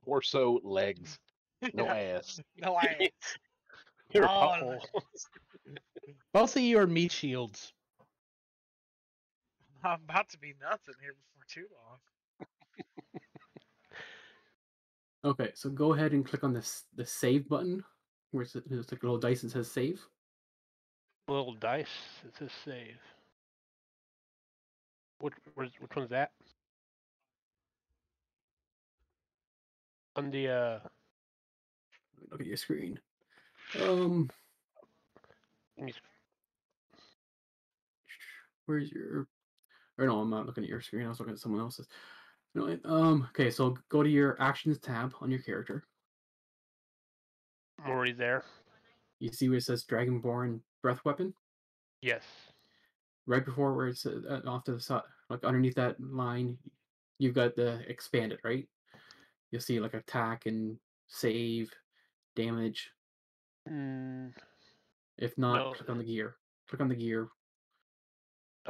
Torso, legs, no Yeah. ass. No ass. You're a Oh, pothole. Both of you are meat shields. I'm about to be nuts in here before too long. Okay, so go ahead and click on the save button, where it's like a little dice that says save. Little dice. It says save. Which one's that? On the Look at your screen. Where's your? Or no, I'm not looking at your screen. I was looking at someone else's. No, okay, so go to your actions tab on your character. I'm already there. You see where it says Dragonborn Breath Weapon? Yes. Right before where it's off to the side, like underneath that line, you've got the expanded, right? You'll see like attack and save, damage. If not, No. click on the gear. Click on the gear.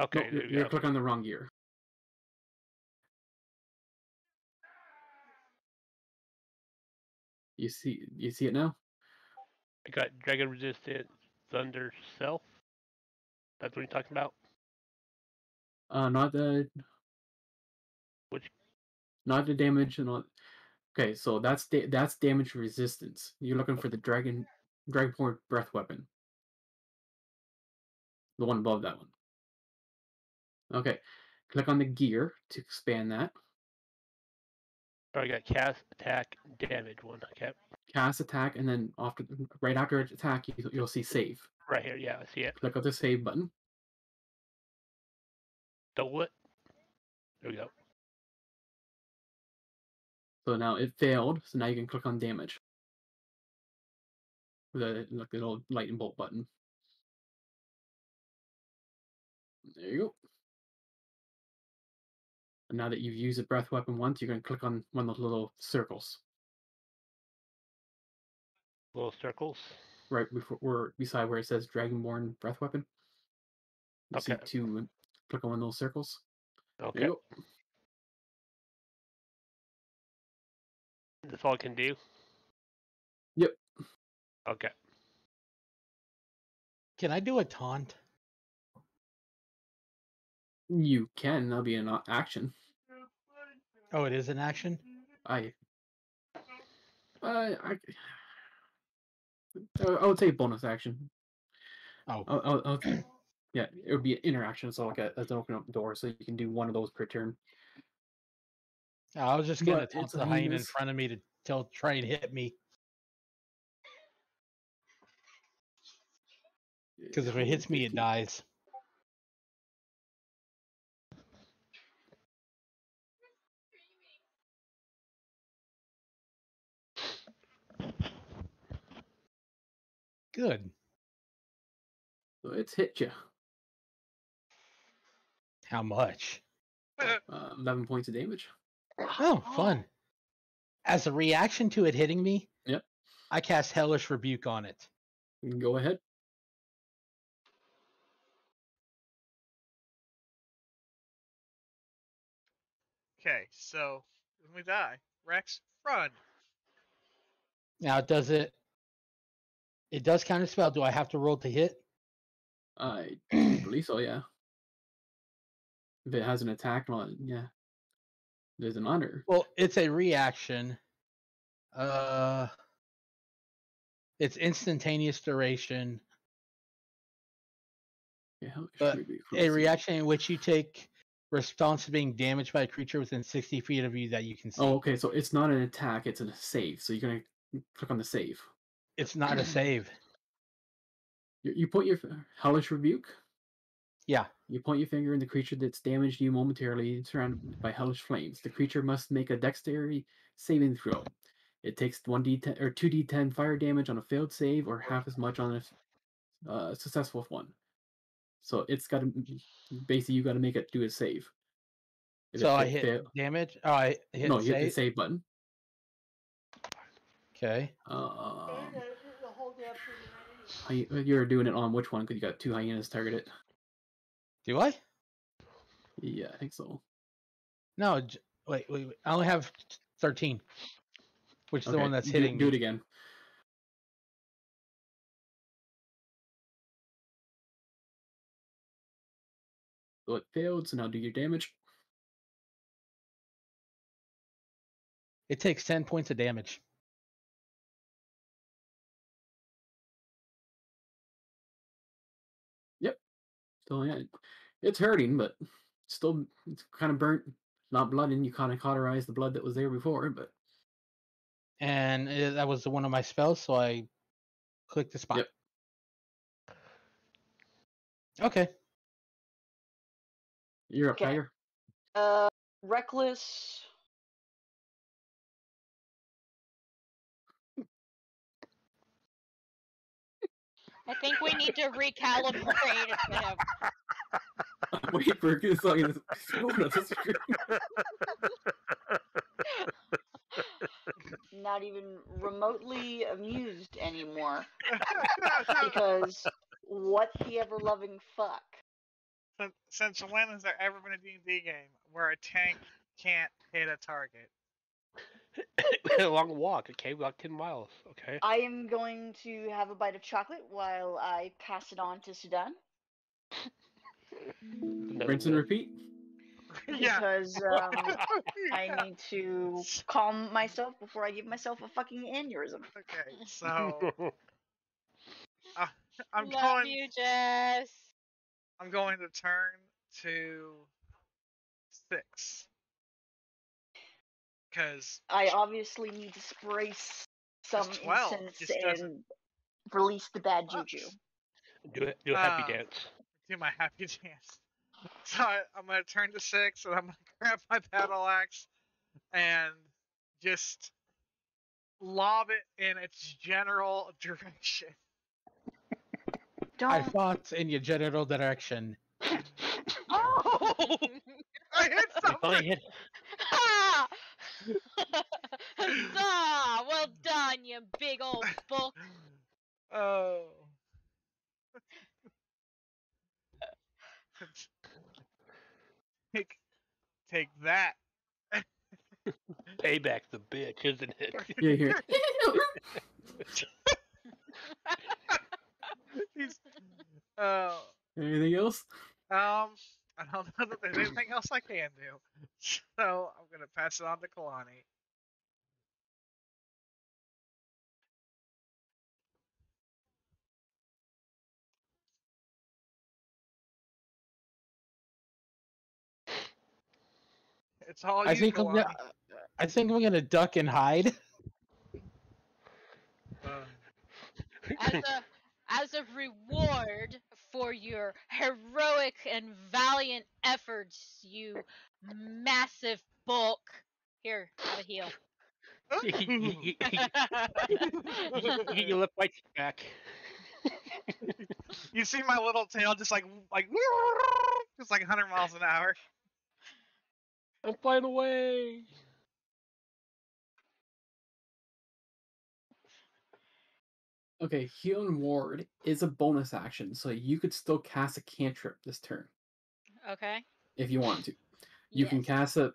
Okay. No, you're clicking on the wrong gear. You see it now? I got Dragon Resistant Thunder Self. That's what you're talking about? Not the Which? Not the damage and all. Okay, so that's damage resistance. You're looking for the Dragonborn Breath Weapon. The one above that one. Okay. Click on the gear to expand that. Oh, I got cast, attack, damage one. Okay. Cast attack, and then right after attack, you'll see save. Right here, yeah, I see it. Click on the save button. Double it. There we go. So now it failed, so now you can click on damage. The little lightning bolt button. There you go. And now that you've used the breath weapon once, you're going to click on one of those little circles. Little circles. Right beside where it says Dragonborn Breath Weapon. You see two. Click on one of those circles. Okay. There you go. That's all I can do? Yep. Okay. Can I do a taunt? You can. That'll be an action. Oh, it is an action? I would say bonus action. Oh. Yeah, it would be an interaction, so like an open up door, so you can do one of those per turn. I was just gonna taunt the hyena in front of me to try and hit me. Because if it hits me, it dies. Good. So it's hit you. How much? 11 points of damage. Oh, fun. As a reaction to it hitting me, yep, I cast Hellish Rebuke on it. You can go ahead. Okay, so when we die, Rex, run. Now, does it does counter spell. Do I have to roll to hit? I believe so, yeah. If it has an attack, well, yeah. There's an honor. Well, it's a reaction. It's instantaneous duration. Yeah, a reaction in which you take response to being damaged by a creature within 60 feet of you that you can see. Oh, okay, so it's not an attack, it's a save. So you're going to click on the save. It's not a save. You put your Hellish Rebuke? Yeah. You point your finger in the creature that's damaged you momentarily, surrounded by hellish flames. The creature must make a dexterity saving throw. It takes 1d10 or 2d10 fire damage on a failed save, or half as much on a successful one. So it's got to basically you got to make it do a save. So I hit damage. Oh, I hit no, you hit the save button. Okay. You're doing it on which one? Because you got 2 hyenas targeted. Do I? Yeah, I think so. No, wait. I only have 13, which is the one that's hitting Do me. it again. So it failed, so now do your damage. It takes 10 points of damage. Yep. So yeah, it's hurting, but still it's kind of burnt. Not blood, and you kind of cauterize the blood that was there before, but And that was one of my spells, so I clicked the spot. Yep. Okay. You're up, Okay. Tiger. Reckless. I think we need to recalibrate him. Wait for a second. Not even remotely amused anymore. Because what the ever loving fuck? Since when has there ever been a D&D game where a tank can't hit a target? A long walk, okay? About 10 miles, okay? I am going to have a bite of chocolate while I pass it on to Sudan. Rinse and repeat. Because I need to calm myself before I give myself a fucking aneurysm. Okay, so I'm Love going. you, Jess. I'm going to turn to 6. Because I obviously need to spray some 12 incense just doesn't. and release the bad juju. Do a happy dance. Do my happy dance. So I'm going to turn to 6 and I'm going to grab my battle axe and just lob it in its general direction. I fought in your general direction. Oh! I hit something! Ha! Huzzah! Well done, you big old book. Oh. Take that. Payback's the bitch, isn't it? Yeah, here. Anything else? I don't know that there's anything else I can do. So I'm gonna pass it on to Kalani. It's all you, Kalani. I think I'm gonna duck and hide. As a reward for your heroic and valiant efforts, you massive bulk. Here, have a heal. You lift my back. You see my little tail just like just like 100 miles an hour. I'm flying away. Okay, Heal and Ward is a bonus action, so you could still cast a cantrip this turn. Okay. If you want to. You can cast a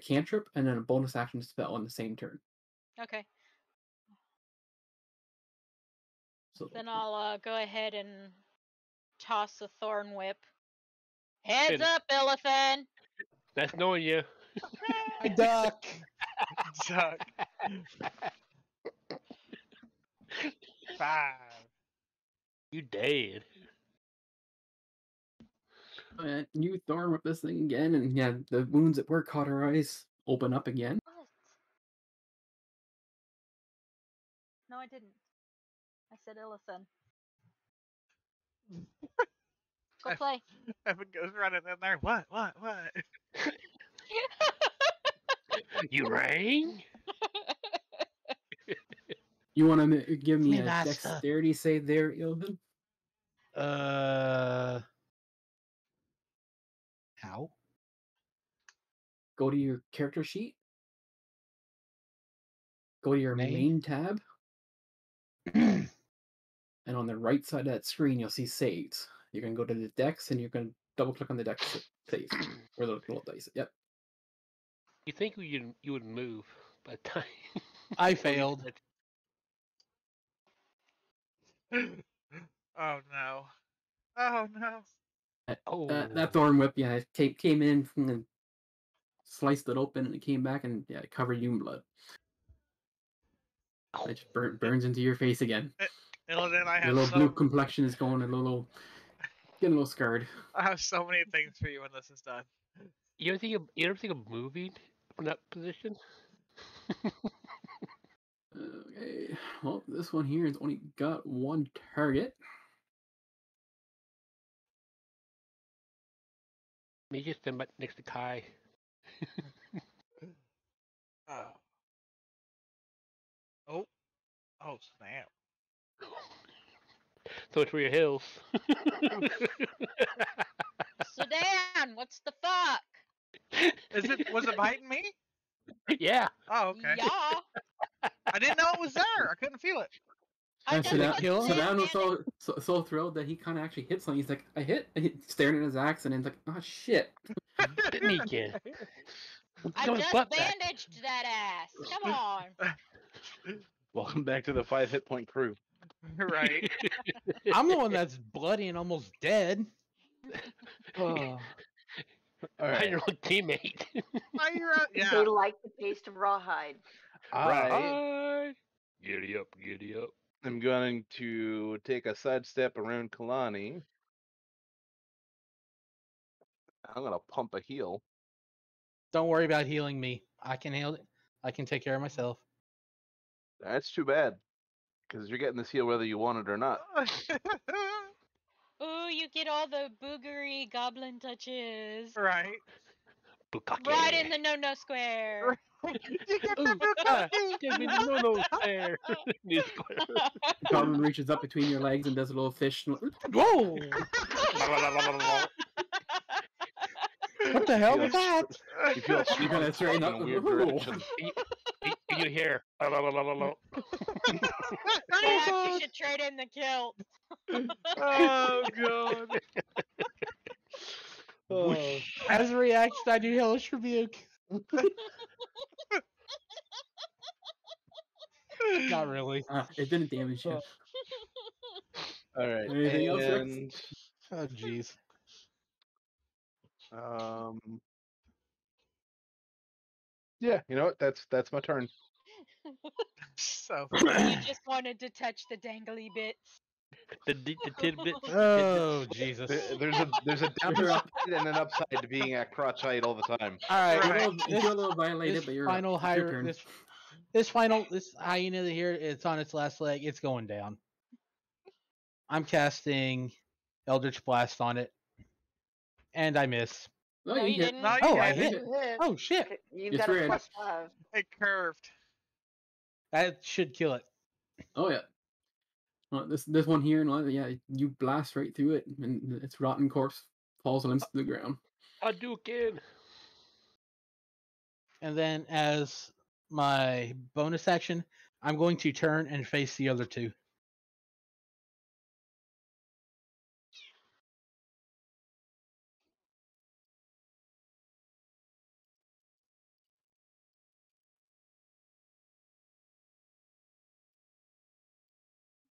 cantrip and then a bonus action spell on the same turn. Okay. So then I'll go ahead and toss a thorn whip. Heads up, Illithan! That's knowing you. I duck. Duck. 5. You dead. You thorn whip this thing again, and yeah, the wounds that were cauterized open up again. What? No, I didn't. I said Illithan. Go play. Evan goes running in there. What? You rang? You want to give me a Master. dexterity save there, Ilvin? How? Go to your character sheet. Go to your main tab. And on the right side of that screen, you'll see saves. You're going to go to the decks, and you're going to double click on the deck save. Or the little dice. Yep. You think you would move by the time I failed. Oh no. Oh no. That thorn whip, yeah, it came in and sliced it open, and it came back, and yeah, it covered you in blood. It just burns into your face again. Illidan, I Your have little blue complexion is going getting a little scarred. I have so many things for you when this is done. You ever think of moving from that position? Okay, well, this one here has only got one target. Maybe just stand next to Kai. Oh. Oh, snap. So it's for your hills. Sedan, what's the fuck? Was it biting me? Yeah. Oh, okay. Yeah. I didn't know it was there. I couldn't feel it. I So Sedan was so thrilled that he kind of actually hit something. He's like, I hit, and he's staring at his axe, and he's like, oh shit. Bit me again. I just bandaged that ass. Come on. Welcome back to the 5 hit point crew. Right. I'm the one that's bloody and almost dead. All Right. Your own teammate. Yeah. They like the taste of rawhide. I Giddy up, giddy up. am going to take a sidestep around Kalani. I'm gonna pump a heal. Don't worry about healing me. I can heal it. I can take care of myself. That's too bad, because you're getting this heal whether you want it or not. Ooh, you get all the boogery goblin touches. Right. Bukake. Right in the no-no square. You get the bukake. Give me the no-no square. Goblin reaches up between your legs and does a little fish. Whoa! What the hell was that? You feel You're gonna straighten up in a weird direction. You hear. Perhaps you should trade in the kilt. Oh god. As a reaction, I do hellish rebuke. Not really. It didn't damage you. All right. Anything else, Rex? And Oh jeez. yeah, you know what? That's my turn. So You just wanted to touch the dangly bits. The tidbits. Oh Jesus. There's a downside and an upside to being at crotch height all the time. All right. Right. You feel a little violated, but you're final it's your higher. turn. This hyena here, it's on its last leg. It's going down. I'm casting Eldritch Blast on it, and I miss. No, No, you you hit. didn't. No, you Oh, I didn't. hit. Oh shit! You It's got a red. +5. It curved. That should kill it. Oh yeah. Well, this one here, and yeah, you blast right through it, and its rotten corpse falls limp to the ground. I'll do again. And then, as my bonus action, I'm going to turn and face the other two.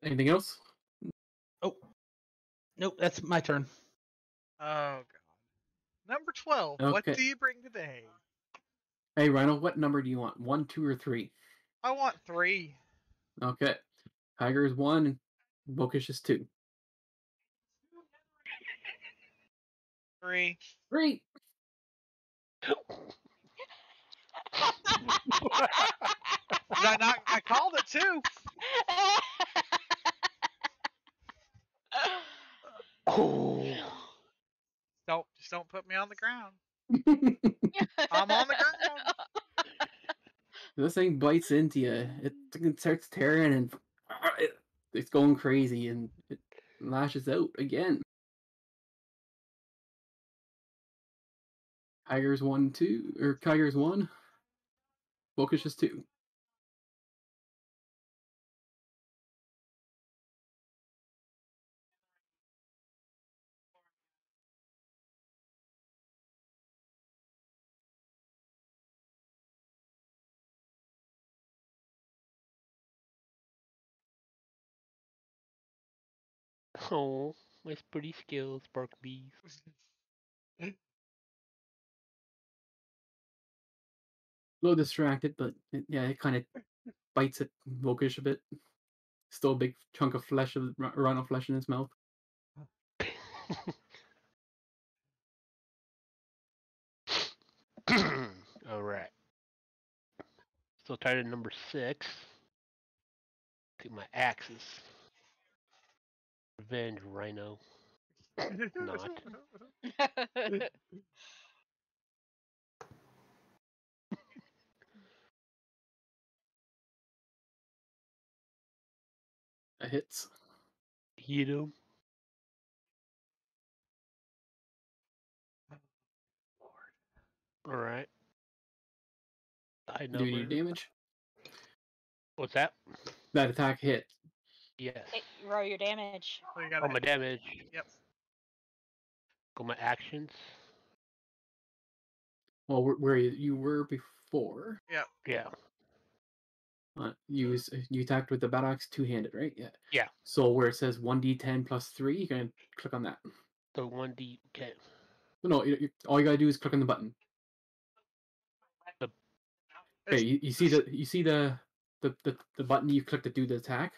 Anything else? Oh, nope, that's my turn. Oh god. Number 12. Okay. What do you bring today? Hey, Rhino, what number do you want? 1, 2, or 3? I want 3. Okay. Tiger is 1, and Bokish is 2. 3. 3. Did I not? I called it too. Oh. Just don't put me on the ground. I'm on the ground. This thing bites into you. It starts tearing, and it's going crazy, and it lashes out again. Tiger's 1, 2, or Tiger's 1. Bokish is 2. Oh, my pretty skills, bark bees. A little distracted, but it kind of bites at Volkish a bit. Still a big chunk of flesh, of rhino flesh in his mouth. All right. So tired of number 6. Take my axes. Revenge, Rhino. Not. That hits. Hit him. All right. High Do you need number. damage? What's that? That attack hit. Yes. Hey, roll your damage. So you Oh, gotta, my damage. yep. Go my actions. Well, where you were before. Yep. Yeah. You attacked with the battle axe two-handed, right? Yeah. Yeah. So where it says 1d10 plus 3, you can click on that. So 1d. Okay. No, all you gotta do is click on the button. Okay, you see the button you click to do the attack.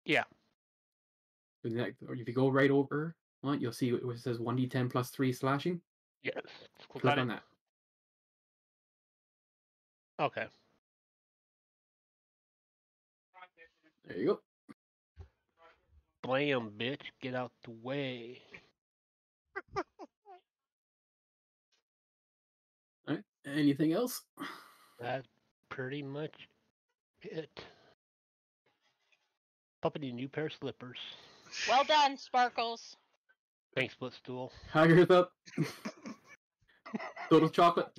Yeah. Or if you go right over, you'll see it says 1d10 plus 3 slashing. Yes. Click on that. Okay. There you go. Blam, bitch. Get out the way. All right. Anything else? That's pretty much it. Puppy, new pair of slippers. Well done, Sparkles. Thanks, Footstool. Haggarth up. Total chocolate.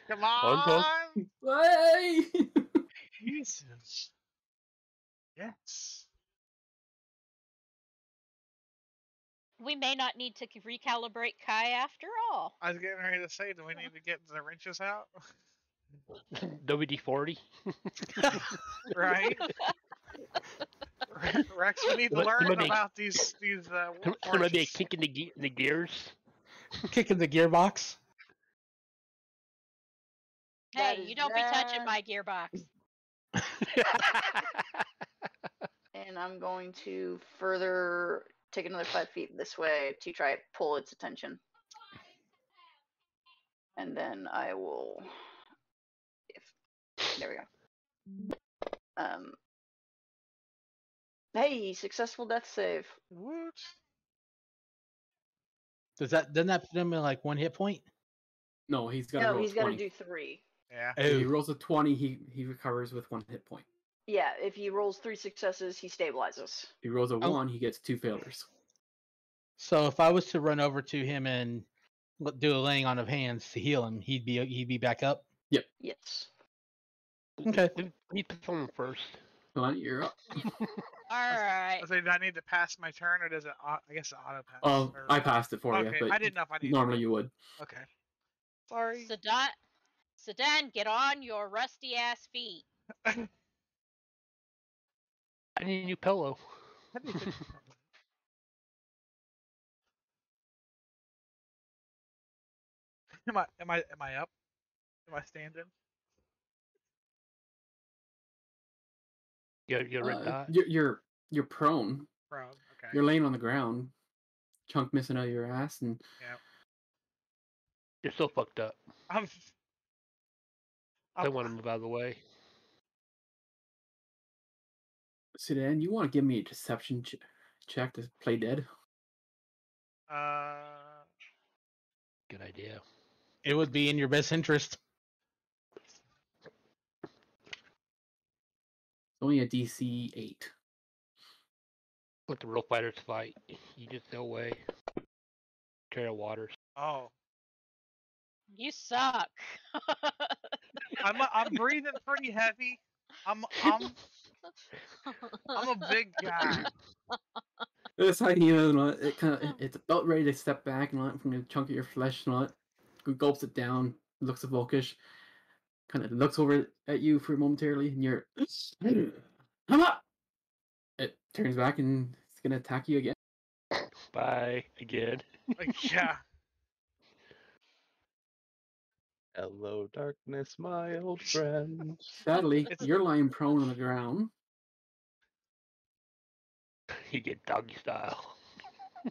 Come on! Hey! Jesus. Yes. We may not need to recalibrate Kai after all. I was getting ready to say, do we need to get the wrenches out? WD-40. Right? Rex, we need to learn about these There might be a kink in the gears. Kicking the gearbox. Hey, you don't be touching my gearbox. And I'm going to further take another 5 feet this way to try to pull its attention. And then I will. There we go. Hey, successful death save. Woot. Doesn't that put him in like 1 hit point? No, he's got to roll he's 20. got to do 3. Yeah. If he rolls a 20, he recovers with 1 hit point. Yeah, if he rolls 3 successes, he stabilizes. If he rolls a 1, he gets 2 failures. So if I was to run over to him and do a laying on of hands to heal him, he'd be back up. Yep. Yes. Okay. We put someone first. Come on, you're up. Alright. I say, do I need to pass my turn, or does it? I guess it auto pass. I passed it for you, Okay, but I didn't know if I needed normally to. you would. Okay. Sorry. Sedan, get on your rusty ass feet. I need a new pillow. Am I up? Am I standing? You're red dot. You're prone. Prone. Okay. You're laying on the ground, chunk missing out of your ass, and Yeah. You're so fucked up. I want to move out of the way. Sedan, you want to give me a deception check to play dead? Good idea. It would be in your best interest. Only a DC 8. Let the real fighters fight. You just go away. Carry waters. Oh. You suck. I'm breathing pretty heavy. I'm a big guy. This hyena, it's about ready to step back and from the chunk of your flesh, gulps it down, looks at Volkish, kind of looks over at you for momentarily, and you're come up. It turns back and it's gonna attack you again. Bye again. Yeah. Hello, darkness, my old friend. Sadly, It's- you're lying prone on the ground. You get doggy style.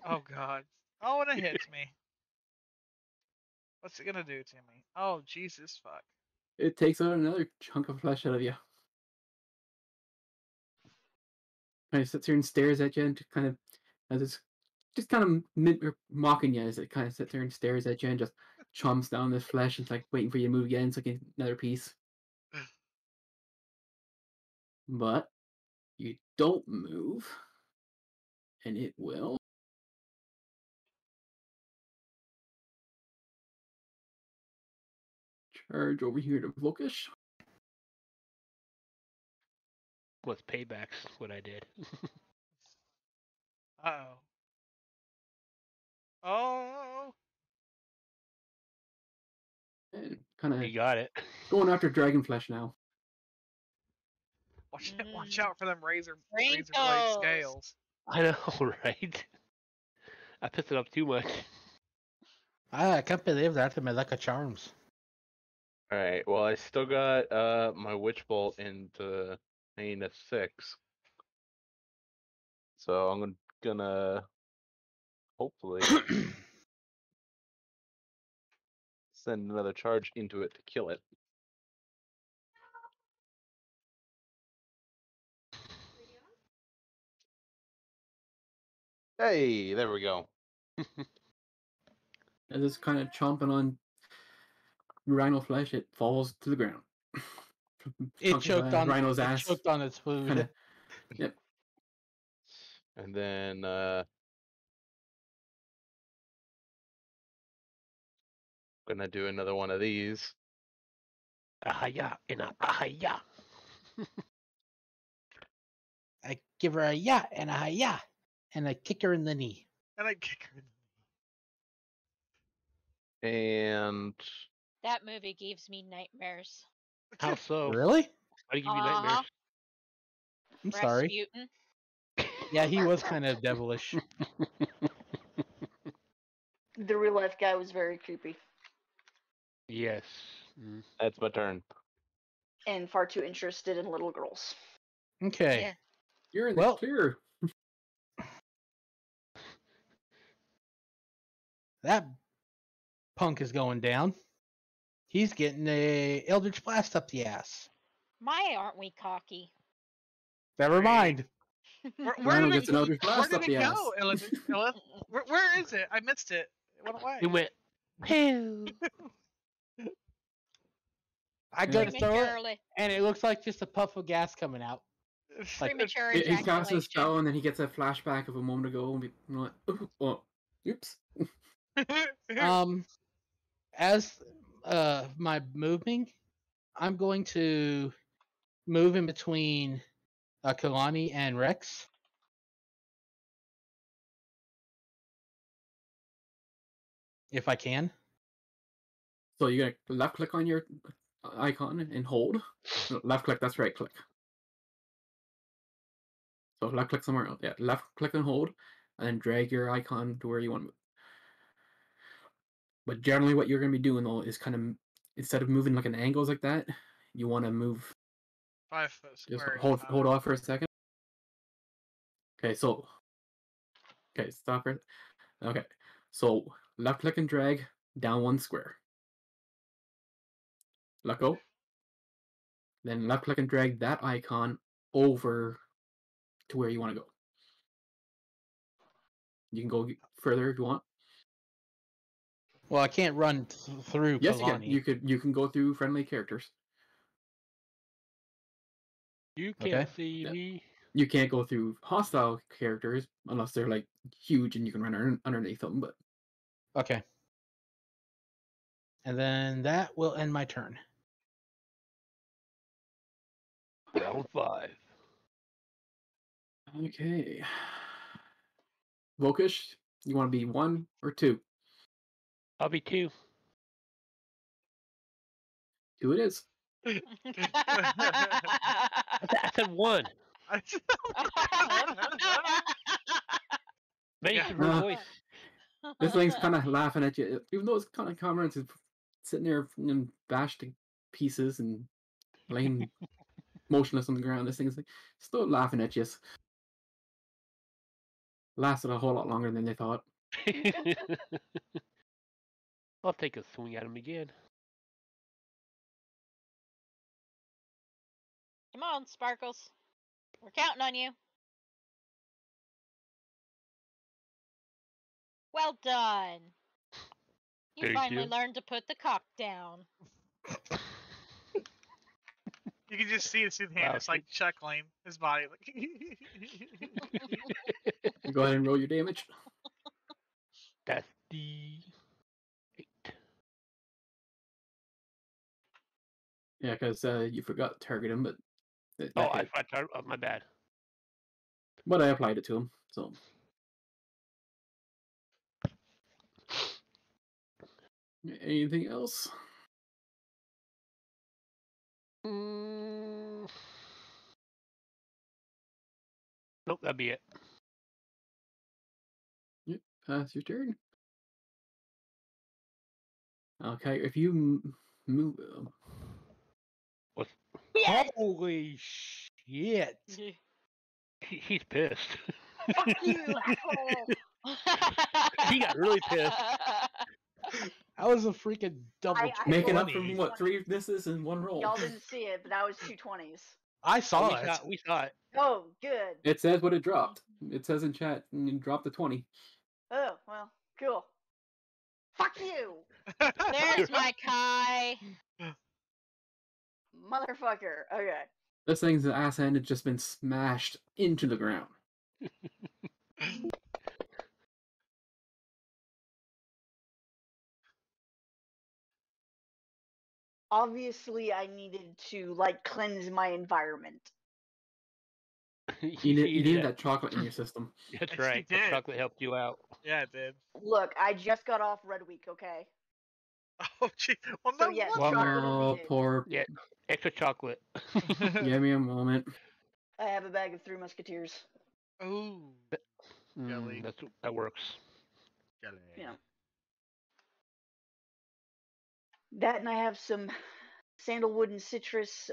Oh god. Oh, and it hits me. What's it gonna do to me? Oh, Jesus fuck. It takes out another chunk of flesh out of you. Kind of sits here and stares at you, and kind of as it's just kind of mocking you as it kind of sits there and stares at you and just chomps down this flesh. And it's like waiting for you to move again. It's like another piece. But you don't move, and it will charge over here to Vokish. What's paybacks? What I did. Uh-oh. Oh. And kind of You got it. going after dragon flesh now. Watch out for them razor blade Wrinkles. scales. I know, right? I pissed it up too much. I can't believe that to me like a charms. All right. Well, I still got my witch bolt into Hyena 6, so I'm gonna hopefully send another charge into it to kill it. Hey, there we go. As it's kind of chomping on rhino flesh, it falls to the ground. It choked on rhino's it ass. choked on its food. Kinda, yep. And then gonna do another one of these. Ahaya and a ahaya. I give her a ya and a ya, and I kick her in the knee. And I kick her. And That movie gives me nightmares. How so? Really? Why do you give me Uh-huh. nightmares? I'm sorry. Rasputin. Yeah, he was kind of devilish. The real life guy was very creepy Yes. Mm. that's my turn. and far too interested in little girls. Okay. Yeah. You're in the Well- clear. That punk is going down. He's getting a Eldritch Blast up the ass. My, aren't we cocky? Never mind. Where Rhino did gets an Eldritch where Blast did up it the go, ass. Elith? Where is it? I missed it. It went away. He went. Pew. I go to throw it, Prematurely. and it looks like just a puff of gas coming out. Like, Premature He casts a ejaculation. spell and then he gets a flashback of a moment ago and be like, oh, oops. As my moving, I'm going to move in between Kalani and Rex. If I can. So you're gonna left click on your icon and hold. Left click, that's right click. So left click somewhere else. Yeah, left click and hold, and then drag your icon to where you want to move. But generally, what you're gonna be doing though is kind of instead of moving like an angles like that, you want to move. 5 foot Just square. hold off for a second. Okay, so stop it. Okay, so left click and drag down 1 square. Let go. Then left click and drag that icon over to where you want to go. You can go further if you want. Well, I can't run through Yes, Kalani. you can. You can go through friendly characters. You can't Okay. see Yeah. me. You can't go through hostile characters unless they're like huge and you can run underneath them. But Okay. And then that will end my turn. Round 5. okay, Vokish, you want to be 1 or 2? I'll be 2. 2 it is. I said 1. Make Yeah. her voice. This thing's kind of laughing at you, even though it's kind of comrades is sitting there and bashed to pieces and laying motionless on the ground. This thing's like, still laughing at you. Lasted a whole lot longer than they thought. I'll take a swing at him again. Come on, Sparkles. We're counting on you. Well done. You Thank finally you. learned to put the cock down. You can just see the hand Wow, just like chuckling, his body like. Go ahead and roll your damage. That's the 8. Yeah, because you forgot to target him, but Oh, my bad. But I applied it to him, so. Anything else? Nope, that'd be it. Yep, pass your turn. Okay, if you move. Yes! Holy shit! He's pissed. Fuck you, asshole! He got really pissed. That was a freaking double I Making rolled up from 20. what, 3 misses and 1 roll. Y'all didn't see it, but that was 2 20s. I saw we it. we saw it. Oh, good. It says what it dropped. It says in chat, you dropped the 20. Oh, well, cool. Fuck you, There's my Kai. motherfucker. Okay. This thing's ass end had just been smashed into the ground. Obviously, I needed to, like, cleanse my environment. You needed that chocolate in your system. That's Yes, right. you The did. chocolate helped you out. Yeah, it did. Look, I just got off Red Week, okay? Oh, gee. Well, So, no yes, wonder. chocolate is Oh, needed. poor. Yeah, extra chocolate. Give me a moment. I have a bag of 3 Musketeers. Ooh. Jelly. That works. Jelly. Yeah. That, and I have some sandalwood and citrus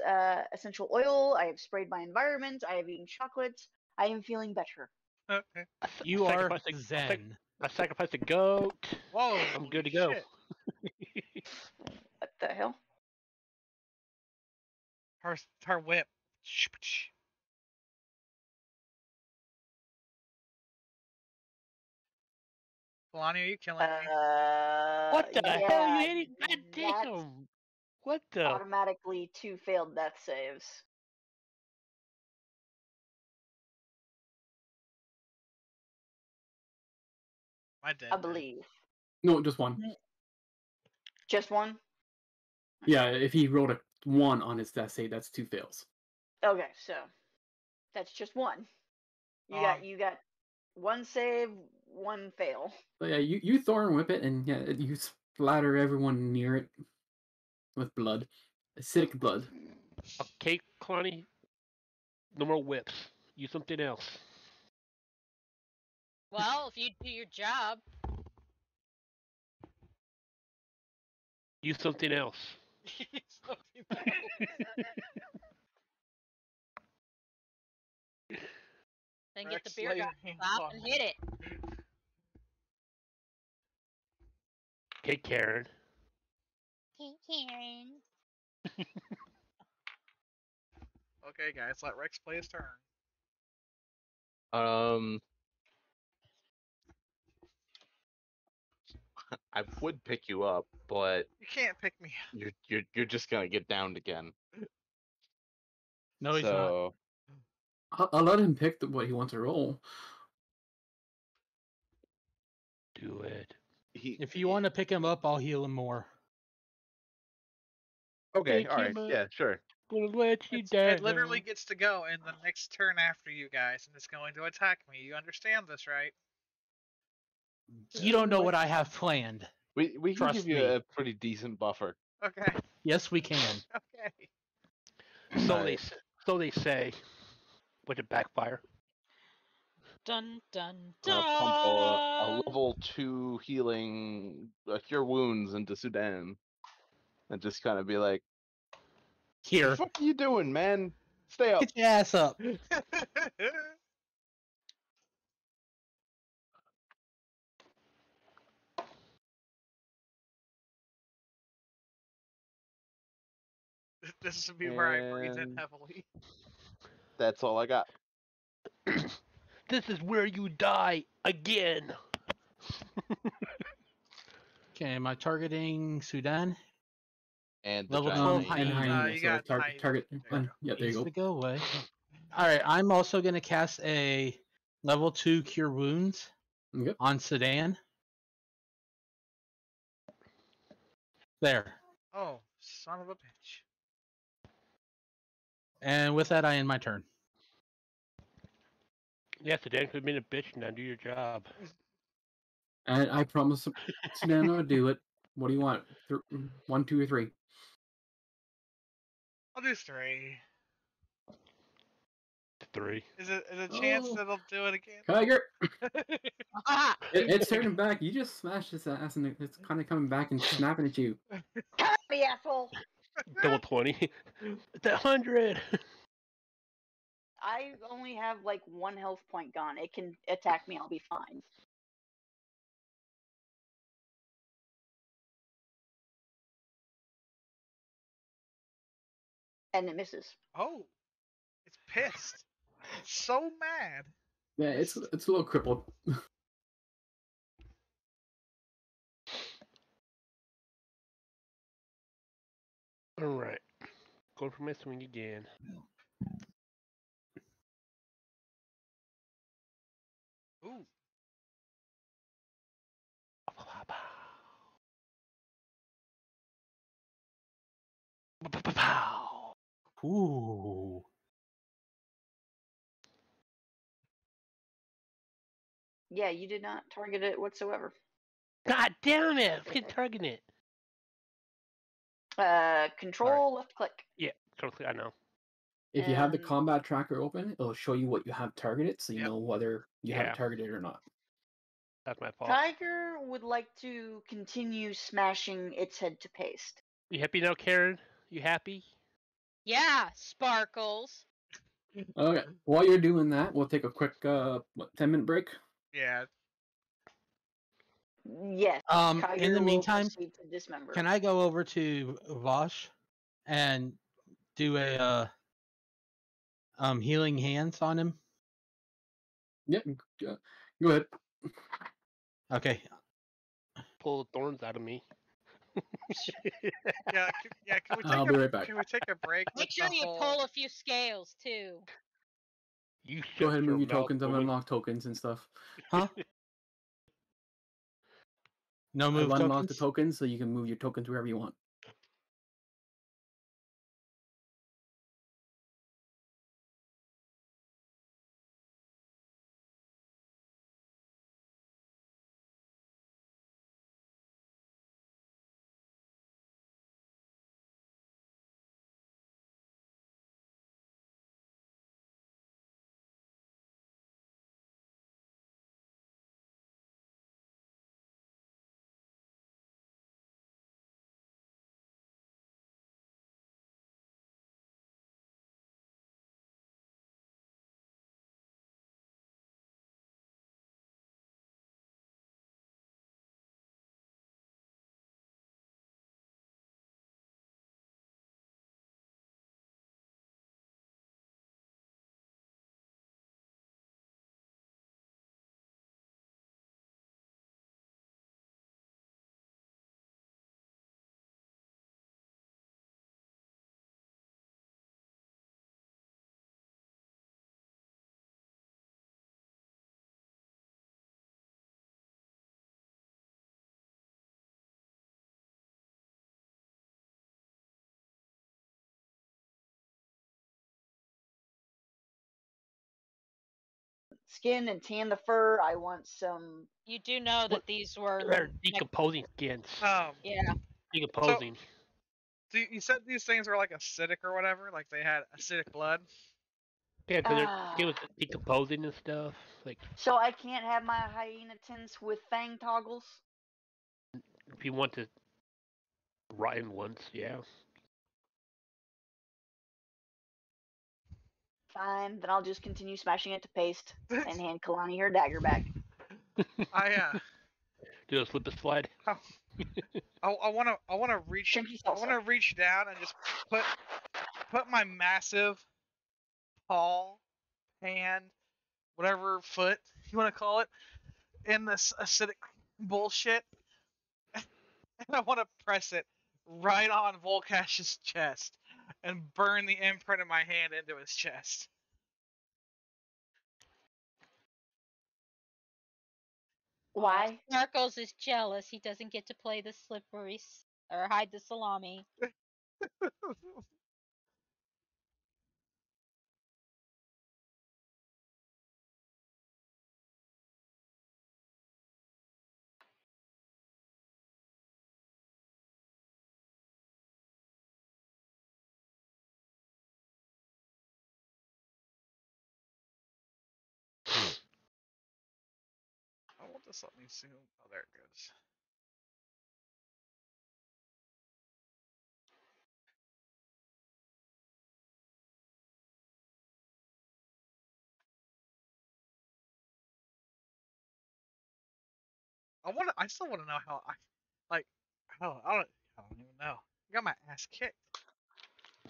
essential oil. I have sprayed my environment. I have eaten chocolate. I am feeling better. Okay. You are Sacrifice a- zen. I sacrificed a goat. Whoa. I'm good to go. Shit. What the hell? Her whip. Kalani, are you killing me? What the hell? yeah, You hit it? God that's damn. What the? automatically 2 failed death saves. My dead. I believe. No, just 1. Just 1? Yeah, if he rolled a 1 on his death save, that's 2 fails. Okay, so that's just 1. You got 1 save, 1 fail. So yeah, you thorn whip it, and yeah, you splatter everyone near it with blood, acidic blood. Okay, Kalani. No more whips. Use something else. Well, if you do your job. Use something else. Then get the Rex, beer lay your gun hands stop on and me. hit it. Okay, Karen. Hey, Karen. Okay, guys, let Rex play his turn. I would pick you up, but You can't pick me. you're just gonna get downed again. No, he's not. So I'll let him pick what he wants to roll. Do it. If you want to pick him up, I'll heal him more. okay, Pick all right, him up. yeah, sure. Gonna let you It down. literally gets to go in the next turn after you guys, and it's going to attack me. You understand this, right? You don't know what I have planned. We can Trust give you me. a pretty decent buffer. Okay. Yes, we can. Okay. So Alright. they say. Would it backfire? Dun dun I'll dun. pump a level 2 healing, cure wounds into Sudan, and just kind of be like, Here, "The fuck are you doing, man? Stay up." get your ass up. This would be where I breathe in And heavily. that's all I got. This is where you die again. Okay, am I targeting Sudan? And the Level giant 12 hyena. And hyena. hyena. You So got target. There you go. Yeah, there you Needs go. to go away. All right, I'm also going to cast a level 2 Cure Wounds Yep. on Sudan. There. Oh, son of a bitch. And with that, I end my turn. Yes, the Dan could have been a bitch. Now do your job. And I promise Sudan I'll do it. What do you want? 1, 2, or 3? I'll do 3. 3. Is it a chance Oh. that it'll do it again? Tiger! Ah, It's turning back. You just smashed his ass, and it's kind of coming back and snapping at you. Come at me, asshole! Double 20. It's 100. I only have like 1 health point gone. It can attack me. I'll be fine. And it misses. Oh, it's pissed. It's so mad. Yeah, it's a little crippled. All right. Going for my swing again. Ooh. Ooh. Yeah, you did not target it whatsoever. God damn it! I can target it. Control left click. Yeah, totally. I know. If you have the And- combat tracker open, it'll show you what you have targeted, so you Yep. know whether you have Yeah. it targeted or not. That's my fault. Tiger would like to continue smashing its head to paste. You happy now, Karen? You happy? yeah, Sparkles. Okay. While you're doing that, we'll take a quick 10-minute break. Yeah. Yes. In Tiger the will meantime, proceed to dismember. can I go over to Vosh and do a healing hands on him? Yep. Go ahead. Okay. Pull the thorns out of me. Yeah. Can we take I'll be right back. Can we take a break? Make with sure the you whole... pull a few scales too. You Go shut ahead and your move your mouth, tokens. I've woman. unlocked tokens and stuff. Huh? No move I've unlocked the tokens? tokens, so you can move your tokens wherever you want. Skin and tan the fur. I want some. You do know that What? these were They're decomposing skins. yeah. Decomposing. You said these things were like acidic or whatever, like they had acidic blood. Yeah, because it was decomposing and stuff. Like, So I can't have my hyena tints with fang toggles? if you want to rotten once, yeah. Fine, then I'll just continue smashing it to paste and hand Kalani her dagger back. Do a slip and slide. I wanna reach down and just put my massive paw, hand, whatever foot you want to call it, in this acidic bullshit, and I want to press it right on Volkash's chest and burn the imprint of my hand into his chest. Why? Sparkles is jealous. He doesn't get to play the slippery or hide the salami. I want this. Let me zoom. Oh, there it goes. I still want to know how I don't even know. I got my ass kicked.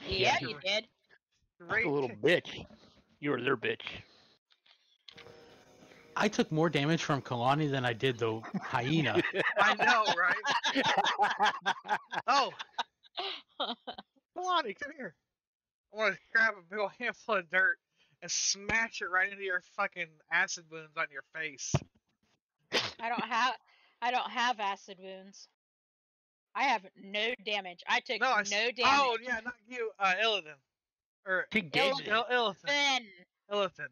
Yeah, you did. Like a little bitch. You were their bitch. I took more damage from Kalani than I did the hyena. I know, right? Oh, Kalani, come here. I want to grab a big old handful of dirt and smash it right into your fucking acid wounds on your face. I don't have acid wounds. I have no damage. I took no damage. Oh yeah, not you, Illidan. Or Illithin. Illithin.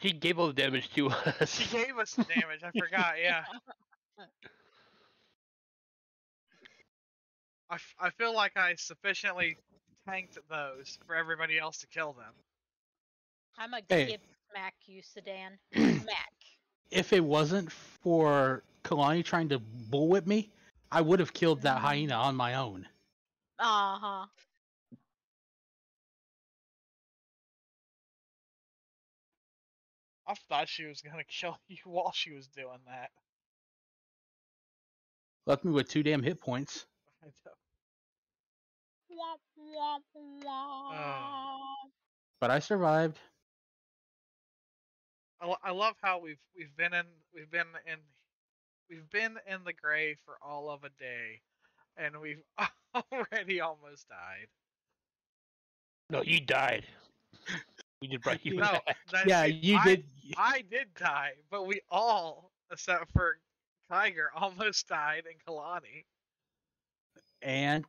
She gave all the damage to us. She gave us the damage. I forgot. Yeah. I feel like I sufficiently tanked those for everybody else to kill them. I'm a give smack you, Sedan. Smack. If it wasn't for Kalani trying to bullwhip me, I would have killed that hyena on my own. Uh-huh. I thought she was gonna kill you while she was doing that. Left me with 2 damn hit points. I know. Womp, womp, womp. But I survived. I love how we've been in the gray for all of a day, and we've already almost died. No, you died. We just brought you back. Yeah, you did. I did die, but we all, except for Tiger, almost died, and Kalani. And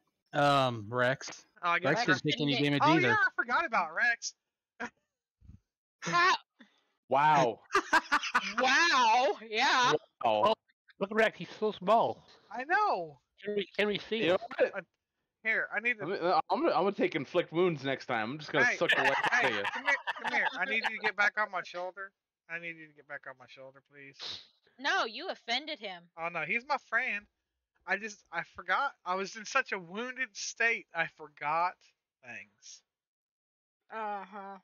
Rex. Rex didn't take any damage either. Yeah, I forgot about Rex. Wow. Wow. Yeah. Wow. Oh, look at Rex. He's so small. I know. Can we see You know him? what? Here, I need to. I'm gonna take inflict wounds next time. I'm just gonna suck the life out of you. Come here. I need you to get back on my shoulder. Please. No, you offended him. Oh no, he's my friend. I forgot. I was in such a wounded state. I forgot things. Uh-huh.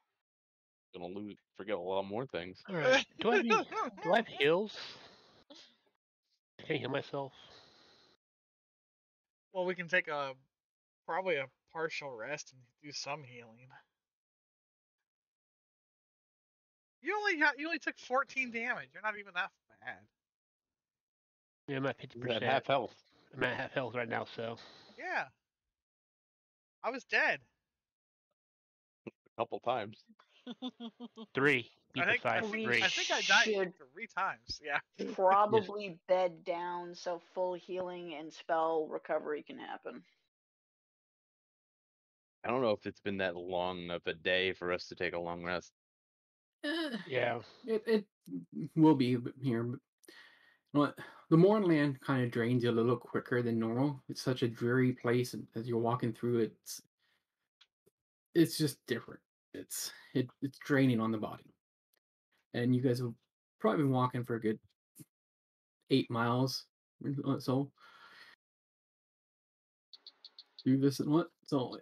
Gonna forget a lot more things. All right. Do I have heals? Can I heal myself? Well, we can take probably a partial rest and do some healing. You only took 14 damage. You're not even that bad. Yeah, I'm at 50%. You're at half health. I'm at half health right now, so. Yeah. I was dead. A couple times. 3. Be I think precise. 3. I think I died 3 times. Yeah. Probably bed down so full healing and spell recovery can happen. I don't know if it's been that long of a day for us to take a long rest. Yeah. It will be here. But the Mournland kind of drains you a little quicker than normal. It's such a dreary place, and as you're walking through it, it's just different. it's draining on the body. And you guys have probably been walking for a good 8 miles or so. Do this and what? So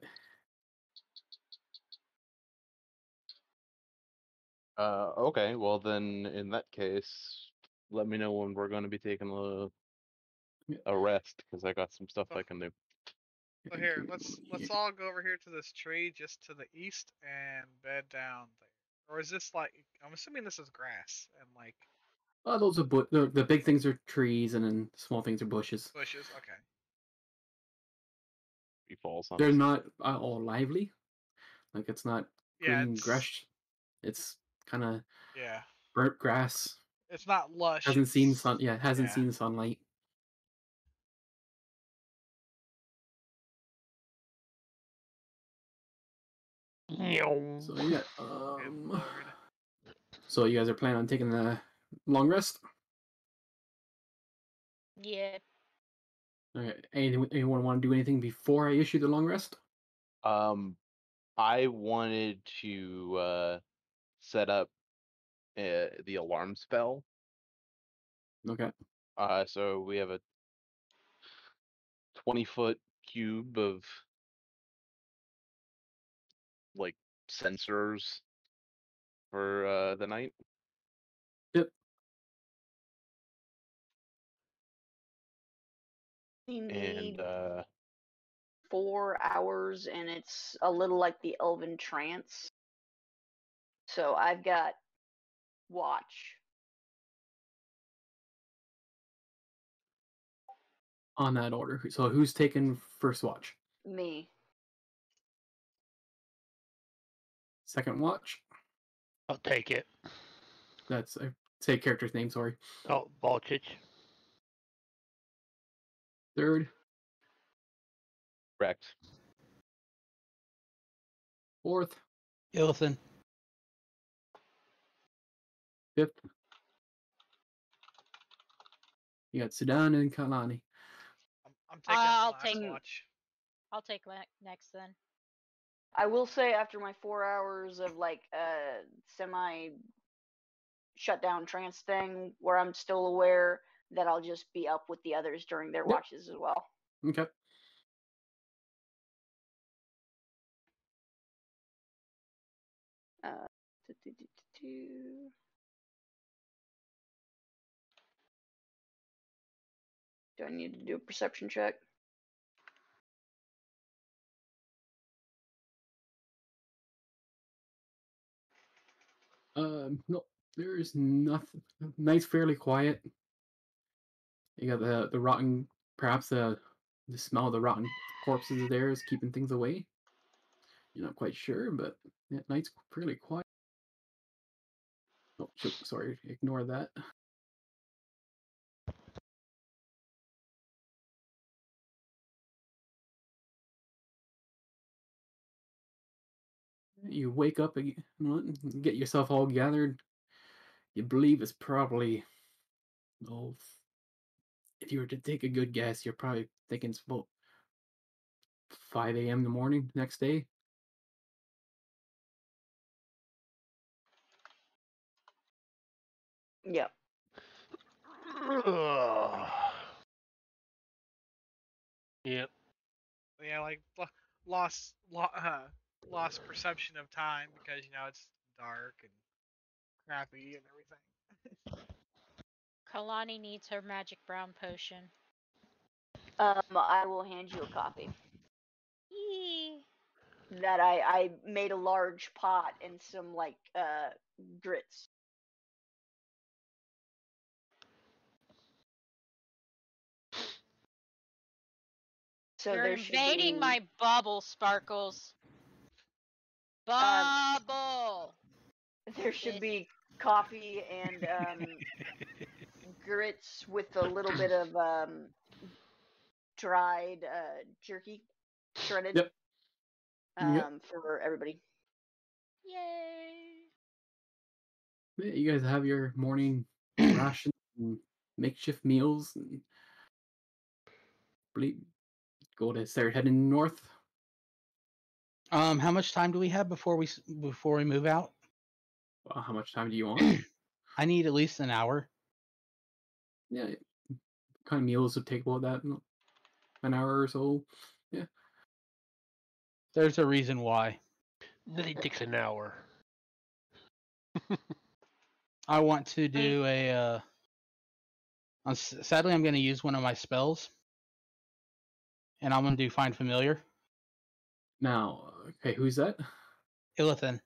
Okay, well then in that case, let me know when we're going to be taking a rest because I got some stuff I can do. So here, let's all go over here to this tree just to the east and bed down there. Or is this like? I'm assuming this is grass and like. Oh, those are the big things are trees, and then small things are bushes. Bushes, okay. He falls on They're us. not all lively. Like it's not green it's, grass. It's kind of yeah. burnt grass. It's not lush. Hasn't seen sun. Yeah, hasn't yeah. seen sunlight. So yeah. Good lord. So you guys are planning on taking the long rest? Yeah. Okay. Anyone want to do anything before I issue the long rest? I wanted to set up the alarm spell. Okay. So we have a 20-foot cube of like sensors for the night. Yep. We need And 4 hours, and it's a little like the Elven Trance. So I've got watch. On that order. So who's taking first watch? Me. Second watch? I'll take it. That's say character's name. Sorry. Oh, Balchich. Third. Rex. Fourth. Illithin. Fifth. You got Sudan and Kalani. I'm taking I'll last take watch. I'll take next then. I will say after my 4 hours of like semi shutdown trance thing where I'm still aware that I'll just be up with the others during their watches as well. Okay. Do I need to do a perception check? No, there's nothing. Night's fairly quiet. You got the rotten, perhaps the smell of the rotten corpses there is keeping things away. You're not quite sure, but yeah, night's fairly quiet. Oh, sorry, ignore that. You wake up again, get yourself all gathered. You believe it's probably, oh, if you were to take a good guess, you're probably thinking it's about 5 a.m. in the morning next day. Yep. Yep. Yeah, like lost perception of time because it's dark and crappy and everything. Kalani needs her magic brown potion. I will hand you a copy. Yee. That I made a large pot and some like grits. So You're there should invading be my bubble, Sparkles. Bubble. there should be coffee and grits with a little bit of dried jerky, shredded. Yep. For everybody. Yay. Yeah, you guys have your morning ration and makeshift meals and go to start heading north. How much time do we have before we move out? How much time do you want? I need at least an hour. Yeah, kind of meals would take about that, an hour or so. Yeah. There's a reason why. Nothing takes an hour. I want to do a. Sadly, I'm going to use one of my spells, and I'm going to do Find Familiar. Now, okay, who's that? Illithin.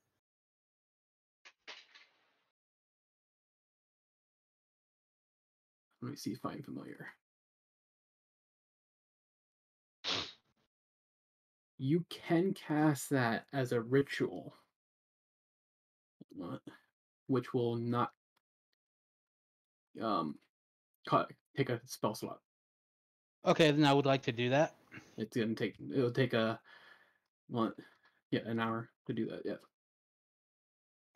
Let me see. Find Familiar. You can cast that as a ritual, which will not take a spell slot. Okay, then I would like to do that. It'll take an hour to do that. Yeah.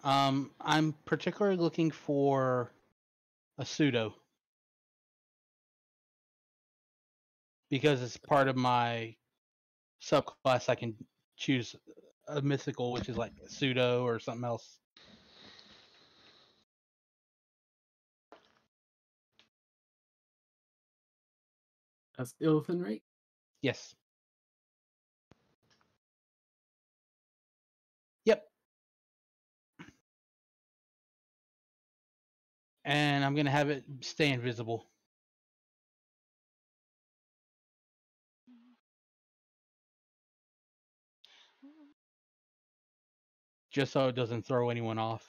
I'm particularly looking for a pseudo because it's part of my subclass. I can choose a mythical, which is like pseudo or something else. That's Illithin, right? Yes. Yep. And I'm gonna have it stay invisible. Just so it doesn't throw anyone off.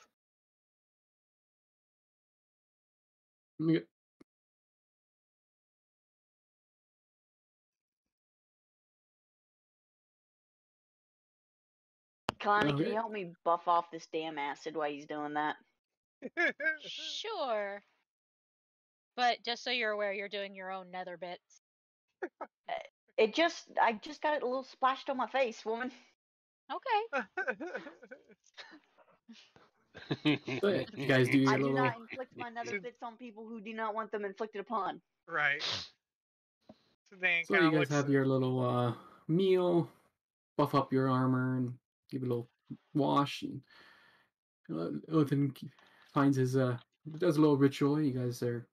Kalani, can you help me buff off this damn acid while he's doing that? Sure. But just so you're aware, you're doing your own nether bits. I just got it a little splashed on my face, woman. Okay. So yeah, you guys do your I do little. not inflict my nether bits on people who do not want them inflicted upon. Right. So you guys have your little meal, buff up your armor, and give it a little wash. And Illithin finds his does a little ritual. You guys are,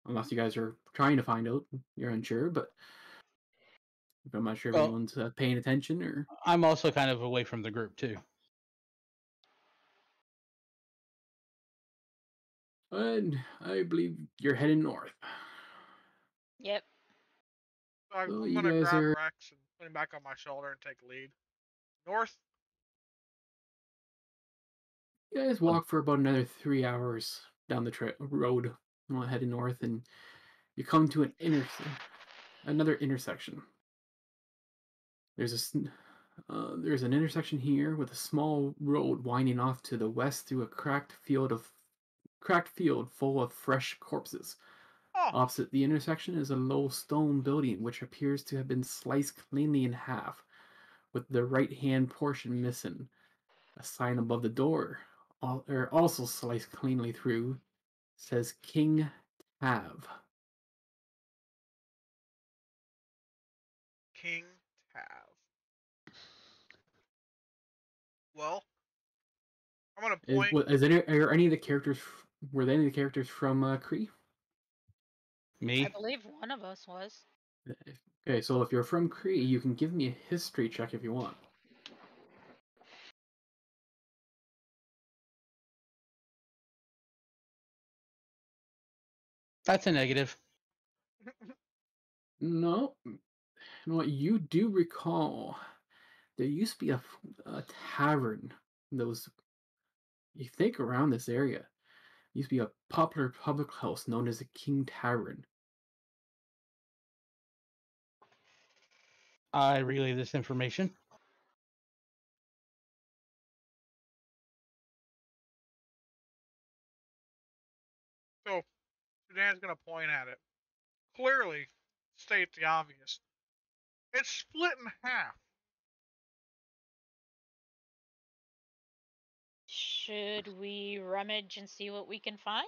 unless you guys are trying to find out, you're unsure. But I'm not sure if anyone's paying attention or. I'm also kind of away from the group too. And I believe you're heading north. Yep. I'm So going you to guys grab are. Rex and put him back on my shoulder and take lead. North. You guys walk for about another 3 hours down the road, heading north, and you come to an another intersection. There's an intersection here with a small road winding off to the west through a cracked field full of fresh corpses. Oh. Opposite the intersection is a low stone building which appears to have been sliced cleanly in half, with the right-hand portion missing. A sign above the door, also sliced cleanly through, says King Tav. King Tav. Well, I'm gonna point. Are any of the characters? Were any of the characters from Kree? Me? I believe one of us was. Okay, so if you're from Kree, you can give me a history check if you want. That's a negative. No. You know what? You do recall there used to be a tavern that was, you think, around this area. Used to be a popular public house known as the King Tavern. I relay this information. So, Sudan's gonna point at it. Clearly, state the obvious. It's split in half. Should we rummage and see what we can find?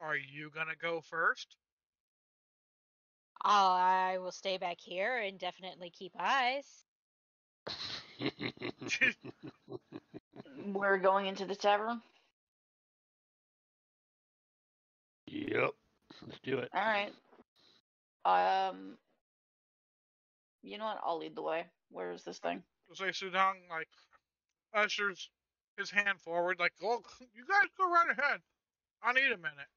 Are you gonna go first? I will stay back here and definitely keep eyes. We're going into the tavern. Yep. Let's do it. All right. You know what? I'll lead the way. Where is this thing? So Sudong like ushers his hand forward, like, "Oh, you guys go right ahead. I need a minute."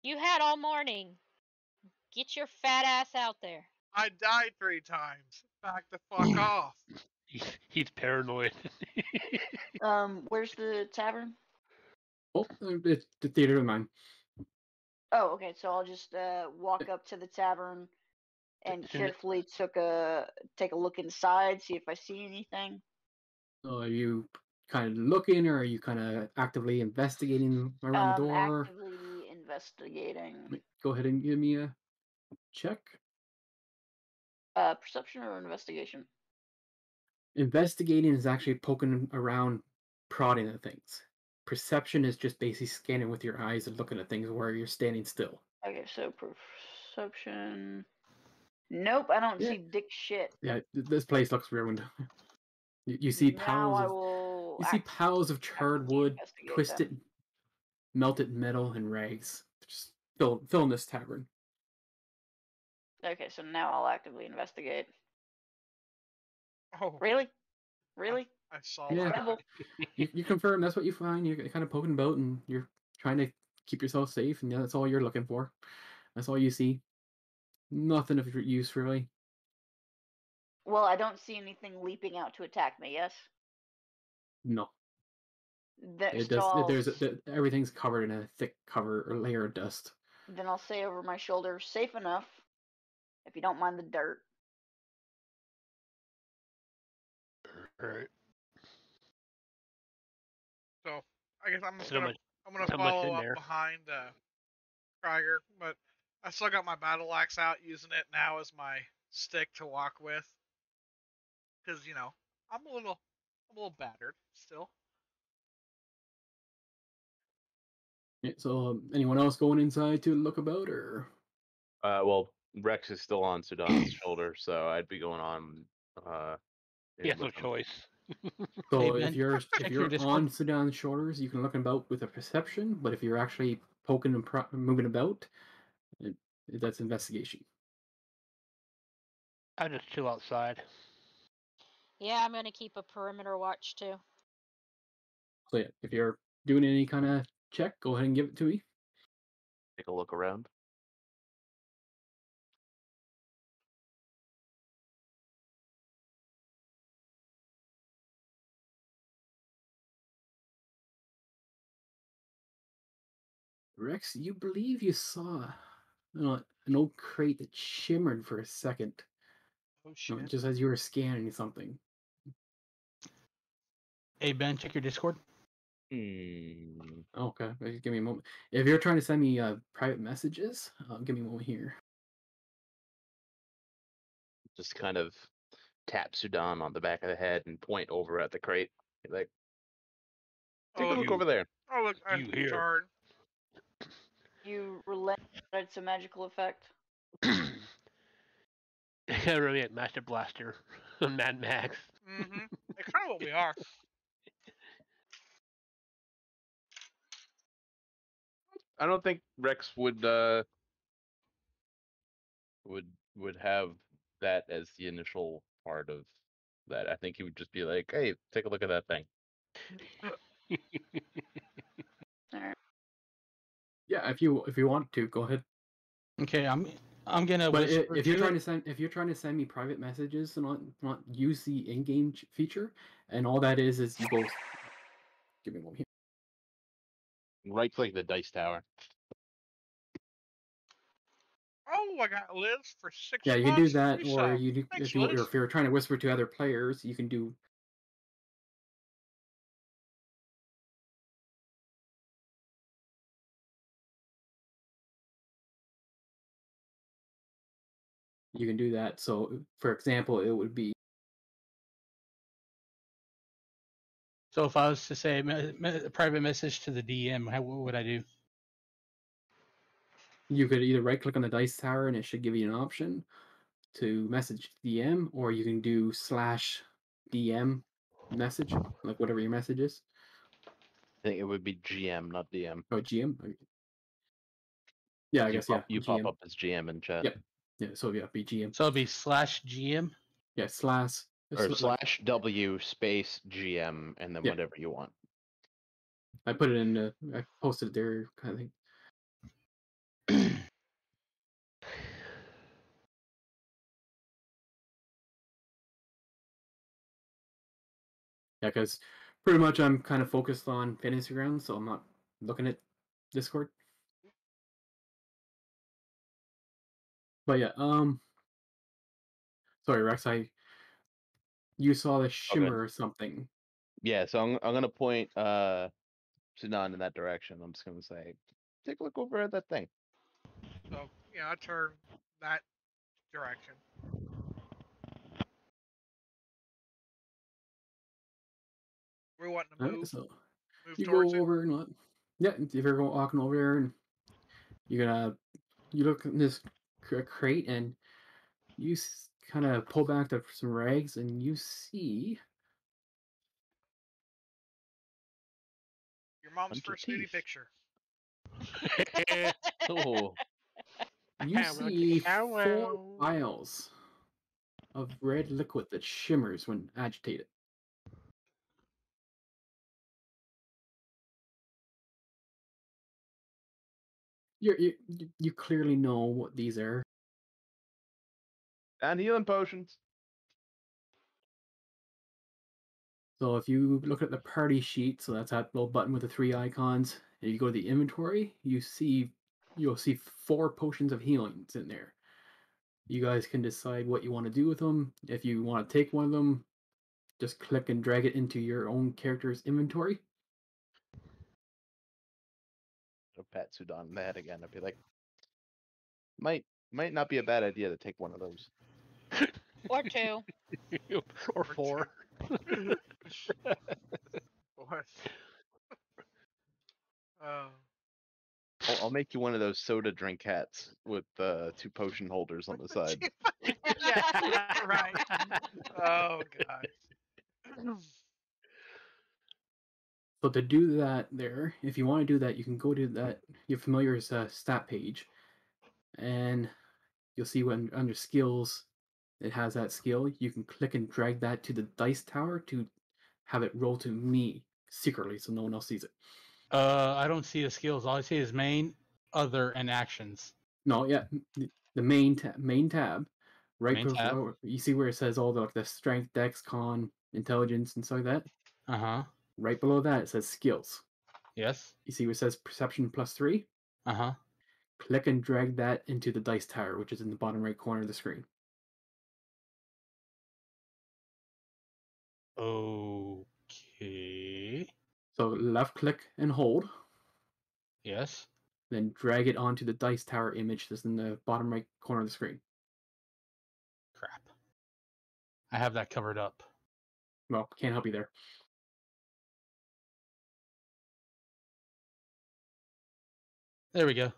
You had all morning. Get your fat ass out there. I died 3 times. Back the fuck off. He's paranoid. Where's the tavern? Oh, it's the theater of mine. Oh, okay. So I'll just walk up to the tavern and carefully take a look inside, see if I see anything. So are you kind of looking, or are you kind of actively investigating around the door? Actively investigating. Go ahead and give me a check. Perception or investigation? Investigating is actually poking around, prodding at things. Perception is just basically scanning with your eyes and looking at things where you're standing still. Okay, so perception. Nope, I don't see dick shit. Yeah, this place looks ruined. You see now piles of charred wood, twisted, melted metal, and rags. Just filling this tavern. Okay, so now I'll actively investigate. Oh. Really? Really? I saw that. You confirm that's what you find. You're kind of poking about, and you're trying to keep yourself safe, and that's all you're looking for. That's all you see. Nothing of use, really. Well, I don't see anything leaping out to attack me. Yes. No. So everything's covered in a thick cover or layer of dust. Then I'll say over my shoulder, "Safe enough, if you don't mind the dirt." Alright. So I guess I'm gonna follow up behind Krieger, but I still got my battle axe out, using it now as my stick to walk with. Because I'm a little battered still. Yeah, so anyone else going inside to look about, or? Well, Rex is still on Sudan's shoulder, so I'd be going on. He has no choice. So if you're on Sudan's shoulders, you can look about with a perception. But if you're actually poking and moving about, that's investigation. I just chill outside. Yeah, I'm gonna keep a perimeter watch too. So yeah, if you're doing any kind of check, go ahead and give it to me. Take a look around. Rex, you believe you saw an old crate that shimmered for a second. Oh shit! Just as you were scanning something. Hey Ben, check your Discord. Okay, give me a moment. If you're trying to send me private messages, give me a moment here. Just kind of tap Sudan on the back of the head and point over at the crate. Like, take a look over there. Oh look, I'm charred. You relent that it's a magical effect. Really, at Master Blaster, Mad Max. It's kind of what we are. I don't think Rex would have that as the initial part of that. I think he would just be like, "Hey, take a look at that thing." Yeah, if you want to, go ahead. Okay, I'm gonna. But if you're trying to send me private messages and not use the in-game feature, and all that is you both. Give me one here. Right click the dice tower. Oh, I got Liz for 6 months. Yeah, you can do that, or if you're trying to whisper to other players, you can do. You can do that. So, for example, it would be. So if I was to say a private message to the DM, what would I do? You could either right click on the dice tower and it should give you an option to message DM, or you can do /DM message, like whatever your message is. I think it would be GM, not DM. Oh, GM? Yeah, I guess, yeah. You GM. pop up as GM in chat. Yep. Yeah, so yeah, be GM. So it'd be /GM? Yeah, slash. Or like, /W space GM and then Yeah. whatever you want. I put it in, I posted it there, kind of thing. Yeah, because pretty much I'm kind of focused on fantasy grounds, so I'm not looking at Discord. But yeah, sorry, Rex, you saw the shimmer or something. Yeah, so I'm gonna point Sudan in that direction. I'm just gonna say, take a look over at that thing. So yeah, I turn that direction. We're wanting to move. Alright, so move you towards go over and look. Yeah, if you're walking over there and you look in this crate and you kind of pull back some rags and you see your mom's first nudie picture. Oh. You see 4 vials of red liquid that shimmers when agitated. You clearly know what these are. And healing potions. So if you look at the party sheet, so that's that little button with the 3 icons, and you go to the inventory, you'll see 4 potions of healing in there. You guys can decide what you want to do with them. If you want to take one of them, just click and drag it into your own character's inventory. I'll pat Sudan in the head again. I'd be like, might not be a bad idea to take one of those. Or 2. or 4. I'll make you one of those soda drink hats with 2 potion holders on the side. Yeah, right. Oh god. So to do that there, if you want to do that, you can go to that your familiar stat page, and you'll see when under skills it has that skill. You can click and drag that to the dice tower to have it roll to me secretly so no one else sees it. I don't see the skills. All I see is main, other, and actions. No, yeah, the main tab, right Main tab. you see where it says all the strength, dex, con, intelligence, and stuff like that. Uh-huh. Right below that it says skills. Yes. You see where it says perception +3. Uh-huh. Click and drag that into the dice tower, which is in the bottom right corner of the screen. Okay. So left click and hold. Yes. Then drag it onto the dice tower image that's in the bottom right corner of the screen. Crap. I have that covered up. Well, can't help you there. There we go.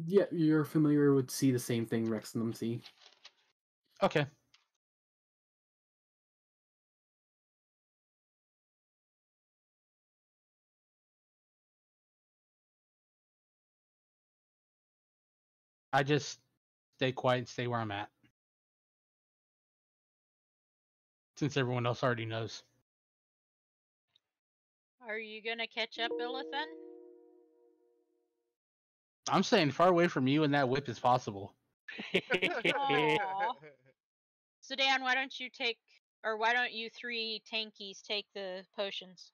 Yeah, you're familiar with see the same thing Rex and them see. Okay. I just stay quiet and stay where I'm at. Since everyone else already knows. Are you gonna catch up, Illithan? I'm staying far away from you and that whip as possible. Aw. So Dan, why don't you 3 tankies take the potions?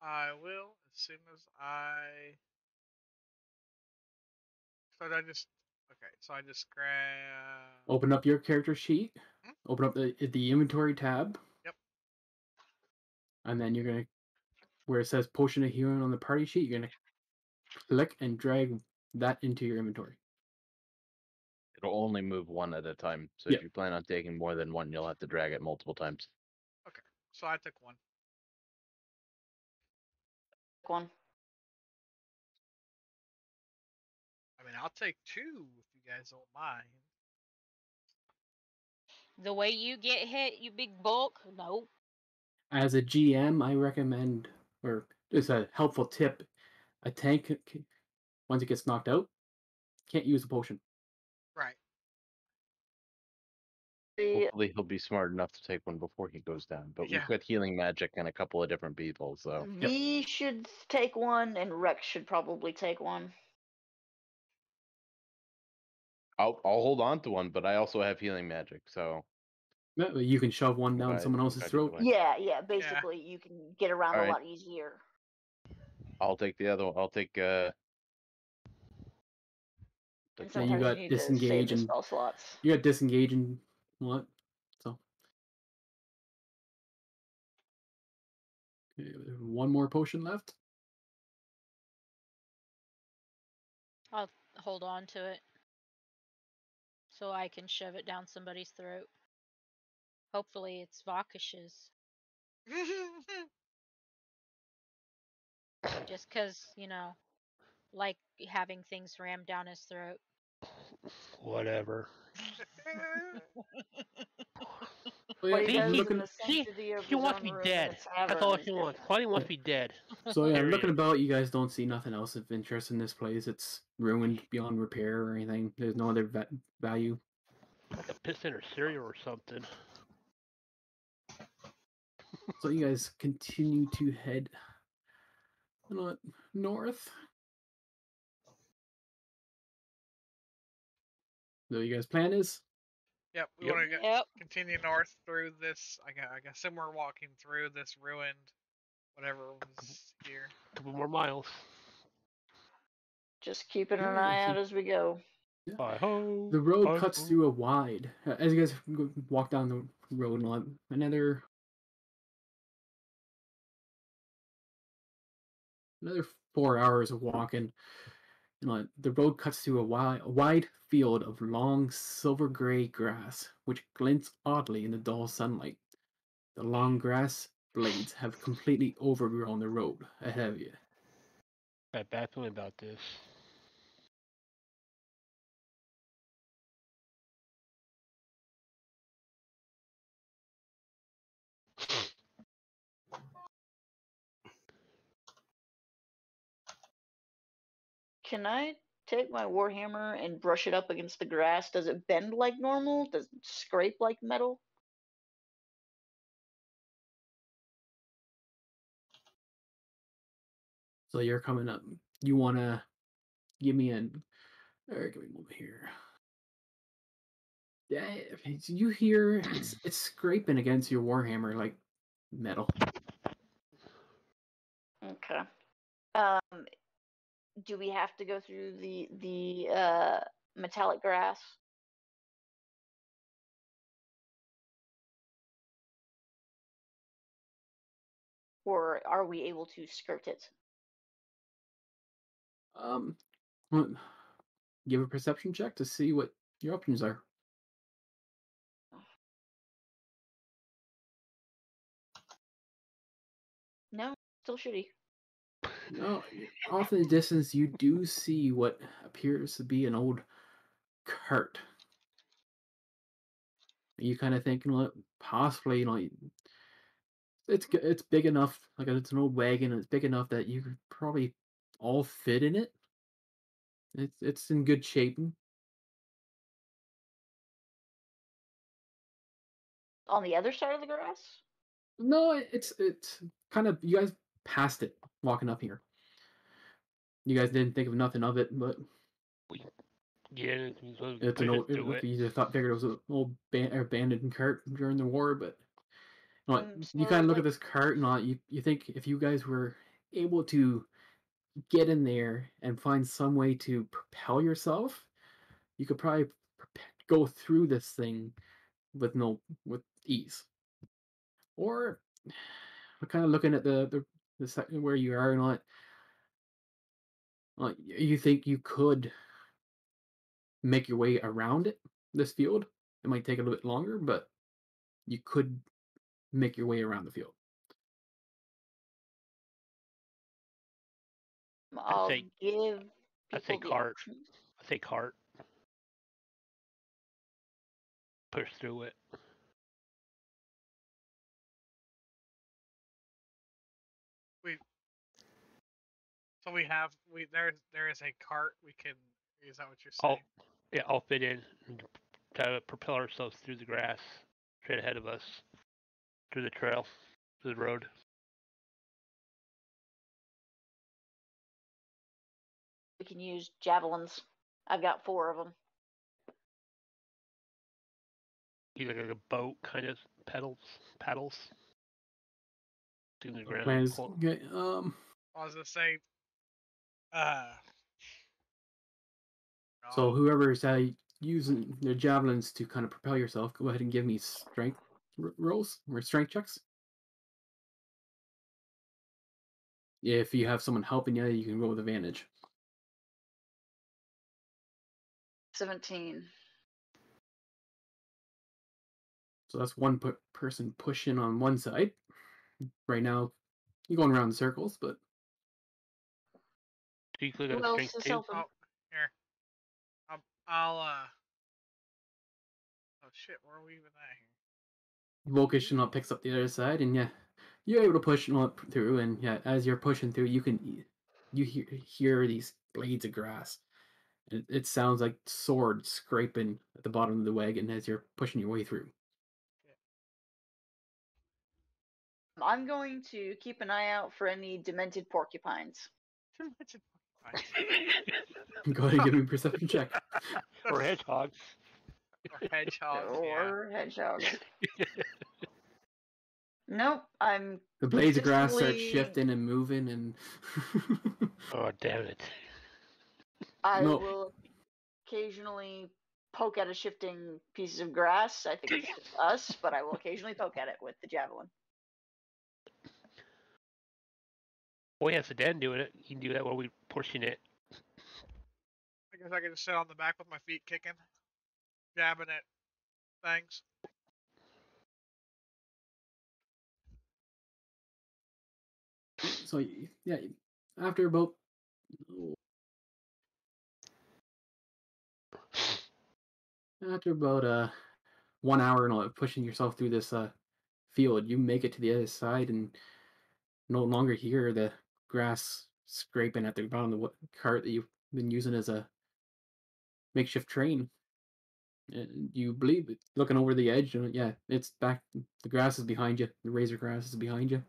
I will as soon as I. So I just. Okay, so I just grab. Open up your character sheet. Open up the inventory tab. Yep. And then you're gonna, where it says potion of healing on the party sheet, you're gonna click and drag that into your inventory. It'll only move one at a time. So if you plan on taking more than one, you'll have to drag it multiple times. Okay, so I took one. one. I mean, I'll take 2 if you guys don't mind. The way you get hit, you big bulk. Nope. As a GM, I recommend, or just a helpful tip, a tank, once it gets knocked out, can't use a potion. Right. Hopefully he'll be smart enough to take one before he goes down. But Yeah. we've got healing magic and a couple of different people, so V should take one, and Rex should probably take one. I'll hold on to one, but I also have healing magic, so You can shove one down Okay, someone else's okay, throat. either way. Yeah. Basically, you can get around a Alright. lot easier. I'll take the other one. I'll take And Then you sometimes you got need to save disengage the and spell slots. you got disengage and what? So okay, one more potion left. I'll hold on to it so I can shove it down somebody's throat. Hopefully, it's Vakish's. Just because, like having things rammed down his throat. Whatever. So What he yeah, does in looking. the sanctity of He his wants own to be room dead. in a That's all tavern he is wants. different. All he wants to be dead. So yeah, looking Period. about, you guys don't see nothing else of interest in this place. It's ruined beyond repair or anything. There's no other value. Like a piss in her cereal or something. So you guys continue to head north. So you guys' plan is? Yep, we Yep. want to Yep. continue north through this. I guess we're walking through this ruined, whatever was here. A couple more miles. Just keeping an Yeah, eye so- out as we go. Hi ho. The road hi cuts ho. through a wide. As you guys walk down the road, another 4 hours of walking. The road cuts through a wide field of long silver gray grass, which glints oddly in the dull sunlight. The long grass blades have completely overgrown the road ahead of you. Got a bad feeling about this. Can I take my warhammer and brush it up against the grass? Does it bend like normal? Does it scrape like metal? So you're coming up. You want to give me an. Give me a moment here. Yeah, you hear it's scraping against your warhammer like metal. Okay. Do we have to go through the metallic grass? Or are we able to skirt it? Well, give a perception check to see what your options are. No, still shitty. No, off in the distance, you do see what appears to be an old cart. You kind of think, possibly, it's big enough, like it's an old wagon. It's big enough that you could probably all fit in it. It's in good shape. On the other side of the grass? No, it's kind of, you guys passed it walking up here. You guys didn't think of nothing of it, but Yeah, it's an old. You figured it was an old abandoned cart during the war, but you kind of look at this cart and you think if you guys were able to get in there and find some way to propel yourself, you could probably go through this thing with ease. Or we're kind of looking at the section where you are and you think you could make your way around this field. It might take a little bit longer, but you could make your way around the field. I'll say- give I'd say people the cart. option. I say cart. Push through it. So there is a cart we can. Is that what you're I'll saying? I'll fit in and to propel ourselves through the grass straight ahead of us, through the trail, through the road. We can use javelins. I've got 4 of them. Use like a boat kind of paddles. To the ground. Plan is Pull- okay, I was gonna say. Uh. so whoever's using their javelins to kind of propel yourself, go ahead and give me strength rolls or strength checks. If you have someone helping you, you can roll with advantage. 17. So that's one person pushing on one side. Right now, you're going around in circles, but Do you click Who on else strength is too? helping? Oh, here. I'll Oh shit, where are we even at here? vocational picks up the other side, and yeah, you're able to push on through. And yeah, as you're pushing through, you hear these blades of grass. It sounds like swords scraping at the bottom of the wagon as you're pushing your way through. I'm going to keep an eye out for any demented porcupines. Demented porcupines. Go ahead and give me a perception check. Or hedgehogs. Or hedgehogs. Or hedgehogs. Nope, I'm The blades of grass start consistently- shifting and moving, and Oh damn it! I No. will occasionally poke at a shifting piece of grass. I think it's just us, but I will occasionally poke at it with the javelin. Well, yeah, Sedan doing it. You can do that while we're pushing it. I guess I can just sit on the back with my feet kicking, jabbing at things. so yeah, after about 1 hour and pushing yourself through this field, you make it to the other side and no longer hear the grass scraping at the bottom of the cart that you've been using as a makeshift train. And you believe it, looking over the edge, and yeah, it's back. The grass is behind you. The razor grass is behind you.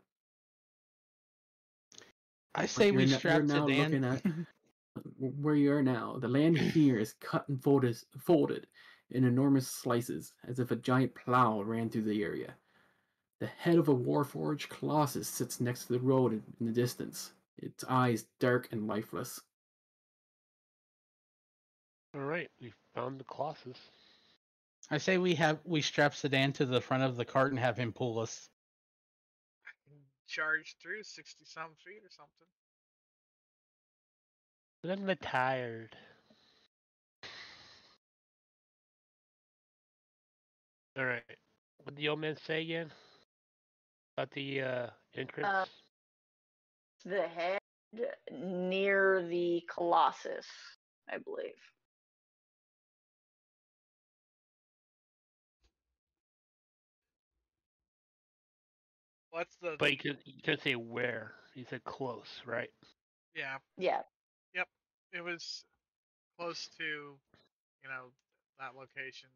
I say we You're strap now Sedan. looking at where you are now. The land here is cut and folded in enormous slices, as if a giant plow ran through the area. The head of a warforged colossus sits next to the road in the distance, its eyes dark and lifeless. All right, we found the Colossus. I say we strap Sedan to the front of the cart and have him pull us. Charge through 60-some feet or something. But I'm tired. All right. What did the old man say again? About the entrance? The head near the Colossus, I believe. What's the? But you can say where. He said close, right? Yeah. Yeah. Yep. It was close to, that location.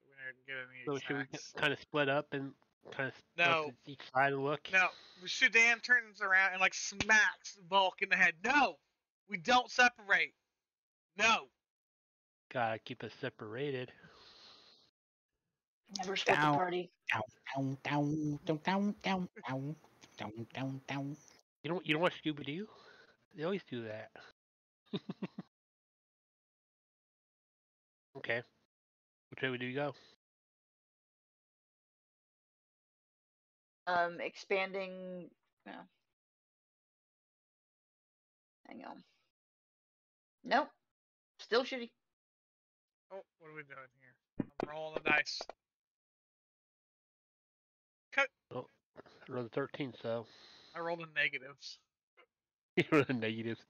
We didn't get any So should we exacts. kind of split up and kind of No. go to each side and look? No, Sudan turns around and smacks Bulk in the head. No, we don't separate. No. Gotta keep us separated. Never split the party. You don't watch Scooby Doo? They always do that. Okay. Which way do you go? Expanding. No. Hang on. Nope. Still shitty. Oh, what are we doing here? I'm rolling the dice. Cut. Oh, I rolled a 13, so. I rolled in negatives. Negatives.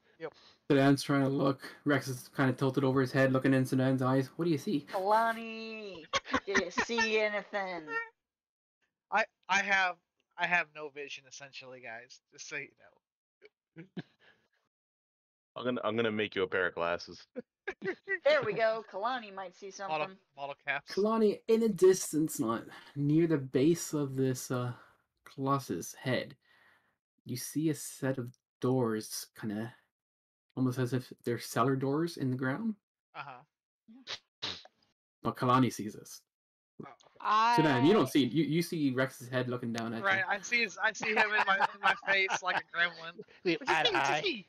Sedan's trying to look. Rex is kind of tilted over his head, looking in Sedan's eyes. What do you see? Kalani, do you see anything? I have no vision essentially, guys. Just so you know. I'm gonna make you a pair of glasses. There we go. Kalani might see something. Model caps. Kalani, in a distance, not near the base of this Colossus head, you see a set of doors, kind of almost as if they're cellar doors in the ground. But Kalani sees this. Oh. Sedan, you don't see it. You see Rex's head looking down at Right, you. I see him in my face like a gremlin. What's you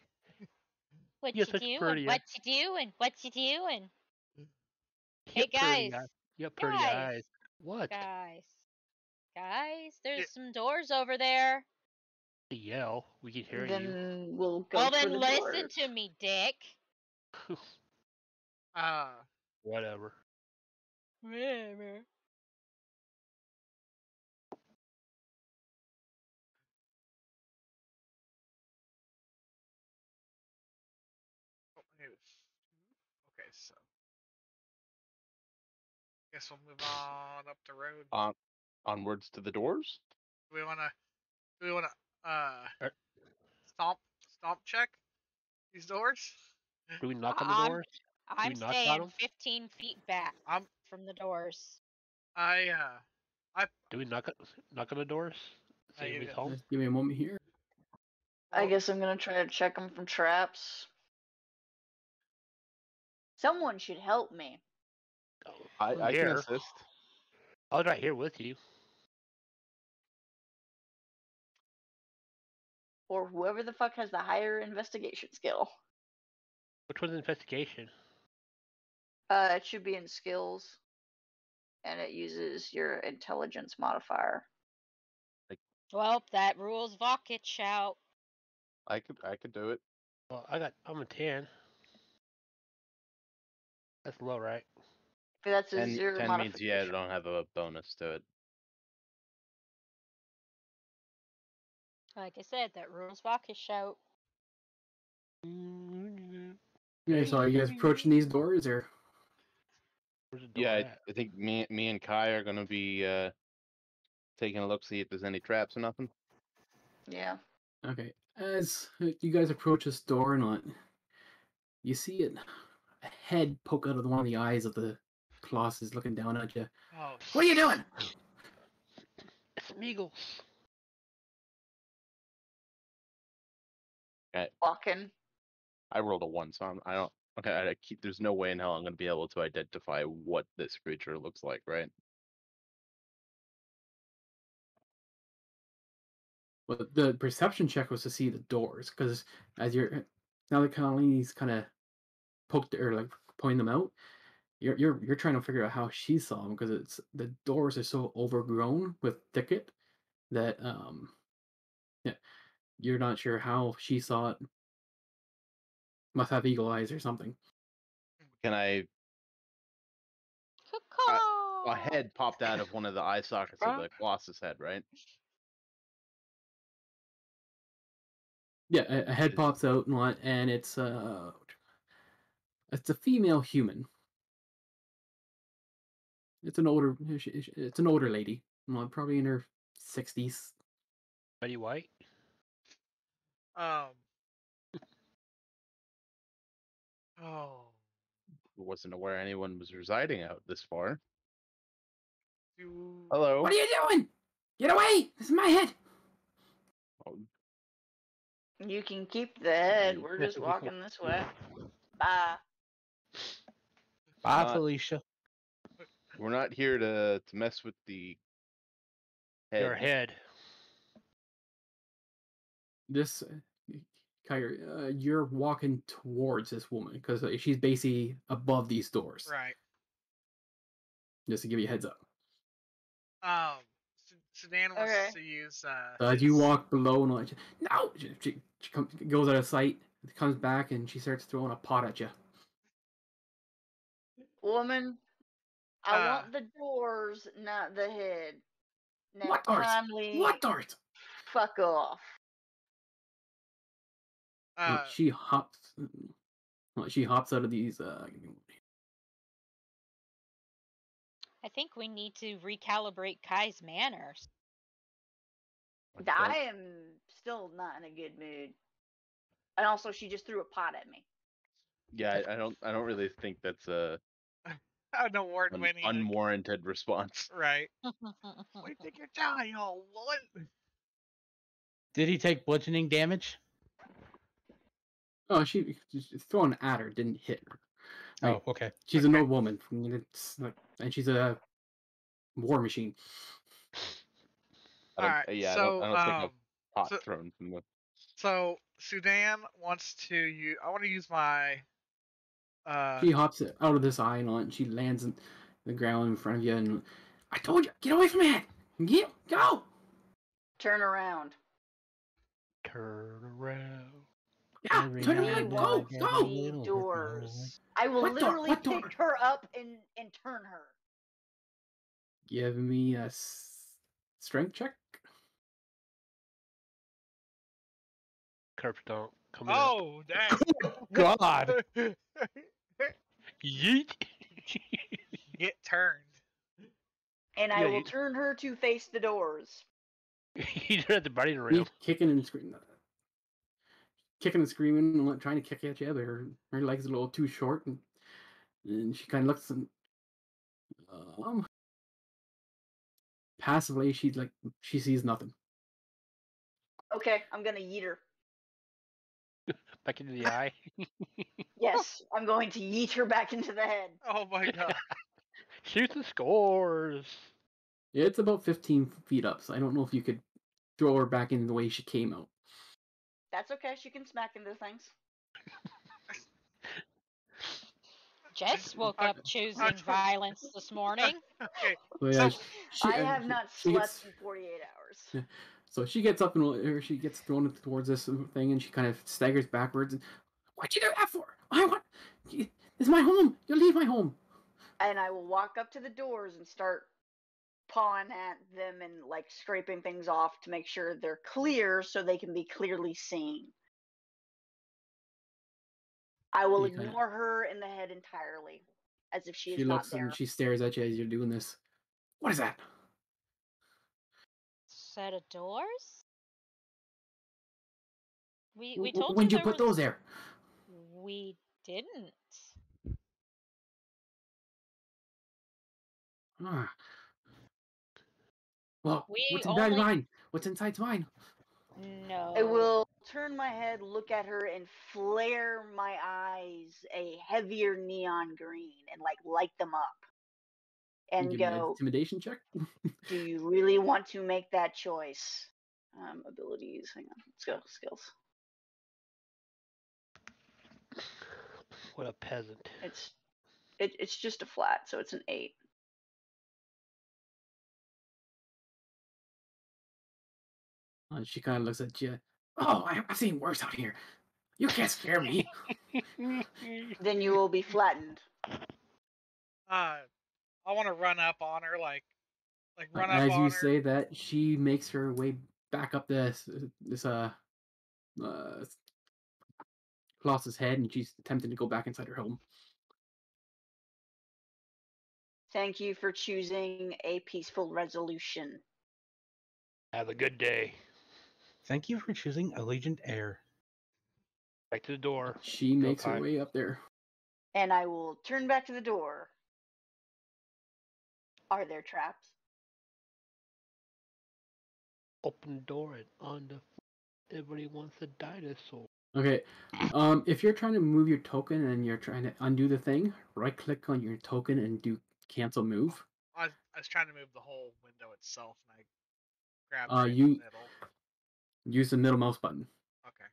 What You're you such doing? pretty What you doing? What you doing? You Hey have pretty guys. eyes. You have pretty Guys. eyes. What? Guys, there's some doors over there. To yell. We can hear you. Then we'll go Well, for then the listen doors. to me, Dick. Whatever. Whatever. Okay, so guess we'll move on up the road. Onwards to the doors. Do we wanna stomp check these doors? Do we knock on the doors? I'm knock on staying 'em? 15 feet back from the doors. Do we knock on the doors? See if he's home. Just give me a moment here. I guess I'm gonna try to check them from traps. Someone should help me. I can assist. I was right here with you. Or whoever the fuck has the higher investigation skill. Which one's investigation? It should be in skills. And it uses your intelligence modifier. Well, that rules Vokich out. I could do it. Well, I'm a 10. That's low, right? That's a 10, 0 10 modification. means I don't have a bonus to it. Like I said, that rules Vokich out. Yeah, so are you guys approaching these doors, or? Yeah, I think me and Kai are gonna be taking a look, see if there's any traps or nothing. Yeah. Okay. As you guys approach this door, you see a head poke out of one of the eyes of the Colossus, looking down at you. Oh, what are you doing? It's Meagles. Okay. Walking. I rolled a 1, so I don't. Okay, there's no way in hell I'm gonna be able to identify what this creature looks like, right? Well, the perception check was to see the doors, because as you're now that Colleen's kind of poked or like pointing them out, you're trying to figure out how she saw them, because it's the doors are so overgrown with thicket that yeah, you're not sure how she saw it. Must have eagle eyes or something. Can I? A head popped out of one of the eye sockets of the Colossus head, right? Yeah, a head pops out and it's a female human. It's an older lady, probably in her 60s. Betty White. Oh. Wasn't aware anyone was residing out this far. You... Hello. What are you doing? Get away! This is my head. Oh. You can keep the head. We're just walking this way. Bye. Bye, Felicia. We're not here to mess with the head. Your head. This, Kyrie, you're walking towards this woman because she's basically above these doors. Right. Just to give you a heads up. Sedan wants to use. As you walk below, no, she goes out of sight. Comes back and she starts throwing a pot at you. Woman, I want the doors, not the head. Now, what doors? kindly What doors? fuck off. She hops. She hops out of these. I think we need to recalibrate Kai's manners. I am still not in a good mood. And also, she just threw a pot at me. Yeah, I don't really think that's a an award-winning unwarranted response. Right. What do you think you're telling, you old woman? Did he take bludgeoning damage? Oh, she throwing at her didn't hit her. Right? Oh, okay. She's an old woman. And she's a war machine. Alright, yeah, so, I don't think a pot thrown from the. So Sudan wants to use. I want to use my. She hops out of this island. She lands in the ground in front of you, and I told you, get away from it. Go. Turn around. Turn around. Yeah, turn around. Go. The doors. I will literally pick her up and turn her. Give me a strength check. Curbs don't come Oh, dang. God. Yeet. Get turned. And I will turn her to face the doors. He's at the body rail. Kicking and screaming. Kicking and screaming, trying to kick at you, but her legs are a little too short, and she kind of looks and passively she sees nothing. Okay, I'm gonna yeet her. Back into the eye. Yes, I'm going to yeet her back into the head. Oh my god. Shoot the scores. It's about 15 feet up, so I don't know if you could throw her back in the way she came out. That's okay. She can smack into things. Jess woke up choosing violence this morning. Okay. So, I have not slept in 48 hours. Yeah. So she gets up and she gets thrown towards this thing, and she kind of staggers backwards. And, what'd you do that for? It's my home. You leave my home. And I will walk up to the doors and start pawing at them and scraping things off to make sure they're clear so they can be clearly seen. I will ignore her in the head entirely, as if she is not there. And she stares at you as you're doing this. What is that? Set of doors? We told when did you put those there? We didn't. Ah. Well, what's inside mine? What's inside mine? No. I will turn my head, look at her, and flare my eyes a heavier neon green and light them up. And give go. Me an intimidation check. Do you really want to make that choice? Abilities. Hang on. Let's go. Skills. What a peasant. It's just a flat, so it's an 8. She kind of looks at you. Oh, I've seen worse out here. You can't scare me. Then you will be flattened. I want to run up on her, run up as on you her. say that, she makes her way back up this Colossus' head, and she's attempting to go back inside her home. Thank you for choosing a peaceful resolution. Have a good day. Thank you for choosing Allegiant Air. Back to the door. She makes her way up there. And I will turn back to the door. Are there traps? Open the door and on the everybody wants a dinosaur. Okay. If you're trying to move your token and you're trying to undo the thing, right click on your token and do cancel move. I was trying to move the whole window itself, and I grabbed the middle. Use the middle mouse button. Okay.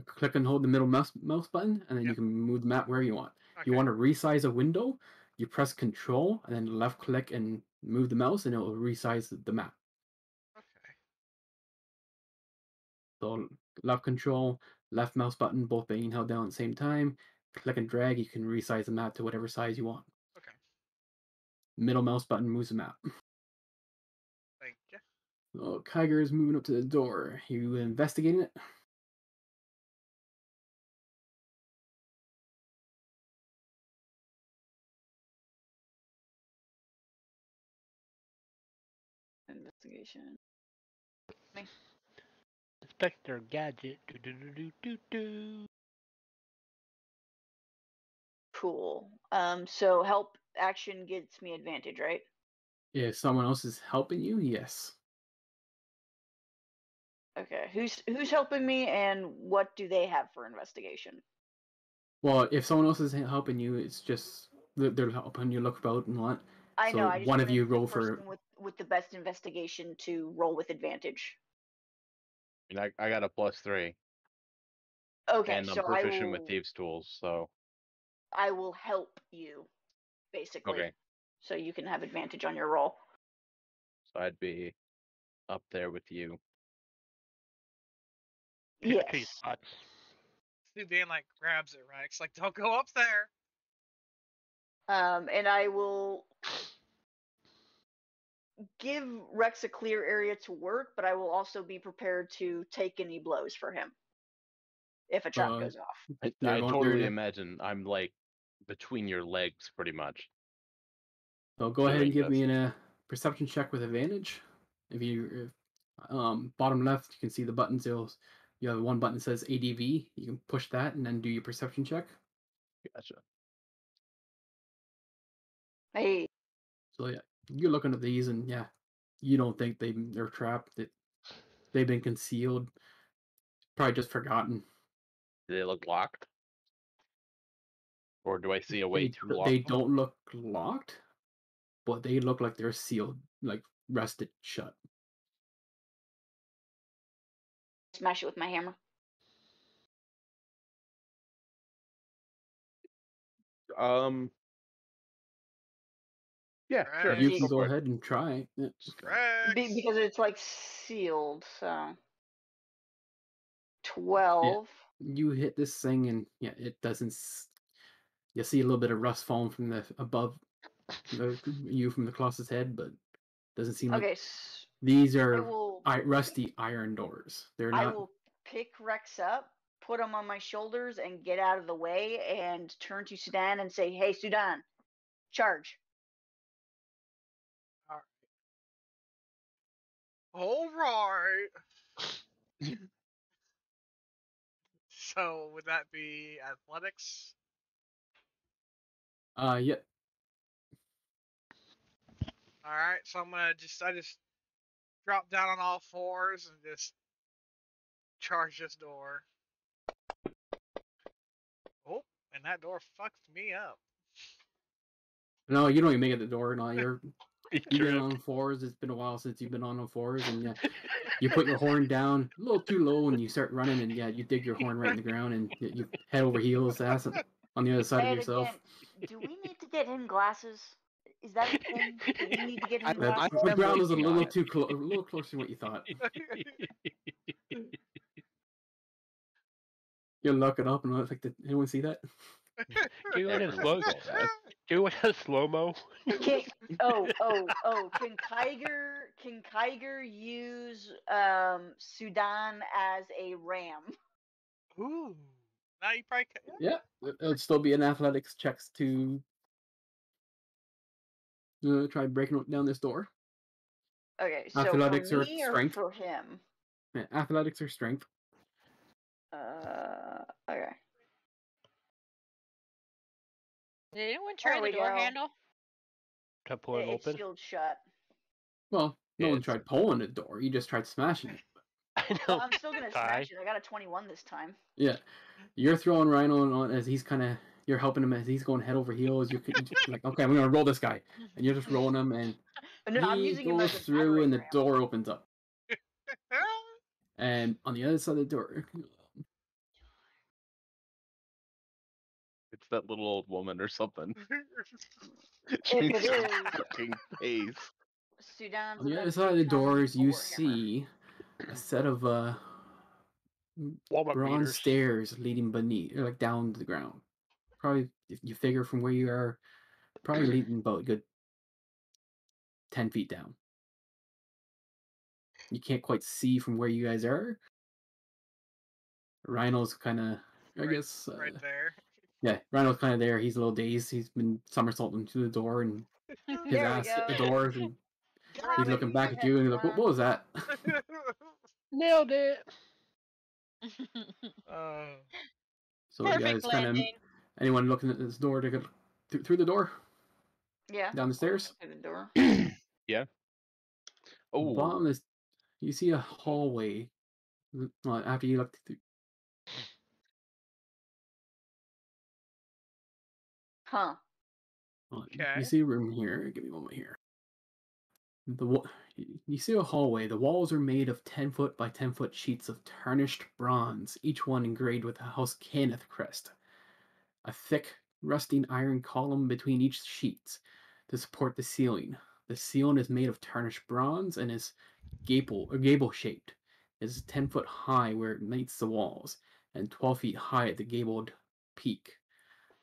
Click and hold the middle mouse button, and then you can move the map where you want. Okay. You want to resize a window, you press Control and then left click and move the mouse, and it will resize the map. Okay. So left Control, left mouse button, both being held down at the same time. Click and drag, you can resize the map to whatever size you want. Okay. Middle mouse button moves the map. Thank you. So Kyger is moving up to the door. You investigating it? investigation. Inspector Gadget. Do. Cool. So help action gets me advantage, right? If someone else is helping you, yes. Okay. Who's helping me, and what do they have for investigation? Well, if someone else is helping you, it's just they're helping you look about and what. I know. So I just one of wanted you the roll person for. with the best investigation to roll with advantage. And I got a +3, Okay, and I'm so I proficient with will thieves' tools, so I will help you, basically, okay. so you can have advantage on your roll. So I'd be up there with you. Cheese Yes. spots. Dude, Dan like grabs it, Rex. Like, don't go up there. And I will give Rex a clear area to work, but I will also be prepared to take any blows for him if a trap goes off. I They're totally gonna- imagine I'm like between your legs, pretty much. So go ahead and doing give me this. a perception check with advantage. If bottom left, you can see the buttons. You have one button that says ADV. You can push that and then do your perception check. Gotcha. Hey, So yeah, you're looking at these and yeah, you don't think they're trapped. They've been concealed. Probably just forgotten. Do they look locked? Or do I see a way to lock They them? don't look locked, but they look like they're sealed, like rusted shut. smash it with my hammer. Yeah, sure. Rex. You can Go go for it. ahead and try. Yeah. Rex. Because it's like sealed, so 12. You hit this thing and yeah, it doesn't. You see a little bit of rust falling from the above you from the Colossus head, but doesn't seem like Okay, these I are will rusty iron doors. They're I not. will pick Rex up, put him on my shoulders, and get out of the way, and turn to Sudan and say, "Hey, Sudan, charge!" All right. So would that be athletics? Yeah. All right. So I just drop down on all fours and just charge this door. Oh, and that door fucked me up. No, you don't even make it to the door. No, you get Trip. on fours. It's been a while since you've been on fours, and yeah, you put your horn down a little too low, and you start running, and yeah, you dig your horn right in the ground, and you head over heels, ass on the other side of And yourself. again, do we need to get him glasses? Is that a thing? Do we need to get him I glasses? The am ground is a working on little it. a little closer than what you thought. You look it up and look like, did anyone see that? Do it in slow. Everyone saw that. Do it in slow mo. Can, can Kiger use Sudan as a ram? Ooh. Now you probably can. Yeah, it would still be an athletics checks to try breaking down this door. Okay, so Athletics for or me or strength? for him? Yeah, athletics or strength. Okay. Did anyone try There the we door go. handle? To pull it It's open. sealed shut. Well, no one It's- tried pulling the door. You just tried smashing it. I Well, know. I'm still gonna smash it. I got a 21 this time. Yeah, you're throwing Rhino on as he's kind of. You're helping him as he's going head over heels. You're like, okay, I'm gonna roll this guy, and you're just rolling him, and No, I'm he using him goes as a through, and the battering ram. door opens up. And on the other side of the door, It's that little old woman or something. If She's it is, fucking face. Sudan's on the other eventually side of the become doors, a you warhammer. see a set of Walmart bronze meters. stairs leading beneath, or like down to the ground. Probably, if you figure from where you are, probably leading about a good 10 feet down. You can't quite see from where you guys are. Rhino's kind of, I guess. Right there. Yeah, Rhino's kind of there. He's a little dazed. He's been somersaulting through the door and his There we ass hit the go. doors and He's looking back at you and he's like, what was that? Nailed it. So you Perfect guys kind of, landing. anyone looking at this door to get through the door? Yeah. Down the stairs? Through the door. Yeah. Oh, Bottom is, you see a hallway. Well, after you look through, Huh. you see a room here. Give me one moment here. You see a hallway. The walls are made of 10-foot by 10-foot sheets of tarnished bronze, each one engraved with a House Kenneth crest. A thick, rusting iron column between each sheet to support the ceiling. The ceiling is made of tarnished bronze and is gable shaped. It is 10 foot high where it meets the walls, and 12 feet high at the gabled peak.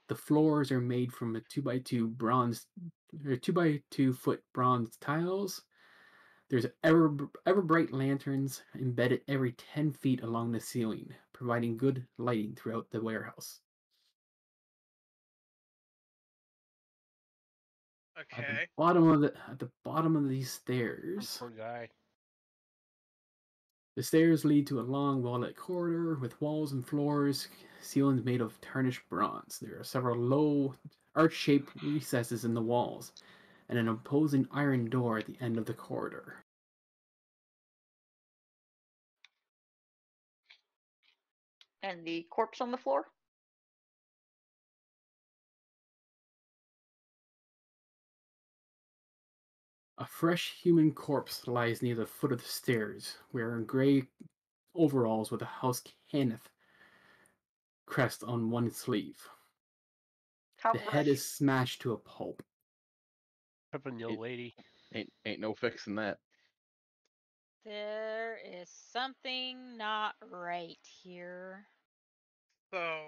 The floors are made from a 2x2 foot bronze tiles. There's ever bright lanterns embedded every 10 feet along the ceiling, providing good lighting throughout the warehouse. Okay. At the bottom of these stairs, Poor guy. the stairs lead to a long, well-lit corridor with walls and floors, ceilings made of tarnished bronze. There are several low, arch-shaped recesses in the walls, and an imposing iron door at the end of the corridor. And the corpse on the floor? A fresh human corpse lies near the foot of the stairs, wearing gray overalls with a House Kenneth crest on one sleeve. How The head fresh? is smashed to a pulp. Tripping the old lady. Ain't no fixing that. There is something not right here. So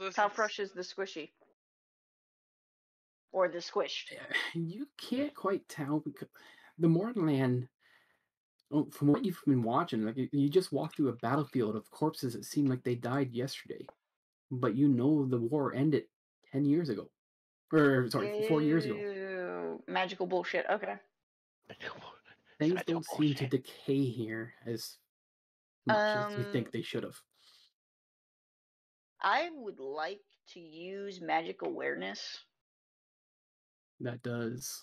this How is, fresh is the squishy? Or the squished? You can't quite tell because the Mornland, from what you've been watching, like you just walked through a battlefield of corpses that seem like they died yesterday, but you know the war ended 10 years ago, or sorry, 4 years ago. Ew, magical bullshit. Okay. Things don't seem to decay here as much as you think they should have. I would like to use magic awareness. That does.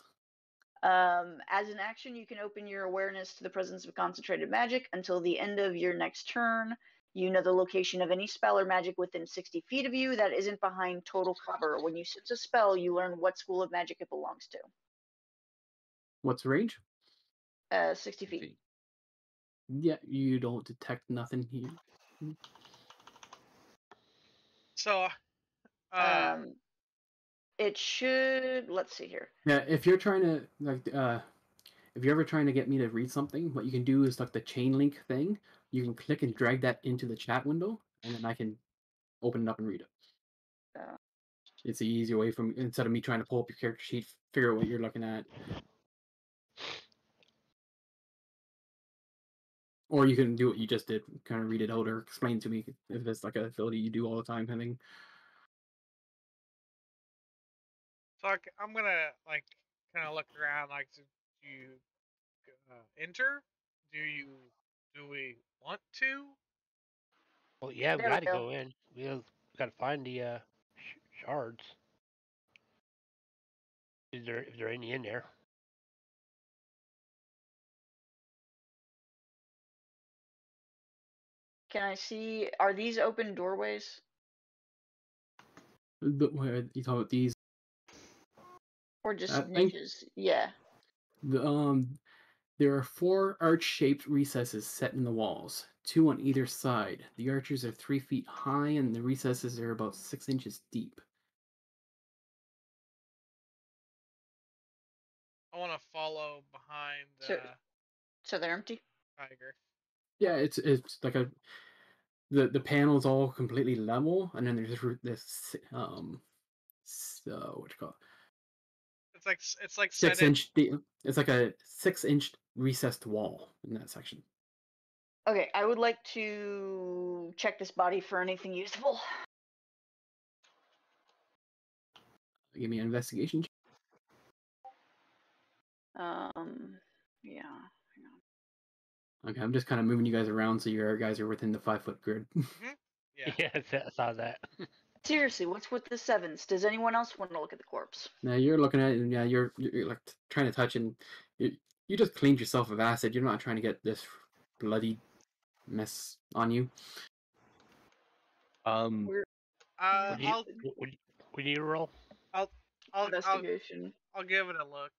As an action, you can open your awareness to the presence of concentrated magic until the end of your next turn. You know the location of any spell or magic within 60 feet of you that isn't behind total cover. When you sense a spell, you learn what school of magic it belongs to. What's the range? 60 feet. Yeah, you don't detect nothing here. so it should. Let's see here. Yeah, if you're trying to if you're ever trying to get me to read something, what you can do is like the chain link thing. You can click and drag that into the chat window, and then I can open it up and read it. It's the easier way from instead of me trying to pull up your character sheet, figure out what you're looking at. Or you can do what you just did, kind of read it out or explain to me if it's like an ability you do all the time kind of thing. So I'm gonna like kind of look around. Like, do you enter? Do we want to? Well, yeah, we There we got to go. go in. We got to find the shards. Is there any in there? Can I see? Are these open doorways? Where you talk about these? Or just That thing? niches? Yeah. There are 4 arch-shaped recesses set in the walls, 2 on either side. The arches are 3 feet high, and the recesses are about 6 inches deep. I want to follow behind So they're empty? Tiger. Yeah, it's like the panel's all completely level, and then there's this what you call it? It's like 6 inch. It's like a 6-inch recessed wall in that section. Okay, I would like to check this body for anything useful. Give me an investigation. Yeah. Okay, I'm just kind of moving you guys around so your guys are within the 5-foot grid. Yeah. Yeah, I saw that. Seriously, what's with the 7s? Does anyone else want to look at the corpse? Now you're looking at it, and yeah, you're like trying to touch, and you just cleaned yourself of acid. You're not trying to get this bloody mess on you. We're Would you, I'll would you roll? I'll investigation. I'll give it a look.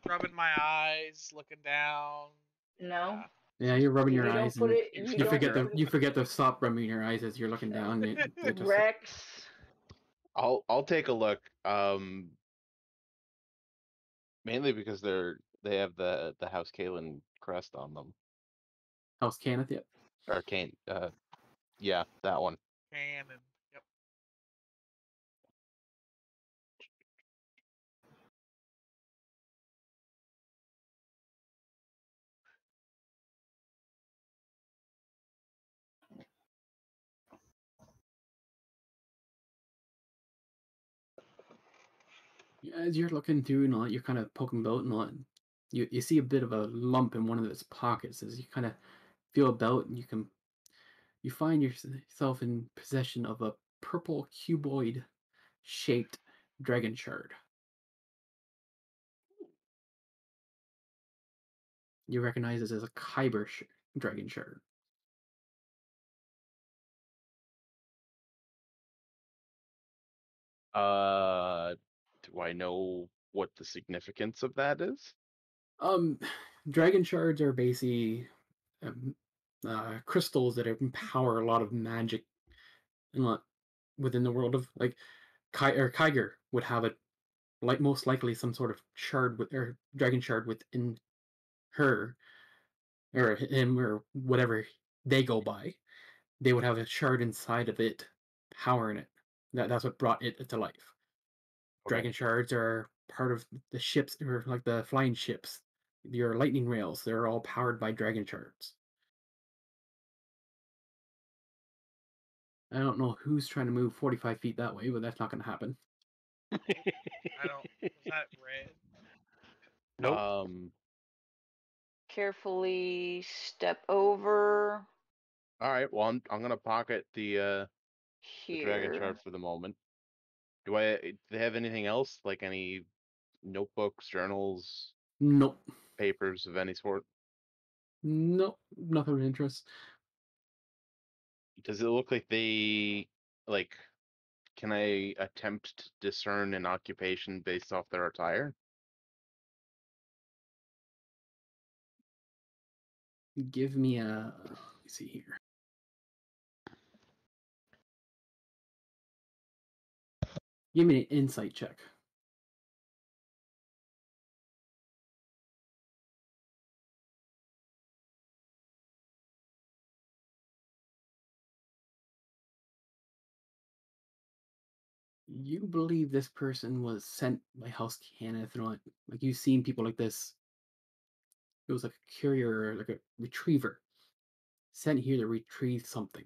Rubbing my eyes, looking down. No. Yeah, you're rubbing You your don't eyes, put and it. You you don't forget put you forget to stop rubbing your eyes as you're looking down. It just, Rex. I'll take a look. Mainly because they have the House Kalen crest on them. House Kenneth, yep. Or Kane. Yeah, that one. Cannon. Yep. As you're looking through and all that, you're kind of poking about and all that, you see a bit of a lump in one of its pockets as you kind of feel about, and you find yourself in possession of a purple cuboid shaped dragon shard. You recognize this as a Kyber dragon shard. Do I know what the significance of that is? Dragon shards are basically crystals that empower a lot of magic within the world of like Kyger would have it like most likely some sort of shard or dragon shard within her or him or whatever they go by. They would have a shard inside of it powering it. That's what brought it to life. Okay. Dragon shards are part of the ships, or like the flying ships. Your lightning rails, they're all powered by dragon shards. I don't know who's trying to move 45 feet that way, but that's not going to happen. I don't. Was that red? Nope. Carefully step over All right. Well, I'm gonna pocket the dragon here. shard for the moment. Do they have anything else, like any notebooks, journals, Nope. papers of any sort? Nope. Nothing of interest. Does it look like they like? Can I attempt to discern an occupation based off their attire? Give me a. Let me see here. Give me an insight check. You believe this person was sent by House Kenneth and all that. Like you've seen people like this. It was like a courier, like a retriever, sent here to retrieve something.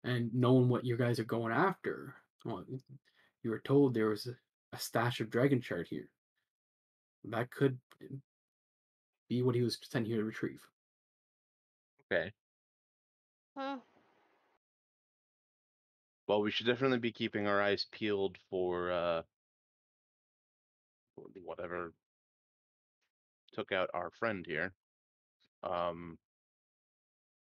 And knowing what you guys are going after, well, you were told there was a stash of dragon shard here. That could be what he was sent here to retrieve. Okay. Huh. Well, we should definitely be keeping our eyes peeled for whatever took out our friend here.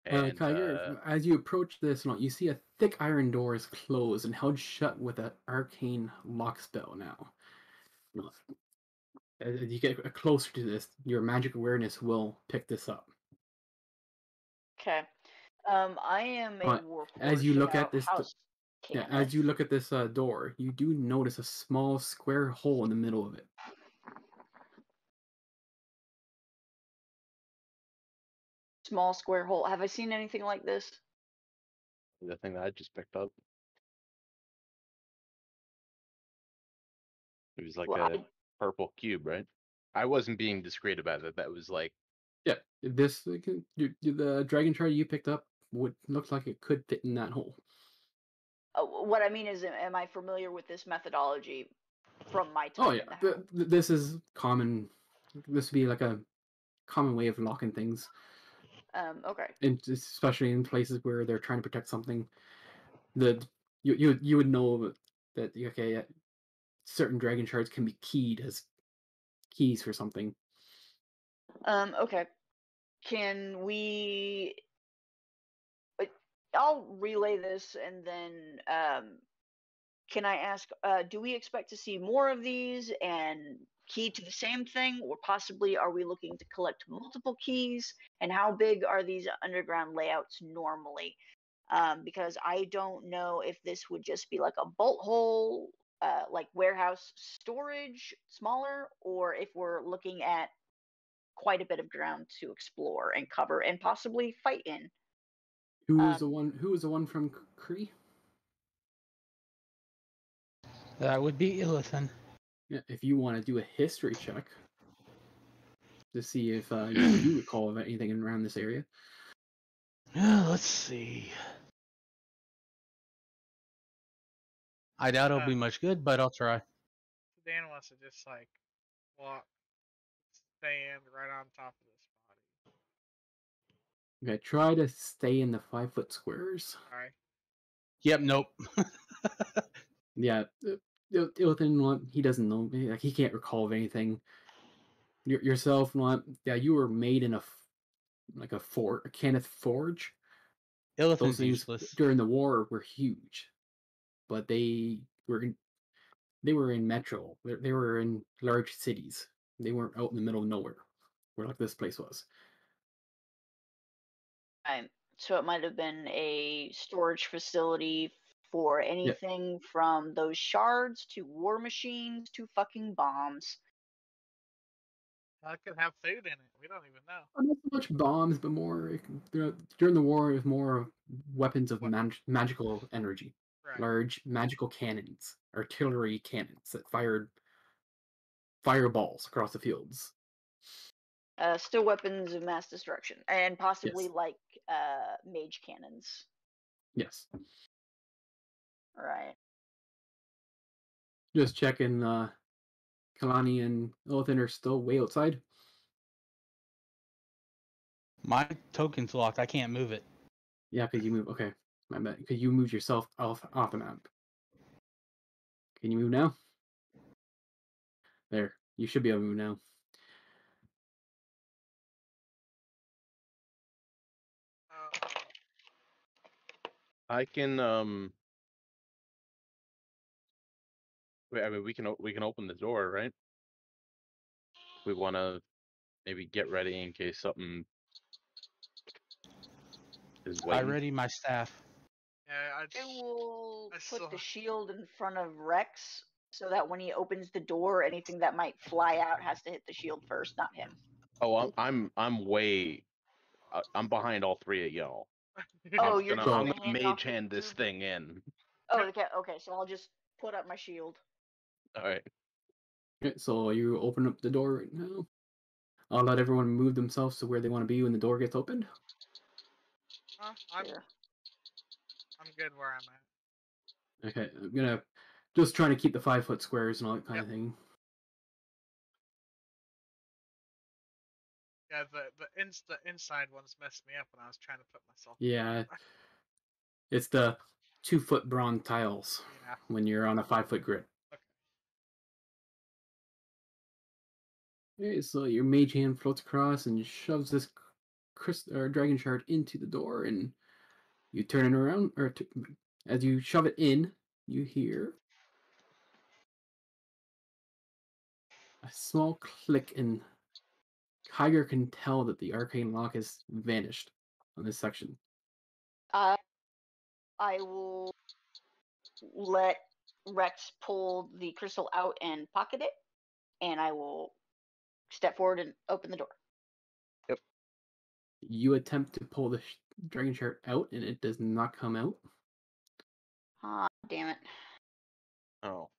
And Kyger, as you approach this, you see a thick iron door is closed and held shut with an arcane lock spell now. As you get closer to this, your magic awareness will pick this up. Okay. I am a warp as you look at this, house. as you look at this door, you do notice a small square hole in the middle of it. Small square hole. Have I seen anything like this? the thing that I just picked up. It was like a purple cube, right? I wasn't being discreet about it. That was like, yeah, this the dragon shard you picked up would looks like it could fit in that hole. What I mean is, am I familiar with this methodology from my time Oh yeah, in the house? this is common. This would be like a common way of locking things, Okay. and especially in places where they're trying to protect something. That you would know that okay, certain dragon shards can be keyed as keys for something. Okay. Can we? I'll relay this, and then can I ask? Do we expect to see more of these and key to the same thing, or possibly are we looking to collect multiple keys? And how big are these underground layouts normally? Because I don't know if this would just be like a bolt hole, like warehouse storage, smaller, or if we're looking at quite a bit of ground to explore and cover and possibly fight in. Who was the one? Who was the one from Kree? That would be Illithin. Yeah, if you want to do a history check to see if you do recall of anything around this area. Let's see. I doubt it'll be much good, but I'll try. Dan wants to just like walk, stand right on top of this body. Okay, try to stay in the 5-foot squares. Alright. Yep, nope. Yeah, Ilthin, he doesn't know. Like, he can't recall of anything. Yourself, yeah, you were made in a Kenneth forge. Illithin's Those things useless. during the war were huge, but they were in metro. They were in large cities. They weren't out in the middle of nowhere, where like this place was. Right. So it might have been a storage facility for anything from those shards to war machines to fucking bombs. It could have food in it. We don't even know. Not so much bombs, but more during the war. It was more weapons of magical energy, Right. large magical cannons, artillery cannons that fired fireballs across the fields. Still weapons of mass destruction, and possibly Yes. like mage cannons. Yes. Right. Just checking. Kalani and Ilithin are still way outside. My token's locked. I can't move it. Yeah, because you move. Okay, my bad. Because you moved yourself off the map. Can you move now? There. You should be able to move now. I can wait, I mean we can open the door, right? We want to maybe get ready in case something is I waiting. ready my staff. Yeah, I will I put still- the shield in front of Rex so that when he opens the door, anything that might fly out has to hit the shield first, not him. Oh, I'm way. I'm behind all three of y'all. Oh, I'm you're gonna, just I'm gonna gonna hand it off mage to hand this Drew? thing in. Oh, okay. So I'll just put up my shield. All right. Okay, so you open up the door right now. I'll let everyone move themselves to where they want to be when the door gets opened. Sure. I'm good where I'm at. Okay, I'm gonna just trying to keep the 5-foot squares and all that kind of thing. Yeah, the inside ones messed me up when I was trying to put myself. Yeah, it's the 2-foot bronze tiles when you're on a 5-foot grid. Okay, so your mage hand floats across and shoves this dragon shard into the door, and you turn it around, as you shove it in, you hear a small click, and Tiger can tell that the arcane lock has vanished on this section. I will let Rex pull the crystal out and pocket it, and I will step forward and open the door. Yep. You attempt to pull the dragon shard out, and it does not come out. Ah, damn it. Oh.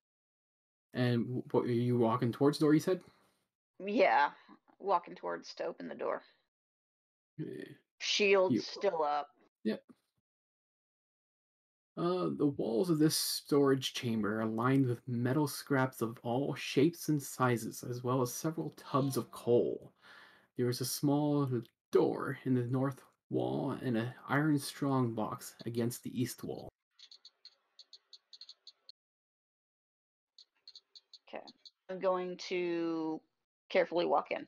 And what, are you walking towards the door, you said? Yeah, walking towards to open the door. Shield still up. Yep. The walls of this storage chamber are lined with metal scraps of all shapes and sizes, as well as several tubs of coal. There is a small door in the north wall and an iron strong box against the east wall. Okay. I'm going to carefully walk in.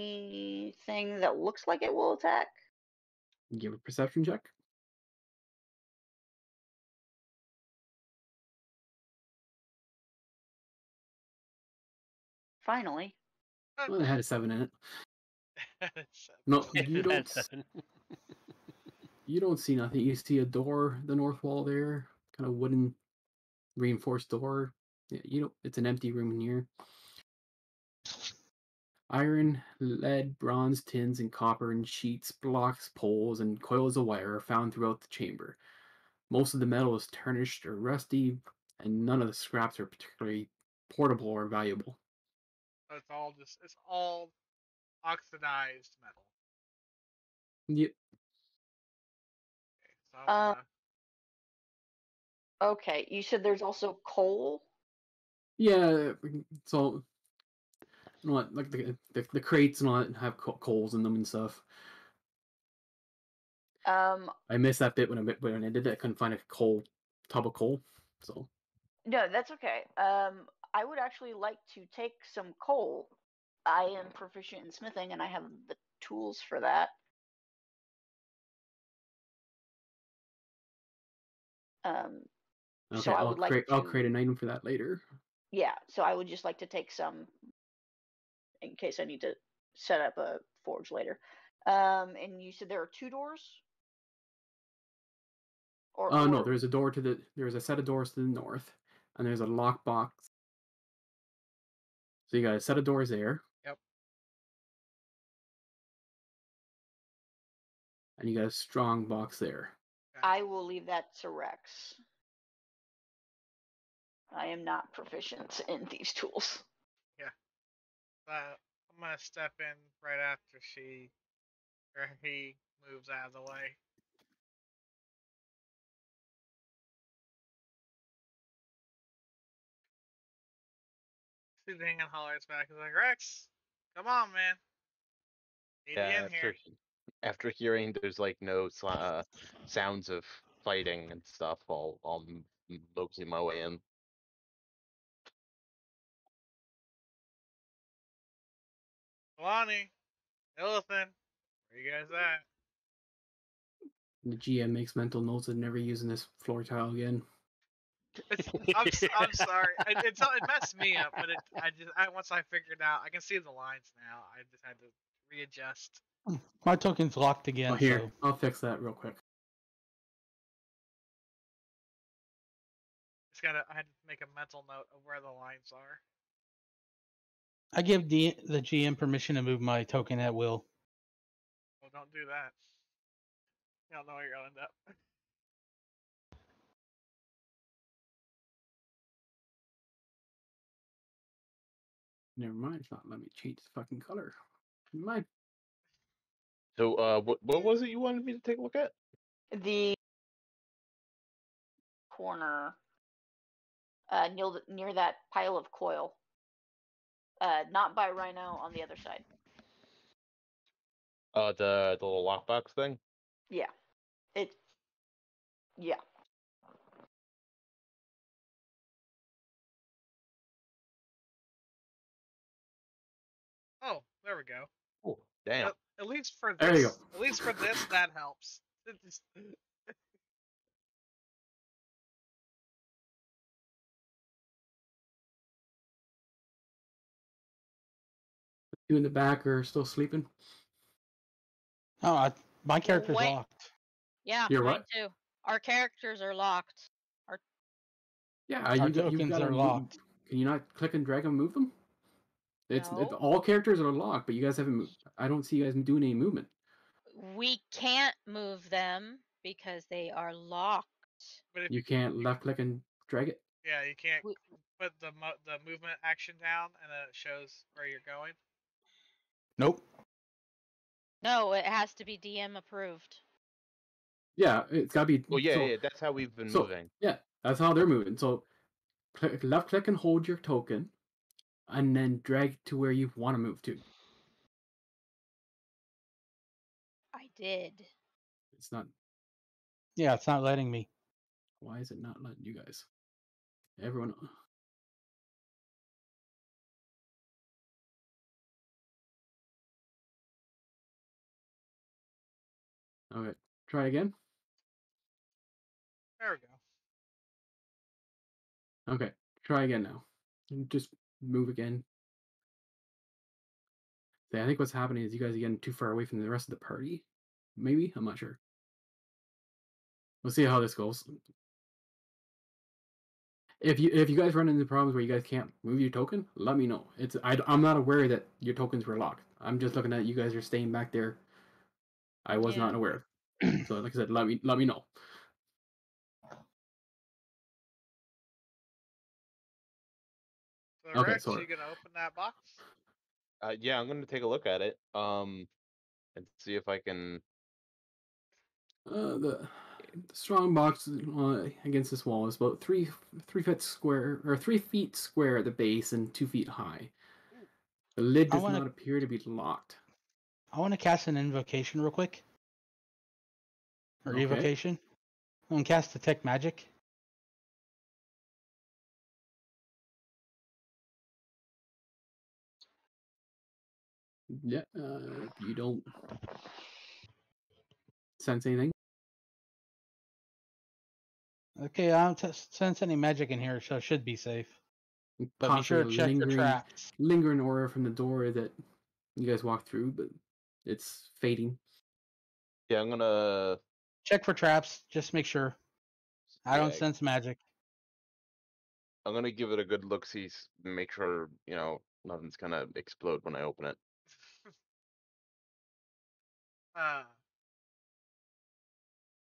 Anything that looks like it will attack? Give a perception check. Finally. Well, it had a 7 in it. It's, No, If you it had don't. 7. You don't see nothing. You see a door, the north wall there, kind of wooden, reinforced door. Yeah, you don't. It's an empty room in here. Iron, lead, bronze, tins, and copper and sheets, blocks, poles, and coils of wire are found throughout the chamber. Most of the metal is tarnished or rusty, and none of the scraps are particularly portable or valuable. it's all oxidized metal. Yep. Okay, so I'm Okay, you said there's also coal? Yeah, so you know what, like the crates and all that have coals in them and stuff. I missed that bit when I did that. I couldn't find a tub of coal. So No, that's okay. I would actually like to take some coal. I am proficient in smithing and I have the tools for that. okay, So I would like I'll to, create an item for that later. yeah, so I would just like to take some in case I need to set up a forge later. And you said there are 2 doors? No, there's a set of doors to the north, and there's a lockbox. So you got a set of doors there. Yep. And you got a strong box there. Okay. I will leave that to Rex. I am not proficient in these tools. Yeah. I'm gonna step in right after he moves out of the way. Sitting and hollers back. He's like, Rex, come on, man. Need you Yeah, in here. after hearing there's like no sounds of fighting and stuff, I'll mosey my way in. Lonnie, Illithin, where you guys at? The GM makes mental notes of never using this floor tile again. I'm sorry. It messed me up, but once I figured out, I can see the lines now. I just had to readjust. My token's locked again. Oh, here, So I'll fix that real quick. I had to make a mental note of where the lines are. I give the GM permission to move my token at will. Well, don't do that. You don't know where you're gonna end up. Never mind, it's not let me change the fucking color. My So, what was it you wanted me to take a look at? The corner near that pile of coil. Not by Rhino, on the other side. The little lockbox thing? Yeah. Yeah. Oh, there we go. Oh, damn. At least for There you this, go. at least for this, that helps. two in the back are still sleeping. Oh, my character's wait. locked. Yeah, You're mine what? too. Our characters are locked. Yeah, Our you tokens gotta are move. locked. Can you not click and drag and move them? It's No. all characters are locked, but you guys haven't moved. I don't see you guys doing any movement. We can't move them because they are locked. But if You can't left click and drag it. yeah, you can't We- put the movement action down, and then it shows where you're going. Nope. No, it has to be DM approved. Yeah, it's gotta be. Well, yeah, that's how we've been moving. Yeah, that's how they're moving. So left click and hold your token, and then drag to where you want to move to. I did. It's not. Yeah, it's not letting me. Why is it not letting you guys? Everyone. Okay, try again. There we go. Okay, try again now. Just move again. I think what's happening is you guys are getting too far away from the rest of the party. Maybe? I'm not sure. We'll see how this goes. If you guys run into problems where you guys can't move your token, let me know. I'm not aware that your tokens were locked. I'm just looking at you guys are staying back there. I was not aware. So like I said, let me know. So Okay, Rex, so you gonna open that box? Yeah, I'm gonna take a look at it. And see if I can. The strong box against this wall is about 3 feet square, or 3 feet square at the base and 2 feet high. The lid does not appear to be locked. I want to cast an invocation real quick. Or evocation. I'm going to cast Detect Magic. Yeah, you don't sense anything. Okay, I don't sense any magic in here, so it should be safe. But be sure to check for traps. Lingering aura from the door that you guys walked through, but it's fading. Yeah, I'm gonna check for traps. Just make sure. I don't sense magic. I'm gonna give it a good look, see, make sure nothing's gonna explode when I open it.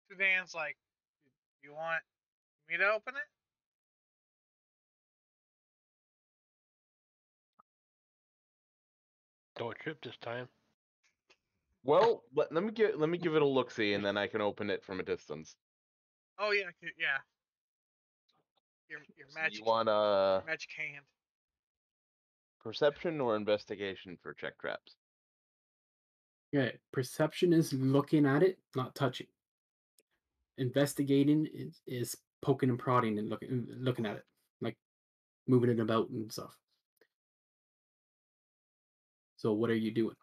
Sudan's like, you want me to open it? Don't trip this time. Well, let me give it a look, see, and then I can open it from a distance. Oh yeah, yeah. Your magic. You want magic hand. Perception or investigation for check traps? Okay, perception is looking at it, not touching. Investigating is poking and prodding and looking at it, like moving it about and stuff. So what are you doing?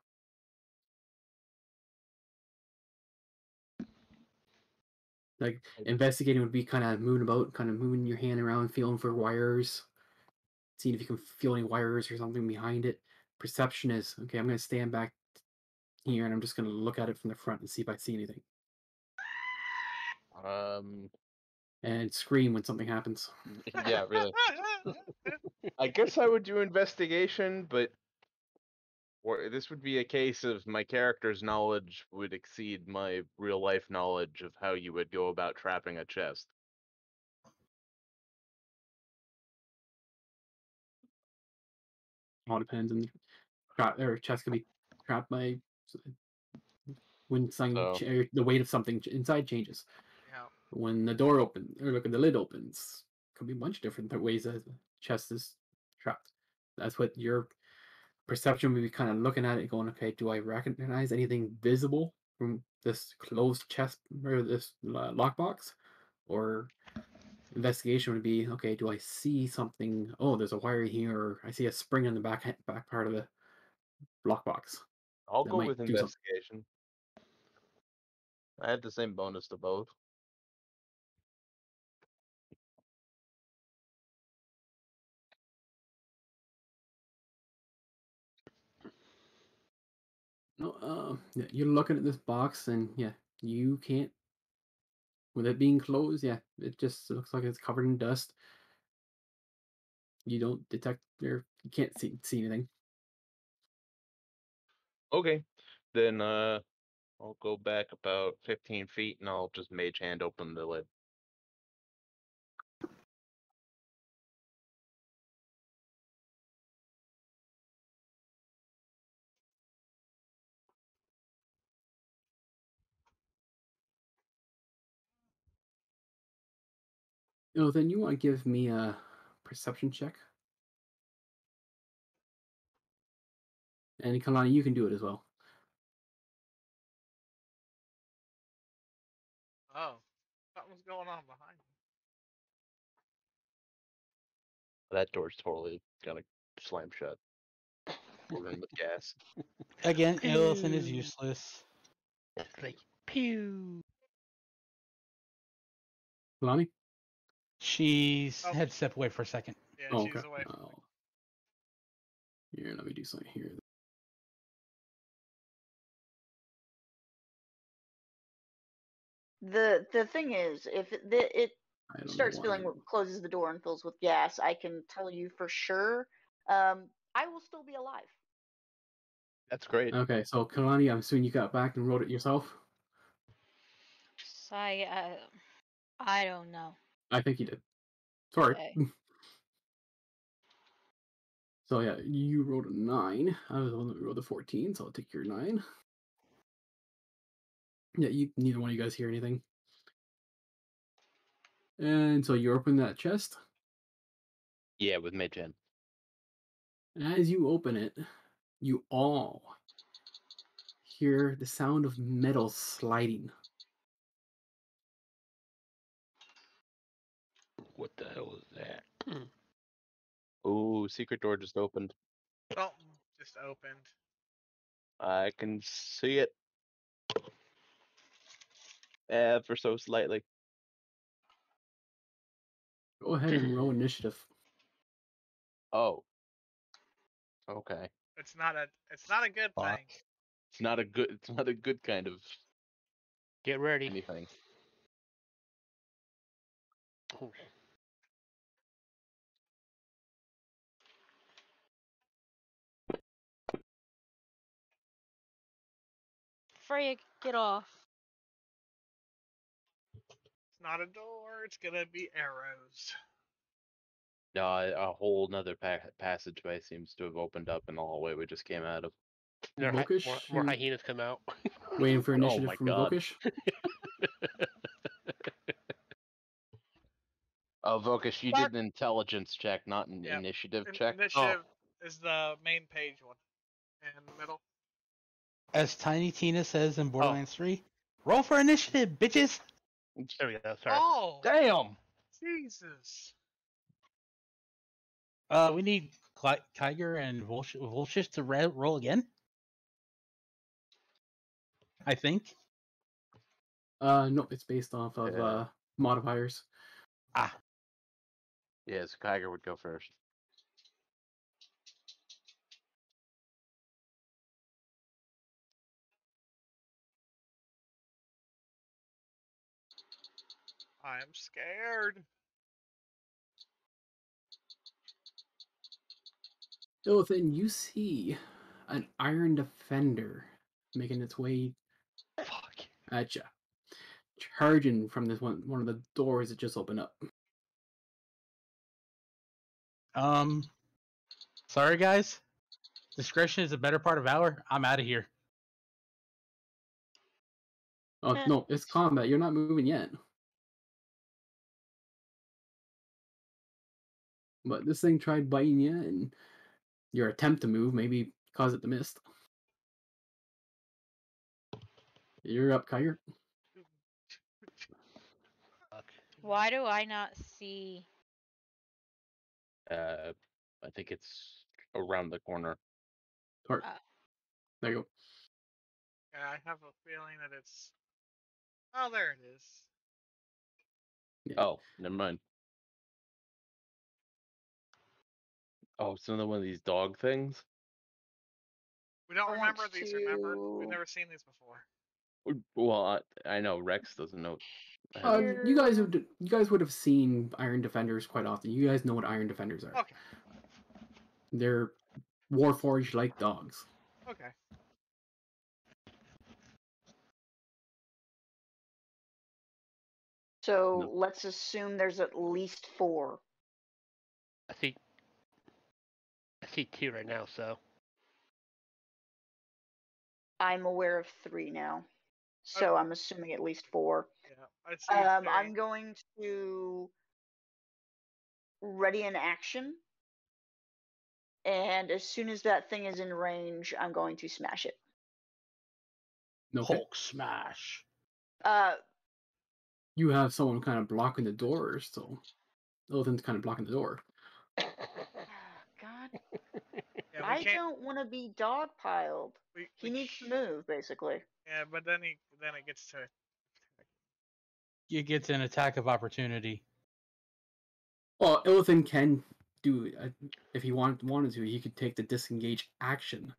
Like investigating would be kind of moving about, kind of moving your hand around, feeling for wires, seeing if you can feel any wires or something behind it. Perception is okay. I'm going to stand back here and I'm just going to look at it from the front and see if I see anything. And scream when something happens. Yeah, really. I guess I would do investigation, but this would be a case of my character's knowledge would exceed my real life knowledge of how you would go about trapping a chest. All depends on or chest can be trapped by when something the weight of something inside changes. Yeah. When the door opens, or look at the lid opens, could be a bunch of different ways that the chest is trapped. That's what your perception would be kind of looking at it, going, okay, do I recognize anything visible from this closed chest or this lockbox? Or investigation would be, okay, do I see something? Oh, there's a wire here, or I see a spring on the back part of the lockbox. I'll go with investigation. I had the same bonus to both. No, you're looking at this box, and yeah, you can't. With it being closed, yeah, it just looks like it's covered in dust. You don't detect, or you can't see anything. Okay, then I'll go back about 15 feet and I'll just mage hand open the lid. Oh, then you want to give me a perception check. And Kalani, you can do it as well. Oh, something's going on behind me. That door's totally gonna slam shut. We're with gas. Again, Illithin is useless. It's like pew. Kalani? She's Oh. had stepped away for a second. Yeah, Oh, she's okay. away from me. Here, let me do something here. The thing is, if it I don't starts know feeling why. closes the door and fills with gas, I can tell you for sure, I will still be alive. That's great. Okay, so Kalani, I'm assuming you got back and wrote it yourself? So I don't know. I think you did. Sorry. Okay. So yeah, you rolled a 9. I was the one that rolled a 14, so I'll take your 9. Yeah, neither one of you guys hear anything. And so you open that chest. Yeah, with Mage-Gen. As you open it, you all hear the sound of metal sliding. What the hell is that? Ooh, secret door just opened. Something just opened. I can see it. Ever so slightly. Go ahead and roll initiative. Oh. Okay. It's not a good Fuck. thing. It's not a good kind of Get ready. anything. Oh, Freya, get off. It's not a door. It's gonna be arrows. No, a whole nother passageway seems to have opened up in the hallway we just came out of. Vokish, more hyenas come out. waiting for Oh initiative my from god. Vokish. Oh, Vokish, you Bark. did an intelligence check, not an Yep. initiative check. Initiative is the main page one in the middle. As Tiny Tina says in Borderlands 3, roll for initiative, bitches! There we go. Sorry. Oh, Damn! Jesus. We need Tiger and Volshish to roll again. I think. No, it's based off of Yeah. modifiers. Ah, Yeah, so Kiger would go first. I'm scared. Illithin, you see an iron defender making its way Fuck. at you, charging from this one of the doors that just opened up. sorry guys. Discretion is a better part of valor. I'm out of here. Oh no, it's combat. You're not moving yet. But this thing tried biting you, and your attempt to move maybe caused it to miss. You're up, Kiger. Fuck. Why do I not see? I think it's around the corner. Part. Uh, There you go. Yeah, I have a feeling that it's. Oh, there it is. Yeah. Oh, never mind. Oh, it's another one of these dog things? We don't I remember want these. Remember, we've to- never seen these before. Well, I know Rex doesn't know. You guys would have seen Iron Defenders quite often. You guys know what Iron Defenders are. Okay. They're Warforged like dogs. Okay. So No. let's assume there's at least 4. I see 2 right now. So I'm aware of 3 now. So I'm assuming at least 4. Yeah, I see 3. I'm going to ready in action. And as soon as that thing is in range, I'm going to smash it. Okay. Hulk smash. You have someone kind of blocking the door, so Illidan's kind of blocking the door. God. Yeah, I don't want to be dogpiled. He needs to move, basically. Yeah, but then it gets to. You get an attack of opportunity. Well, Illidan can do if he wanted to. He could take the disengage action.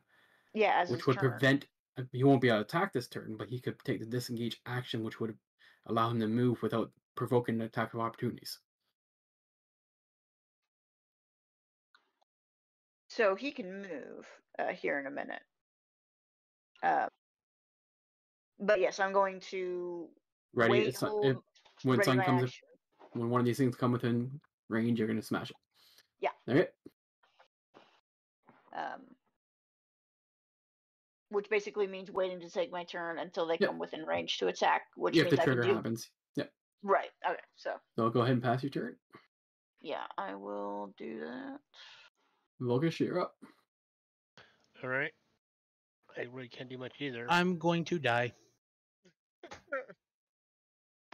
Yeah, as which his would turn. prevent. He won't be able to attack this turn, but he could take the disengage action, which would allow him to move without provoking an attack of opportunities. So he can move here in a minute. But yes, I'm going to Ready? hold, when ready sun my comes, action. When one of these things come within range, you're going to smash it. Yeah. Okay. Which basically means waiting to take my turn until they come within range to attack, which if means the I can trigger do. happens. Yep. Right. Okay. So go ahead and pass your turn. yeah, I will do that. Vulgus, you're up. All right. I really can't do much either. I'm going to die.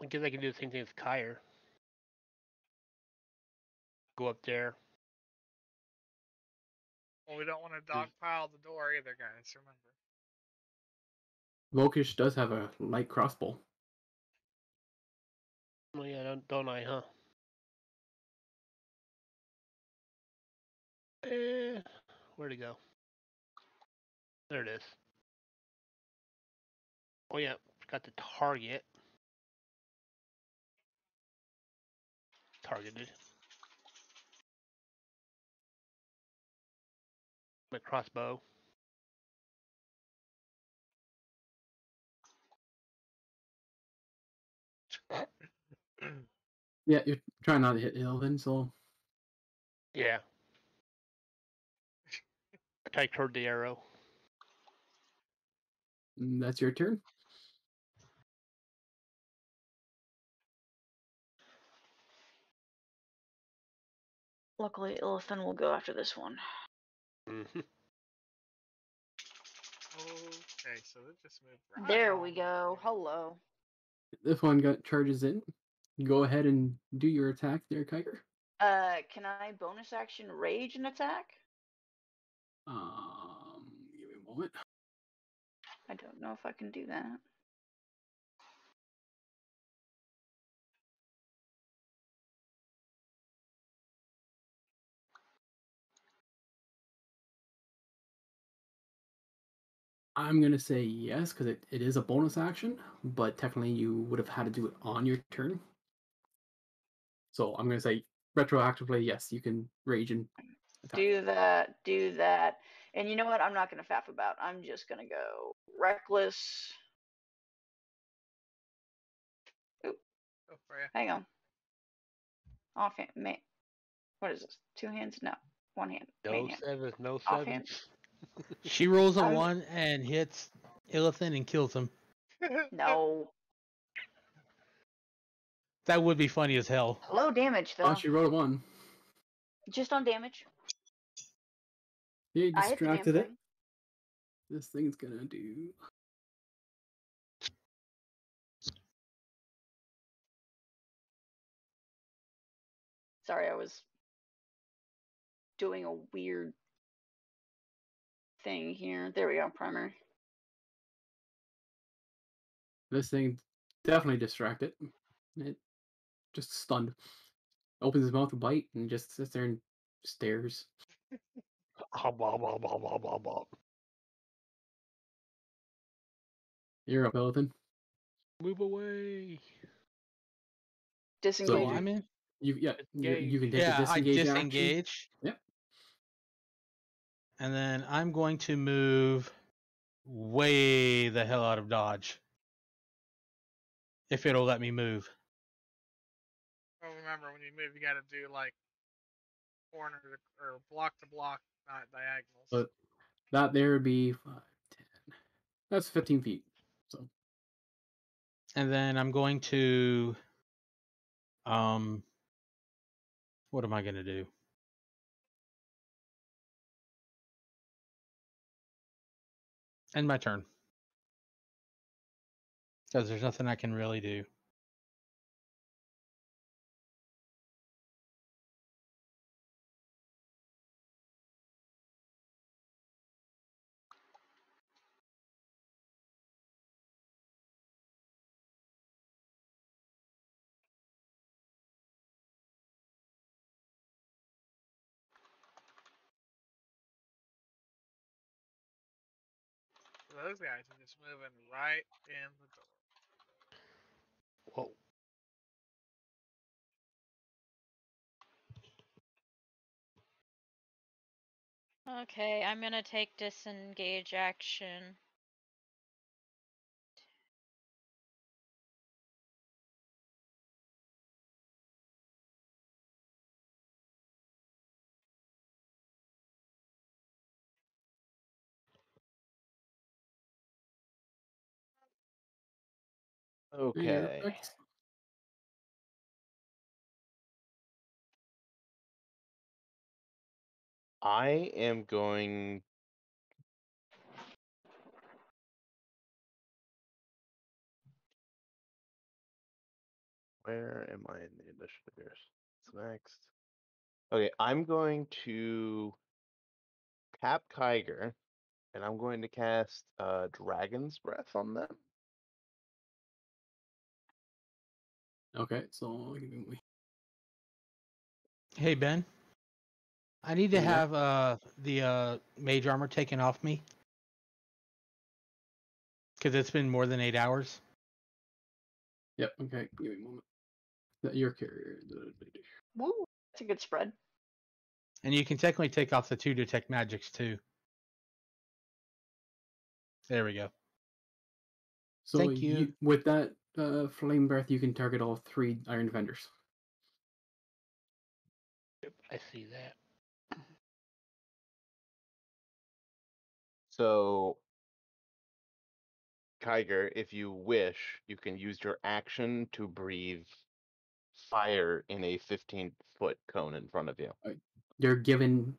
I guess I can do the same thing as Kyre. Go up there. Well, we don't want to dogpile the door either, guys. Remember. Vulgus does have a light crossbow. Oh yeah, don't I, huh? Where'd it go? There it is. Oh yeah, got the target. Targeted. My crossbow. Yeah, you're trying not to hit Illidan, so. Yeah. I toward the arrow. That's your turn. Luckily, Illidan will go after this one. Mm-hmm. Okay, so it just moved right. There we go. Hello. This one got charges in. Go ahead and do your attack there, Kyger. Can I bonus action rage an attack? Give me a moment. I don't know if I can do that. I'm going to say yes, because it is a bonus action, but technically you would have had to do it on your turn. So I'm going to say retroactively, yes, you can rage and attack. Do that. And you know what? I'm not going to faff about. I'm just going to go reckless. Oop. Go for you. Hang on. Offhand. What is this? Two hands? No. One hand. No hand. sevens. No Offhand. sevens. She rolls a 1 and hits Illidan and kills him. No. That would be funny as hell. Low damage, though. Oh, she rolled a 1. Just on damage. You I hit the damn distracted it. thing. This thing's going to do. Sorry, I was doing a weird thing here. There we go, primary. This thing definitely distracted. It just stunned. Opens his mouth to bite and just sits there and stares. You're up, Illidan. Move away. Disengage. So I'm in. You can take the I disengage disengage. Action. Yep. And then I'm going to move way the hell out of dodge. If it'll let me move. Well, remember, when you move, you got to do like corner or block to block, not diagonals. But that there would be 5, 10. That's 15 feet. So. And then I'm going to What am I going to do? End my turn. Because there's nothing I can really do. Those guys are just moving right in the door. Whoa. Okay, I'm gonna take disengage action. Okay. I am going. Where am I in the initiative here? What's next? Okay, I'm going to tap Kyger, and I'm going to cast Dragon's Breath on them. Okay, so give me. Hey, Ben. I need to Yeah. have the mage armor taken off me. Because it's been more than 8 hours. Yep. Okay. Give me a moment. That your carrier. Woo, that's a good spread. And you can technically take off the 2 detect magics too. There we go. So Thank you. with that flame breath, you can target all 3 iron defenders. Yep, I see that. So, Kyger, if you wish, you can use your action to breathe fire in a 15-foot cone in front of you. You're given.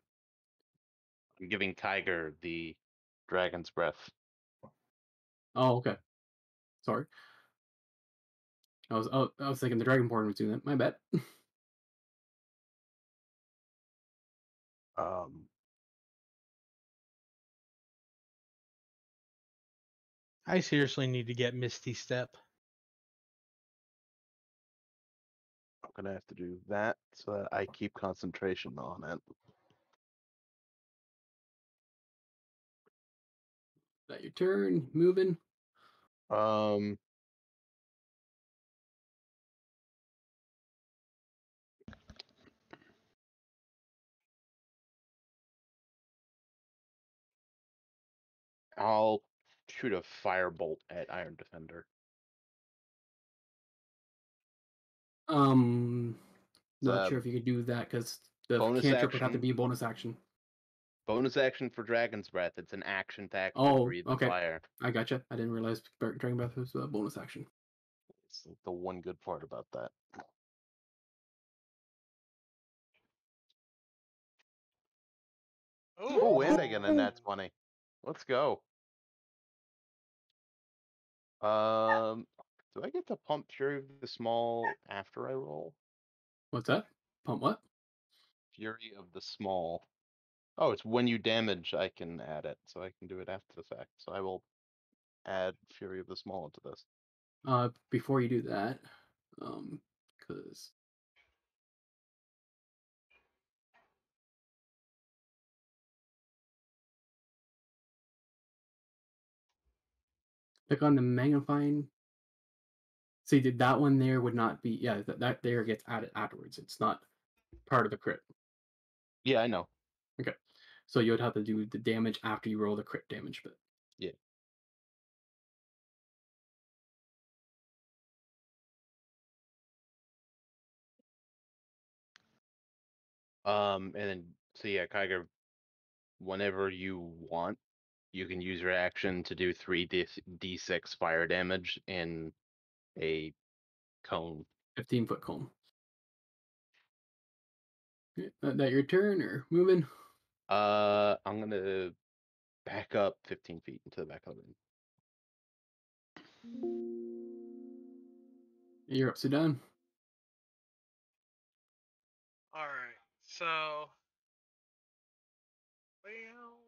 I'm giving Kyger the Dragon's Breath. Oh, okay. Sorry. I was thinking the Dragonborn was doing that. My bad. I seriously need to get Misty Step. I'm gonna have to do that so that I keep concentration on it. That your turn. Moving. I'll shoot a firebolt at Iron Defender. Not sure if you could do that because the bonus cantrip would have to action. be a bonus action. Bonus action for Dragon's Breath. It's an action to actually Oh, breathe the okay. fire. I gotcha. I didn't realize Dragon Breath was a bonus action. It's the one good part about that. Oh, and I get a nat 20. Let's go. Do I get to pump Fury of the Small after I roll? What's that? Pump what? Fury of the Small. Oh, it's when you damage, I can add it, so I can do it after the fact. So I will add Fury of the Small into this. Before you do that, because click on the magnifying. See, that one there would not be. Yeah, that there gets added afterwards. It's not part of the crit. Yeah, I know. Okay, so you would have to do the damage after you roll the crit damage bit. Yeah. And then so yeah, Kyger, whenever you want, you can use your action to do 3d6 fire damage in a cone. 15-foot cone. That your turn or moving? I'm gonna back up 15 feet into the back of it. You're up, Sudan. All right. So, well,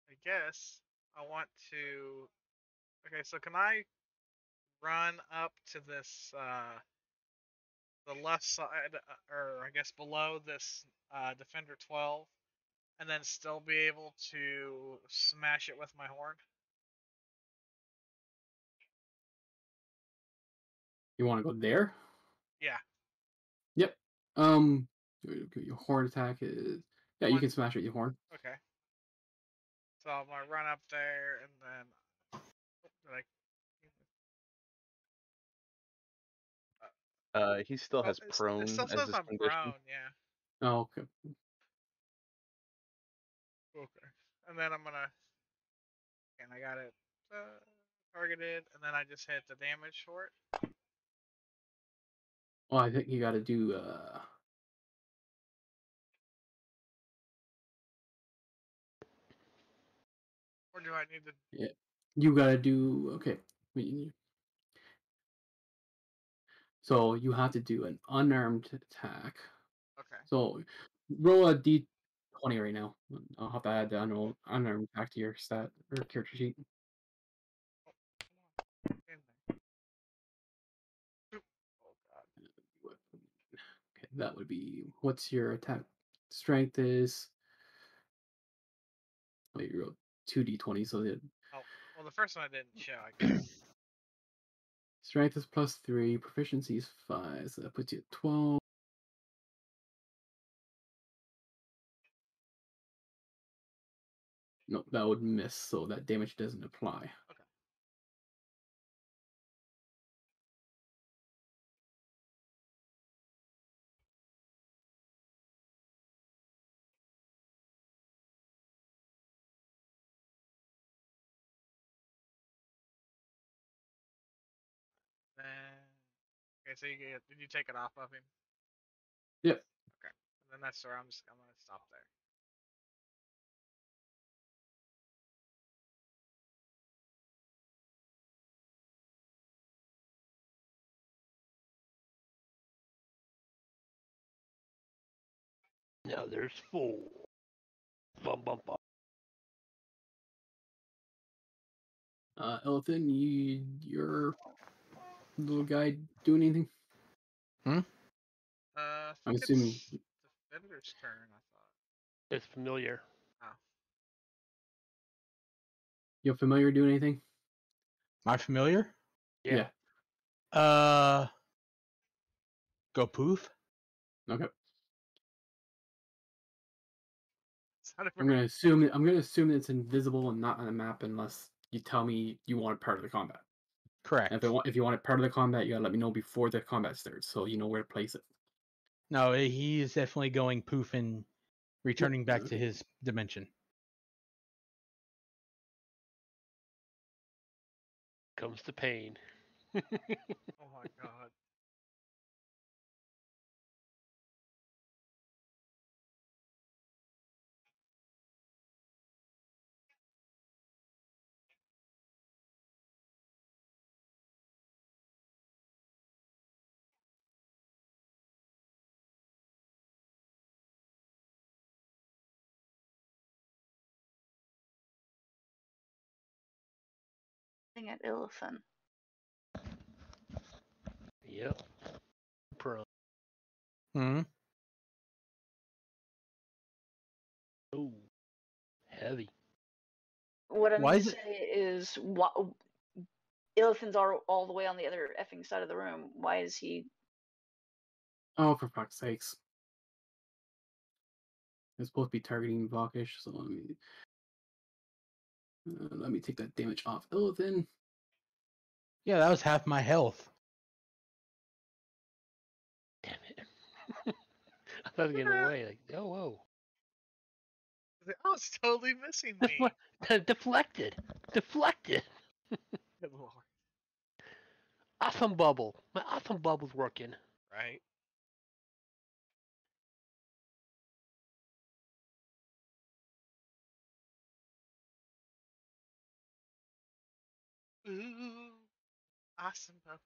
I guess I want to. Okay, so can I run up to this the left side, or I guess below this Defender 12, and then still be able to smash it with my horn? You want to go there? Yeah. Yep. Your horn attack is. Yeah, you can smash it with your horn. Okay. So I'm gonna run up there and then. Did He still has it prone still as says his I'm condition. prone, yeah. Oh, okay. Okay. And then I'm gonna. And I got it targeted, and then I just hit the damage for it. Well, I think you got to do. Or do I need to? Yeah, you got to do. Okay. So you have to do an unarmed attack. Okay. So roll a d20 right now. I'll have to add the unarmed attack to your stat or character sheet. Oh god. Okay, that would be what's your attack strength is. Oh, you rolled 2d20, so the Well, the first one I didn't show, I guess. strength is +3, proficiency is 5, so that puts you at 12. No, that would miss, so that damage doesn't apply. Okay. Then, okay, so did you take it off of him? Yep. Okay. And then that's where I'm gonna stop there. Now there's 4. Bum bum bum. Elton, your little guy doing anything? I I'm think assuming it's Defender's turn, I thought. It's familiar. Oh. you're familiar doing anything? My familiar? Yeah. Go poof. Okay. Sounded I'm very- gonna assume it's invisible and not on the map unless you tell me you want it part of the combat. Correct. And if you want it part of the combat, you gotta let me know before the combat starts, so you know where to place it. No, he is definitely going poof and returning back to his dimension. Comes the pain. Oh my god. At Illithin. Yep. Prone. Hmm. Ooh. Heavy. What I Why mean is to it- say is, Illithin's are all the way on the other effing side of the room. Why is he? Oh, for fuck's sakes! It's supposed to be targeting Vokish, so let me take that damage off Illithin. Yeah, that was half my health. Damn it. I thought I was getting away. Like, oh, whoa. Oh, it's totally missing me. Deflected. Deflected. Good lord. Awesome bubble. My awesome bubble's working. Right? Ooh, awesome, Bubba.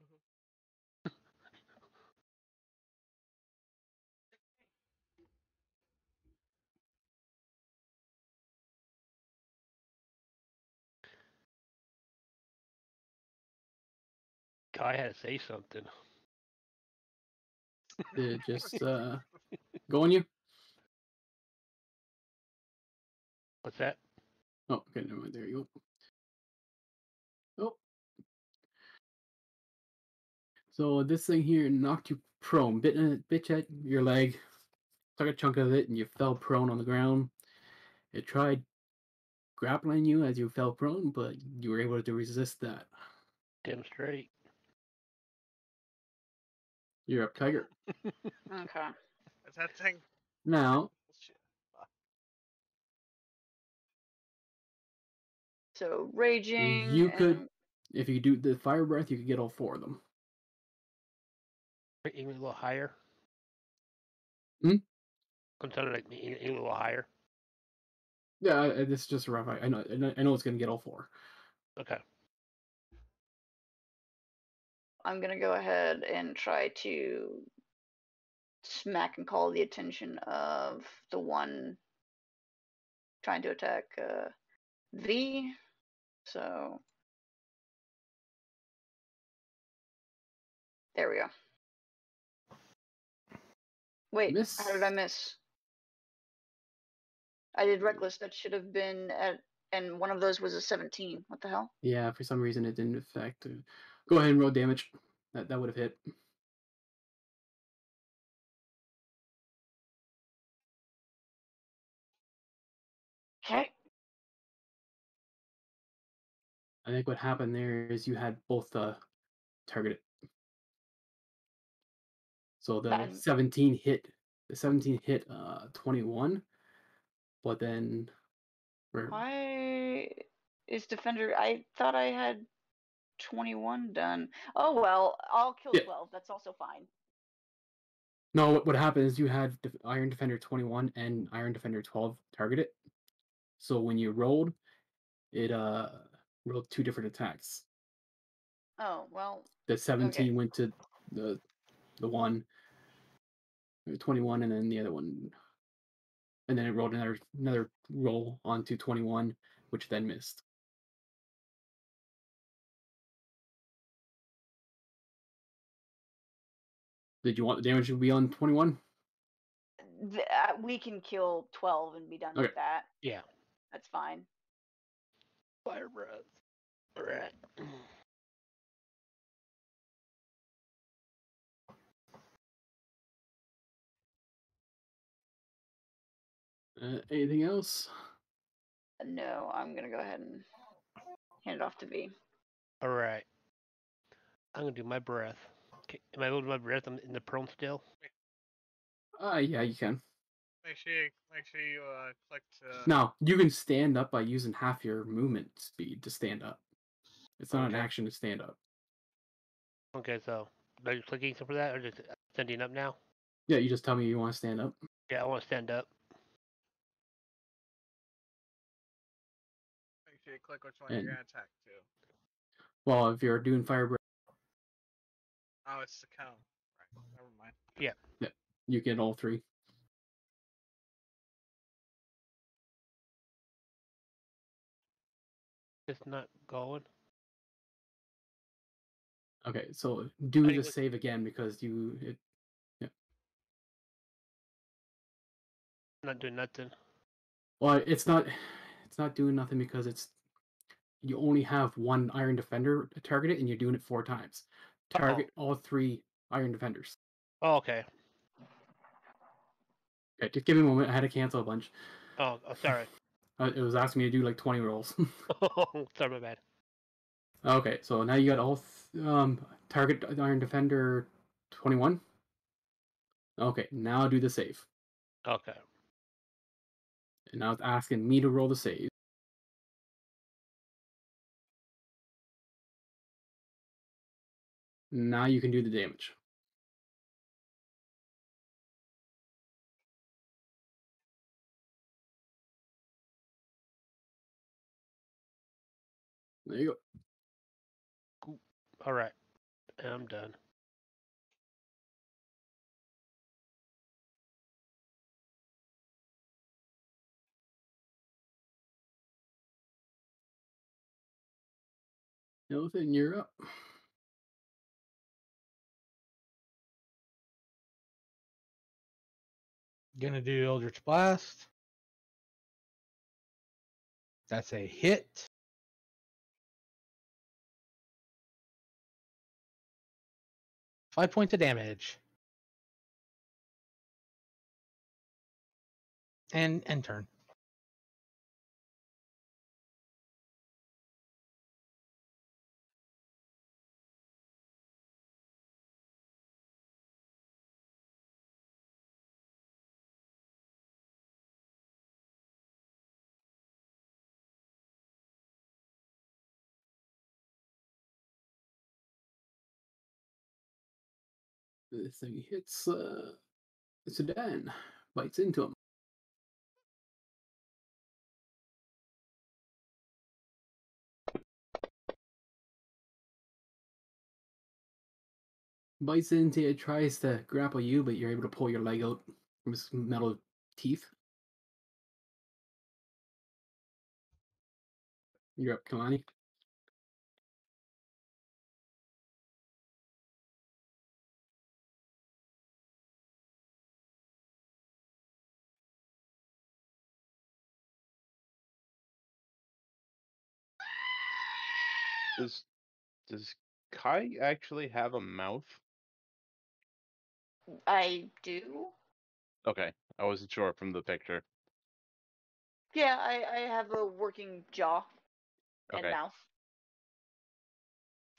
Kai had to say something. Did it just go on you? What's that? Oh, okay, never mind. There you go. Oh. So this thing here knocked you prone, bit at your leg, took a chunk of it, and you fell prone on the ground. It tried grappling you as you fell prone, but you were able to resist that. Damn straight. You're up, Tiger. Okay. Is that thing Now, bullshit? So raging. you could, and if you do the fire breath, you could get all 4 of them. Even a little higher. Hmm? I'm sounding like me, a little higher. Yeah, this is just a rough. I know it's gonna get all 4. Okay. I'm gonna go ahead and try to smack and call the attention of the one trying to attack V. So there we go. Wait, Miss. how did I miss? I did reckless. That should have been at, and one of those was a 17. What the hell? Yeah, for some reason it didn't affect. Go ahead and roll damage. That would have hit. Okay. I think what happened there is you had both targeted. So the 17 hit 21, but then why is defender? I thought I had 21 done. Oh well, I'll kill 12. That's also fine. No, what happened is you had Iron Defender 21 and Iron Defender 12 targeted. So when you rolled, it rolled 2 different attacks. Oh well. The 17 okay. went to the one, 21, and then the other one, and then it rolled another roll onto 21, which then missed. Did you want the damage to be on 21? We can kill 12 and be done Okay. with that. Yeah. That's fine. Fire breath. All right. Anything else? No, I'm gonna go ahead and hand it off to V. All right. I'm gonna do my breath. Okay. Am I able to do my breath? I'm in the prone still. Yeah, you can. Make sure you click to. Now you can stand up by using half your movement speed to stand up. It's not an action to stand up. Okay, so are you clicking for that or just standing up now? Yeah, you just tell me you want to stand up. Yeah, I want to stand up. Make sure you click which one you're gonna attack to. Well, if you're doing fire breath, Oh, it's the cone. Right. Never mind. Yeah. yeah, you get all 3. It's not going. Okay, so do the save again because yeah. Not doing nothing. Well, it's not doing nothing because you only have one Iron Defender targeted and you're doing it 4 times. Target all 3 Iron Defenders. Oh, okay. Okay, just give me a moment. I had to cancel a bunch. Oh, sorry. It was asking me to do like 20 rolls. Sorry, my bad. Okay, so now you got all target Iron Defender 21. Okay, now do the save. Okay. And now it's asking me to roll the save. Now you can do the damage. There you go. All right, I'm done. Nothing, you're up. Gonna do Eldritch Blast. That's a hit. Five points of damage. And end turn. This thing hits Sudan, bites into him. Bites into it, tries to grapple you, but you're able to pull your leg out from his metal teeth. You're up, Kalani. Does Kai actually have a mouth? I do. Okay, I wasn't sure from the picture. Yeah, I have a working jaw and Okay. mouth.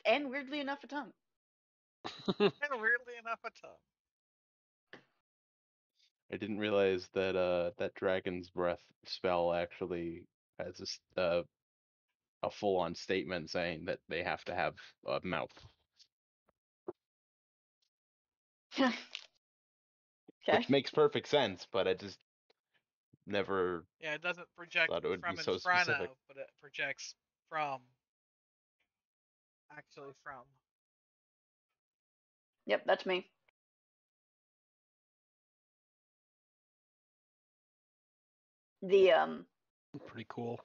And weirdly enough, a tongue. And weirdly enough, a tongue. I didn't realize that that dragon's breath spell actually has a full-on statement saying that they have to have a mouth, Okay. which makes perfect sense. But I just never Yeah, it doesn't project thought it would from be in so front specific. of, but it projects from. Actually, from. Yep, that's me. The Pretty cool.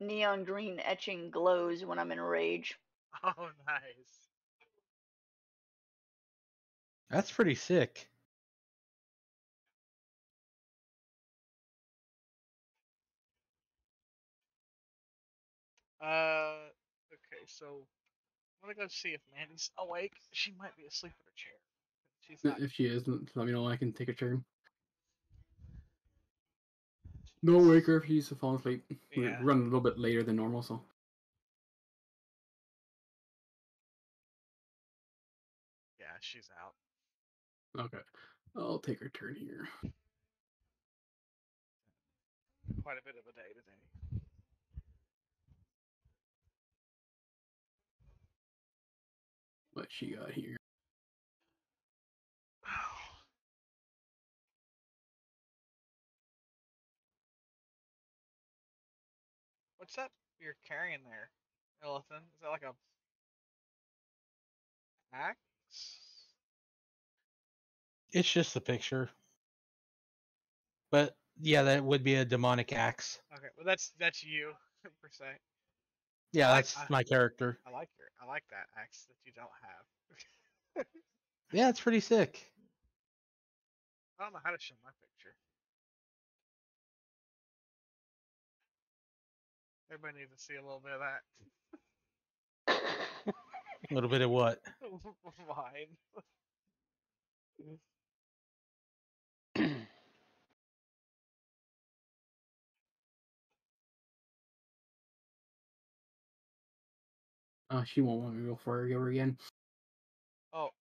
neon green etching glows when I'm in rage. Oh, nice. That's pretty sick. Okay, so I'm gonna go see if Mandy's awake. She might be asleep in her chair. She's not. If she isn't, let me know. I can take a turn. No wake her if she's falling asleep. We're Yeah. running a little bit later than normal, so. Yeah, she's out. Okay. I'll take her turn here. Quite a bit of a day today. What she got here? What's that you're carrying there, Ellison? Is that like a axe? It's just a picture. But yeah, that would be a demonic axe. Okay, well that's you per se. Yeah, I that's my character. I like that axe that you don't have. Yeah, it's pretty sick. I don't know how to show my picture. Everybody needs to see a little bit of that. A little bit of what? Mine. She won't want me to go for her again. Oh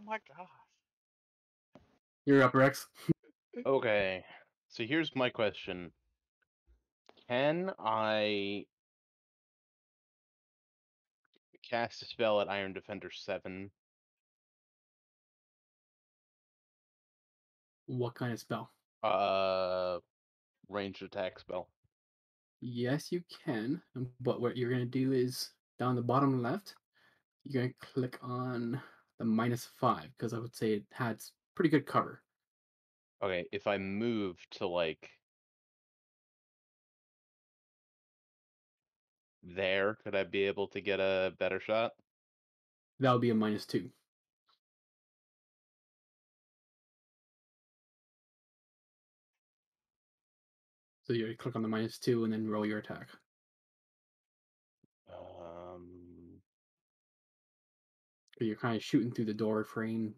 my gosh. You're up, Rex. Okay, so here's my question: can I cast a spell at Iron Defender 7? What kind of spell? Ranged attack spell. Yes, you can. But what you're going to do is down the bottom left, You're gonna click on the -5 because I would say it has pretty good cover. Okay, if I move to like there, could I be able to get a better shot? That would be a -2. So you click on the -2 and then roll your attack. So you're kind of shooting through the door frame.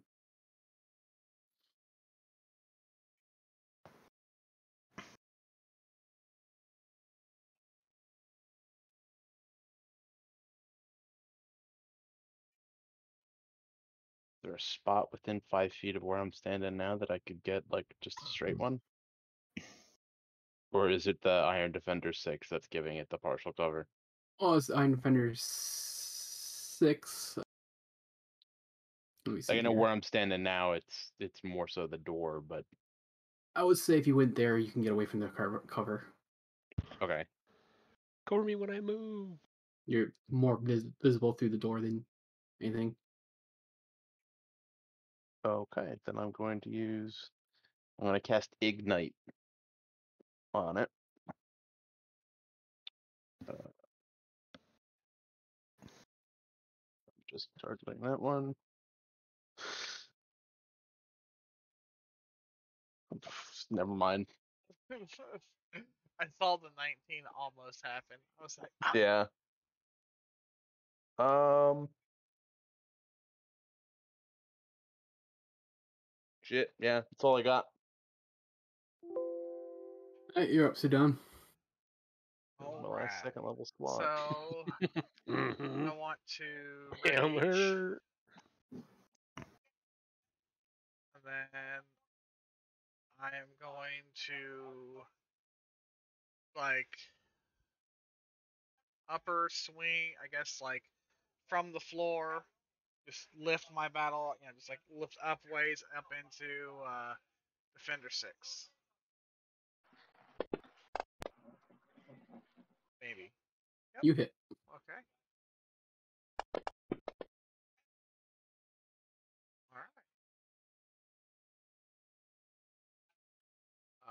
Is there a spot within 5 feet of where I'm standing now that I could get like just a straight one? Or is it the Iron Defender 6 that's giving it the partial cover? Oh, it's Iron Defender 6. Let me see. Like, I know here. where I'm standing now, it's more so the door, but I would say if you went there, you can get away from the cover. okay. Cover me when I move. You're more visible through the door than anything. Okay, then I'm going to cast Ignite on it. Just targeting that one. Never mind. I saw the 19 almost happen. I was like, ah. Yeah. Shit. Yeah, that's all I got. You're up, Sudan. My last second level slot. So I want to rage, Hammer. and then I am going to like upper swing, I guess, like from the floor, just lift my battle, just like lift up ways up into Defender 6. Maybe. Yep. You hit. Okay. All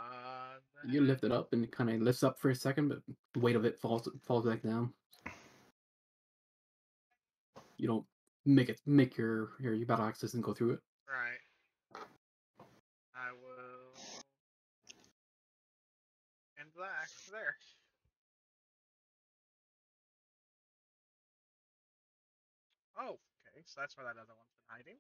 right. You lift it up and it kind of lifts up for a second, but the weight of it falls back down. You don't make your battle axe doesn't go through it. Right. I will end the act there. Oh, okay. So that's where that other one's been hiding.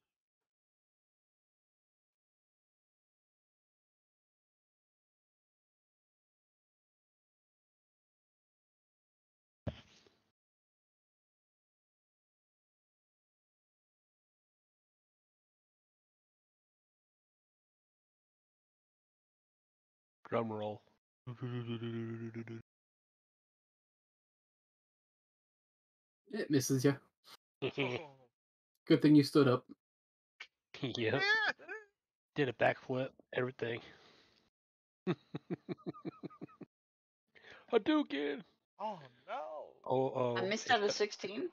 Drum roll. It misses you. Oh. Good thing you stood up. Yep. Did a backflip, everything. Hadouken! Oh no. Oh, I missed out of 16.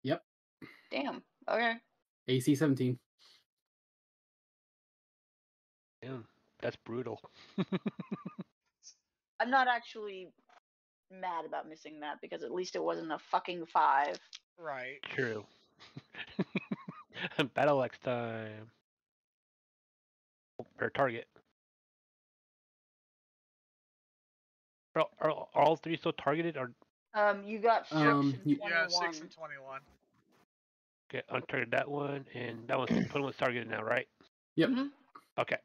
Yep. Damn. Okay. AC 17. Damn, that's brutal. I'm not actually mad about missing that because at least it wasn't a fucking 5. Right. True. Battle Axe time. Per target. Are all three still targeted? Or You got 6 and 21. Yeah, 6 and 21. okay, untargeted that one, and that one's put one's targeted now, right? Yep. Mhm. Okay.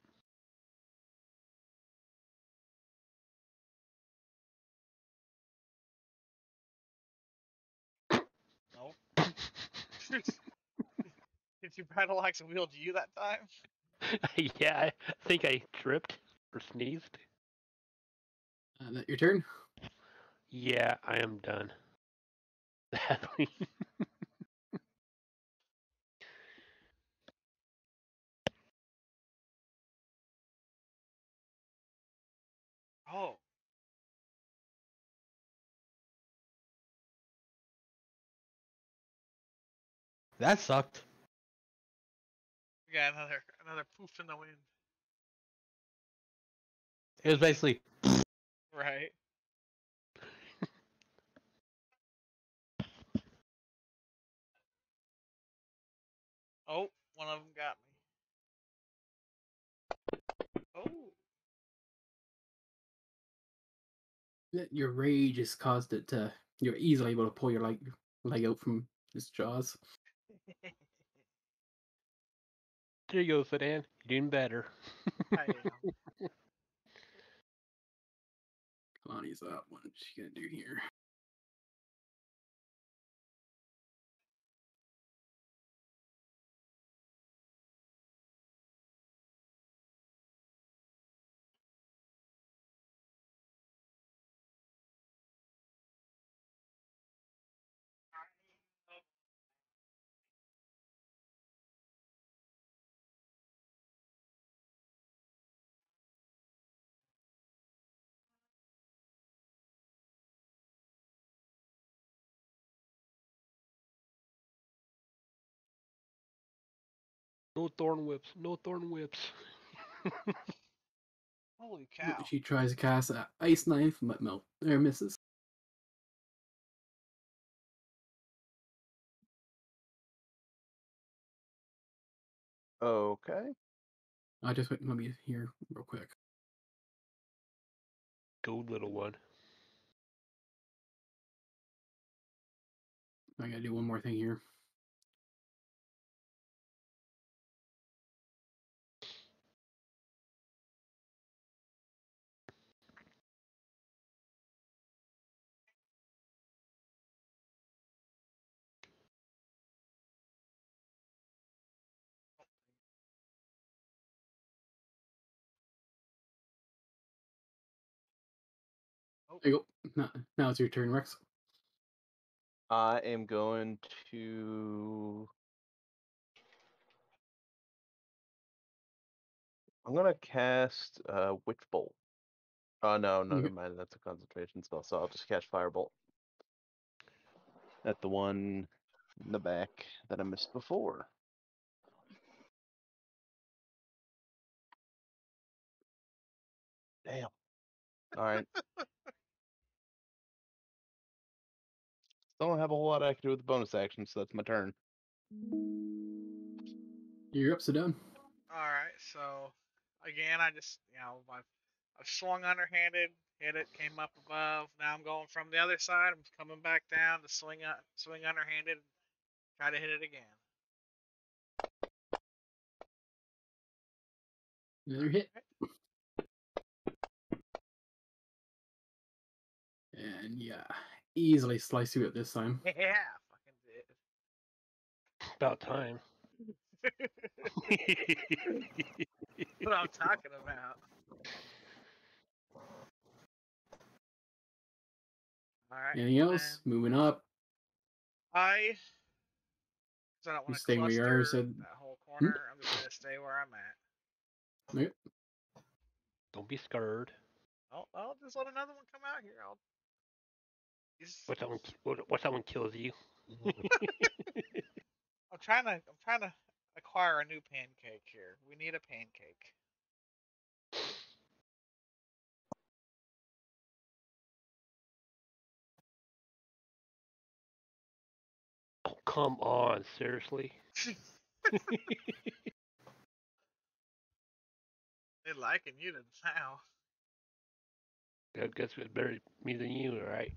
Nope. Did you battle axe wield you that time? Yeah, I think I tripped or sneezed. That your turn? Yeah, I am done. Sadly. Oh. That sucked. We got another poof in the wind. It was basically Right. Oh, one of them got me. Oh. Your rage has caused it to. You're easily able to pull your leg out from his jaws. There you go, Sedan. You're doing better. I am. Lonnie's up. What is she gonna do here? No thorn whips. No thorn whips. Holy cow. She tries to cast an ice knife, but misses. Okay. I just let me here real quick. Go, little one. I gotta do one more thing here. There you go. Now it's your turn, Rex. I am going to. I'm gonna cast Witch Bolt. Oh no, Okay. never mind. That's a concentration spell, so I'll just cast Firebolt. At the one in the back that I missed before. Damn. All right. Still don't have a whole lot I can do with the bonus action, so that's my turn. You're upside down. Alright, so again, I just, I've swung underhanded, hit it, came up above. Now I'm going from the other side. I'm coming back down to swing underhanded, try to hit it again. Another hit. And yeah, easily slice through it this time. Yeah, fucking did. About time. What I'm talking about. Alright. Anything else? Moving up. I don't want to Staying where you are, cluster said. that whole corner. I'm just going to stay where I'm at. Yep. Don't be scared. I'll just let another one come out here. What that one kills you? I'm trying to acquire a new pancake here. We need a pancake. Oh, come on, seriously? They're liking you now. I guess it's better me than you, right?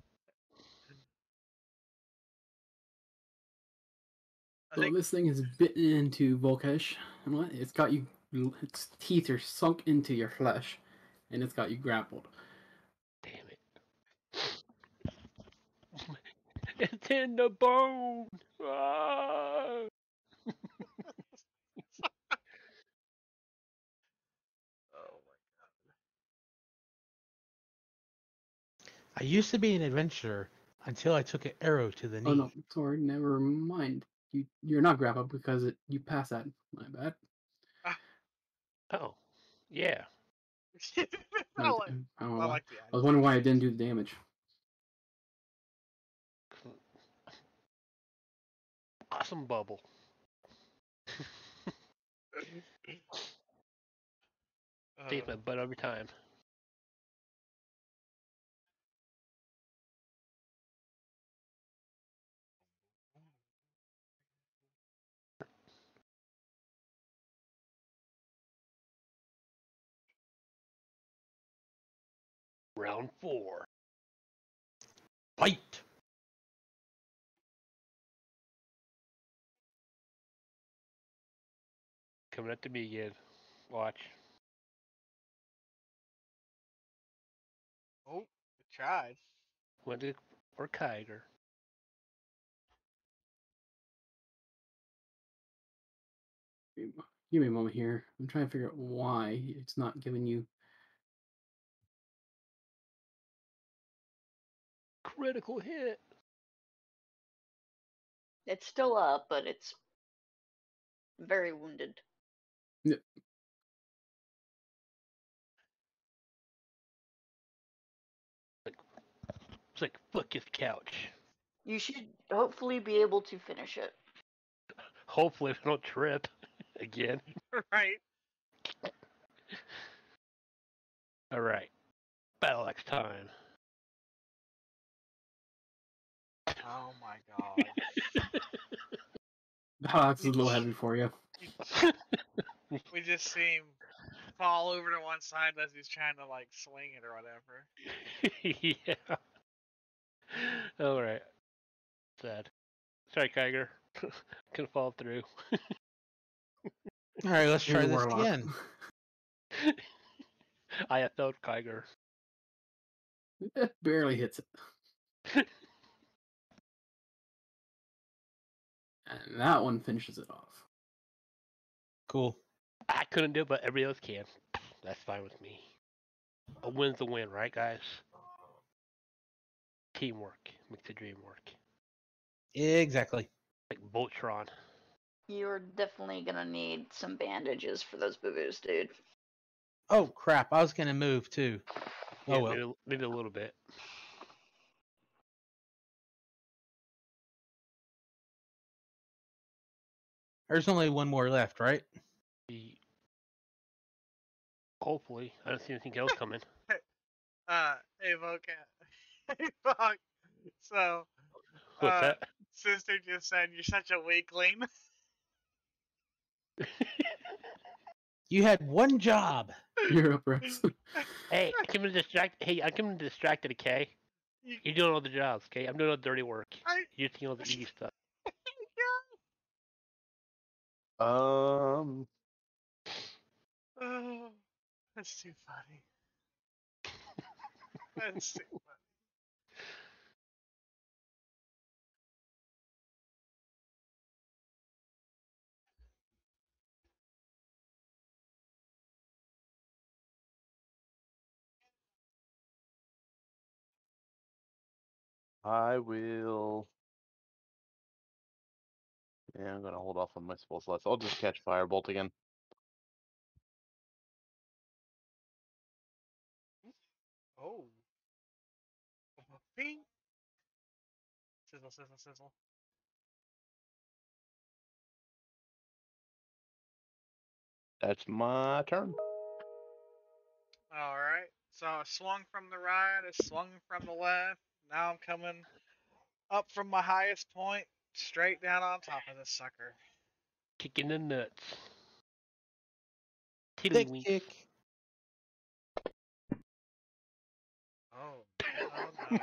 So this thing is bitten into Volkesh, and what? It's got you. Its teeth are sunk into your flesh, and it's got you grappled. Damn it! It's in the bone. Ah! Oh my god! I used to be an adventurer until I took an arrow to the knee. Oh no, sorry, never mind. You're not grappled because you passed that. My bad. Oh, yeah. I like the I was wondering why I didn't do the damage. Awesome bubble. Saves my butt every time. Round 4. Fight. Coming up to me again. Watch. Oh, good tried. Wendy or Kiger. Give me a moment here. I'm trying to figure out why it's not giving you. Critical hit. It's still up, but it's very wounded. Yep. It's like, fuck his couch. You should hopefully be able to finish it. Hopefully I don't trip again. Right. Alright. Battle Axe time. Oh my god. That's a little heavy for you. We just see him fall over to one side as he's trying to like swing it or whatever. Yeah. Alright. Sad. Sorry, Kiger. Couldn't fall through. All right, let's try Here's a this warlock. again. I have felt Kiger. It barely hits it. And that one finishes it off. Cool. I couldn't do it, but everybody else can. That's fine with me. A win's a win, right, guys? Teamwork makes the dream work. Exactly. Like Voltron. You're definitely gonna need some bandages for those boo-boos, dude. Oh crap! I was gonna move too. Yeah, Oh well. maybe a little bit. There's only one more left, right? Hopefully. I don't see anything else coming. Hey Vocat. Hey fuck. So What's that? sister just said you're such a weakling. You had one job. You're up, Rex. Hey, I came to distract. Hey, I came to distracted. Okay, you're doing all the jobs. Okay, I'm doing all the dirty work. You're doing all the easy stuff. Oh, that's too funny. That's too funny. I will. Yeah, I'm gonna hold off on my spell slots. I'll just catch Firebolt again. Oh. Bing. Sizzle, sizzle, sizzle. That's my turn. Alright. So I swung from the right, I swung from the left. Now I'm coming up from my highest point, straight down on top of this sucker. Kicking the nuts. Thick Tiddlywinks. kick. Oh, no.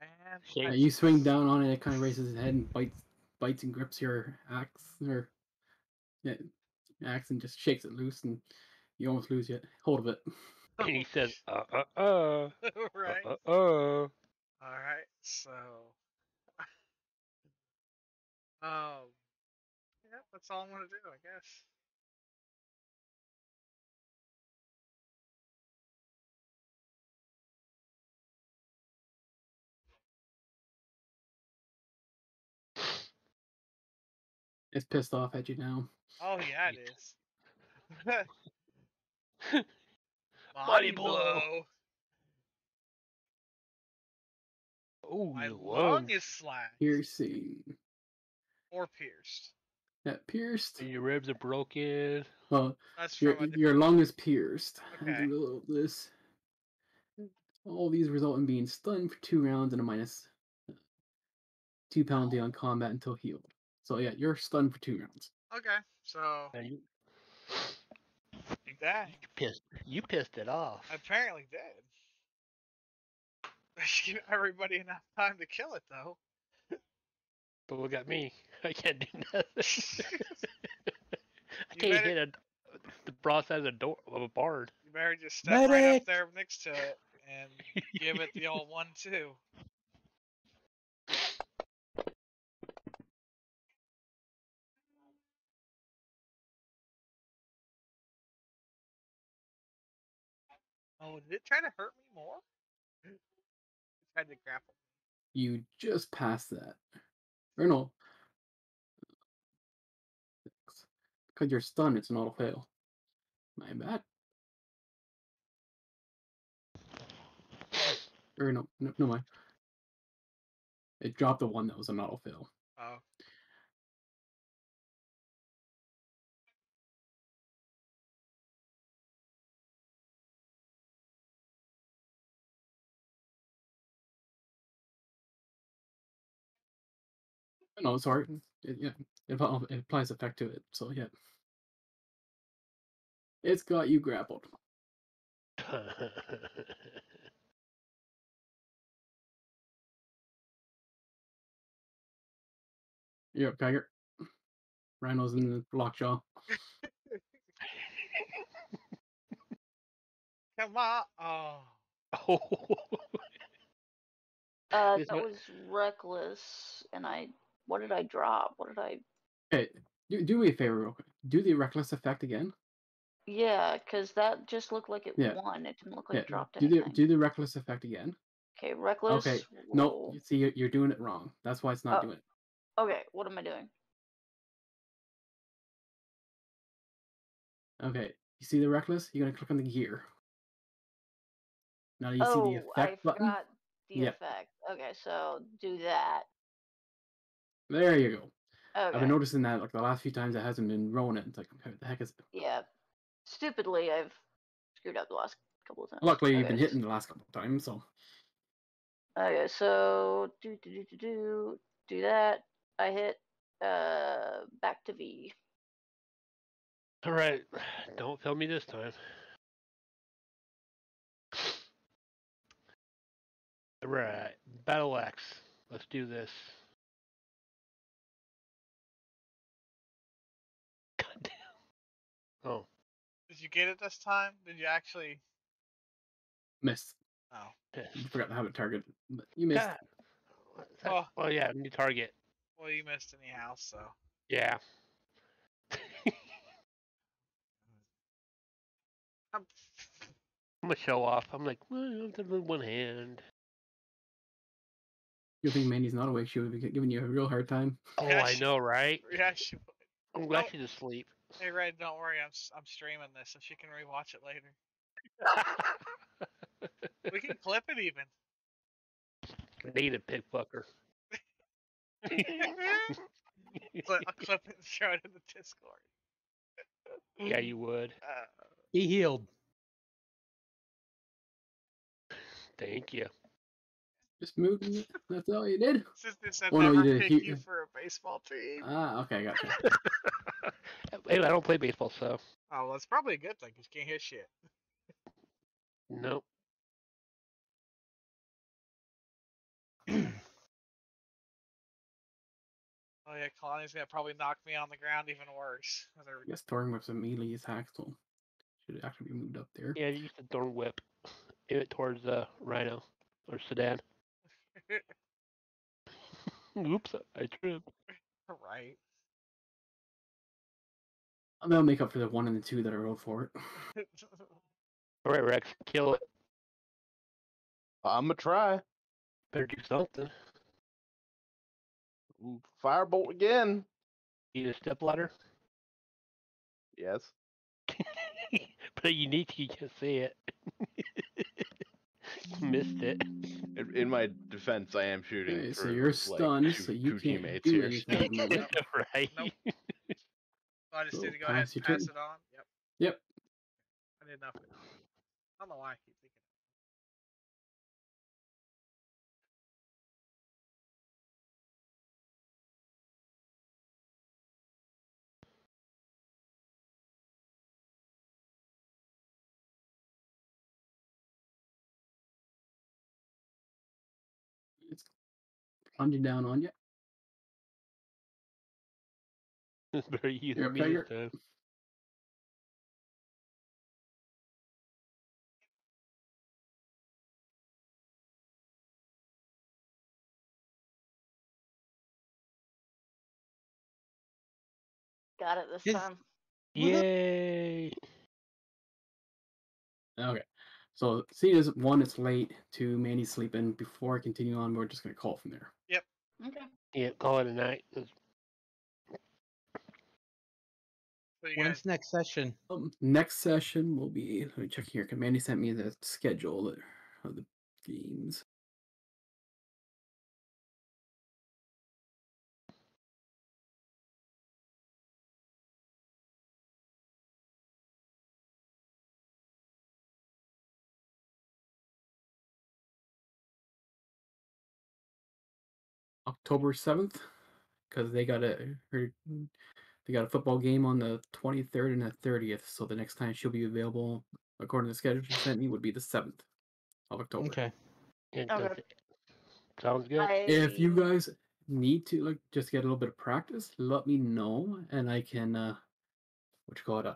And Shame. You swing down on it, it kind of raises its head and bites and grips your axe, or axe, and just shakes it loose, and you almost lose hold of it. And he says, Right. Alright, so yeah, that's all I'm gonna do, I guess. It's pissed off at you now. Oh yeah, it is. Body blow. Oh, My you lung lung. is slashed. Piercing. Or pierced. Yeah, pierced. Your ribs are broken. Well, That's your from a your lung is pierced. Okay. In the middle of this, all these result in being stunned for 2 rounds and a minus 2 penalty on combat until healed. So yeah, you're stunned for 2 rounds. Okay, so Now you that pissed it off. I apparently did. I should give everybody enough time to kill it, though. But look at me. I can't do nothing. I You can't better- hit the broadside of a door of a barn. You better just step right up Medic! there next to it and give it the old 1-2. Oh, did it try to hurt me more? It tried to grapple. You just passed that. Or no. Because you're stunned, it's an auto fail. My bad. Or no mind. It dropped the one that was an auto fail. Oh. No, sorry. It applies effect to it. So yeah, it's got you grappled. You're up, Tiger. Rhino's in the lockjaw. Come on. Oh. Oh. That was reckless, and what did I drop? What did I? Hey, do me a favor real quick. Do the reckless effect again. Yeah, because that just looked like it Yeah. won. It didn't look like it dropped do anything. do the reckless effect again. Okay, reckless. Okay. No, you see, you're doing it wrong. That's why it's not doing it. Okay, what am I doing? Okay, you see the reckless? You're gonna click on the gear. Now you see the effect I button. forgot the effect. Okay, so do that. There you go. Okay. I've been noticing that like the last few times it hasn't been rolling it. It's like, what the heck is it? Yeah. Stupidly, I've screwed up the last couple of times. Luckily, you've been hitting the last couple of times, so. Okay, so do that. I hit back to V. All right, don't fail me this time. All right, battle axe. Let's do this. God damn. Oh. Did you get it this time? Did you actually? Missed. Oh. You forgot to have it targeted, but you missed. God. Oh yeah, new target. Well, you missed anyhow, so. Yeah. I'm gonna show off. I'm like, well, I'm with one hand. You think Mandy's not awake? She would be giving you a real hard time. Oh, yeah, I know, right? Yeah, she would. I'm glad she's asleep. Hey, Red, don't worry. I'm streaming this, so she can rewatch it later. We can clip it even. Need a pig fucker. I'll clip it and show it in the Discord. Yeah, you would. Be healed. Thank you. Just moving it. That's all you did. Sister said Oh, no, never you did. pick you for a baseball team. Ah, okay, gotcha. Hey, I don't play baseball, so. Oh, well, that's probably a good thing, because you can't hit shit. Nope. Oh yeah, Kalani's gonna probably knock me on the ground even worse. I guess Thorn Whip's a melee attack, so should actually be moved up there. Yeah, use the Thorn Whip. Aim it towards Rhino or Sedan. Oops, I tripped. Right. That'll make up for the 1 and the 2 that I rolled for it. Alright, Rex, kill it. I'm gonna try. Better do something. Firebolt again. Need a step ladder? Yes. But you need to just say it. You missed it. In my defense, I am shooting Okay, so through, you're stunned, like, so you two can't teammates do here. anything. Right? Nope. So I just So need to go ahead pass and your pass turn. it on. Yep. Yep. I did enough. I don't know why I keep thinking. It's plunging down on you. It's very easy You're for up, me this Tiger. time. Got it this His- time. Yay! Okay. So seeing as one, it's late. Two, Mandy's sleeping. Before I continue on, we're just gonna call from there. Yep. Okay. Yeah, call it a night. So you When's guys. next session? Next session will be. Let me check here. 'Cause Mandy sent me the schedule of the games. October 7th, because they got a football game on the 23rd and the 30th. So the next time she'll be available, according to the schedule she sent me, would be the 7th of October. Okay. Okay. Sounds good. If you guys need to just get a little bit of practice, let me know, and I can what you call it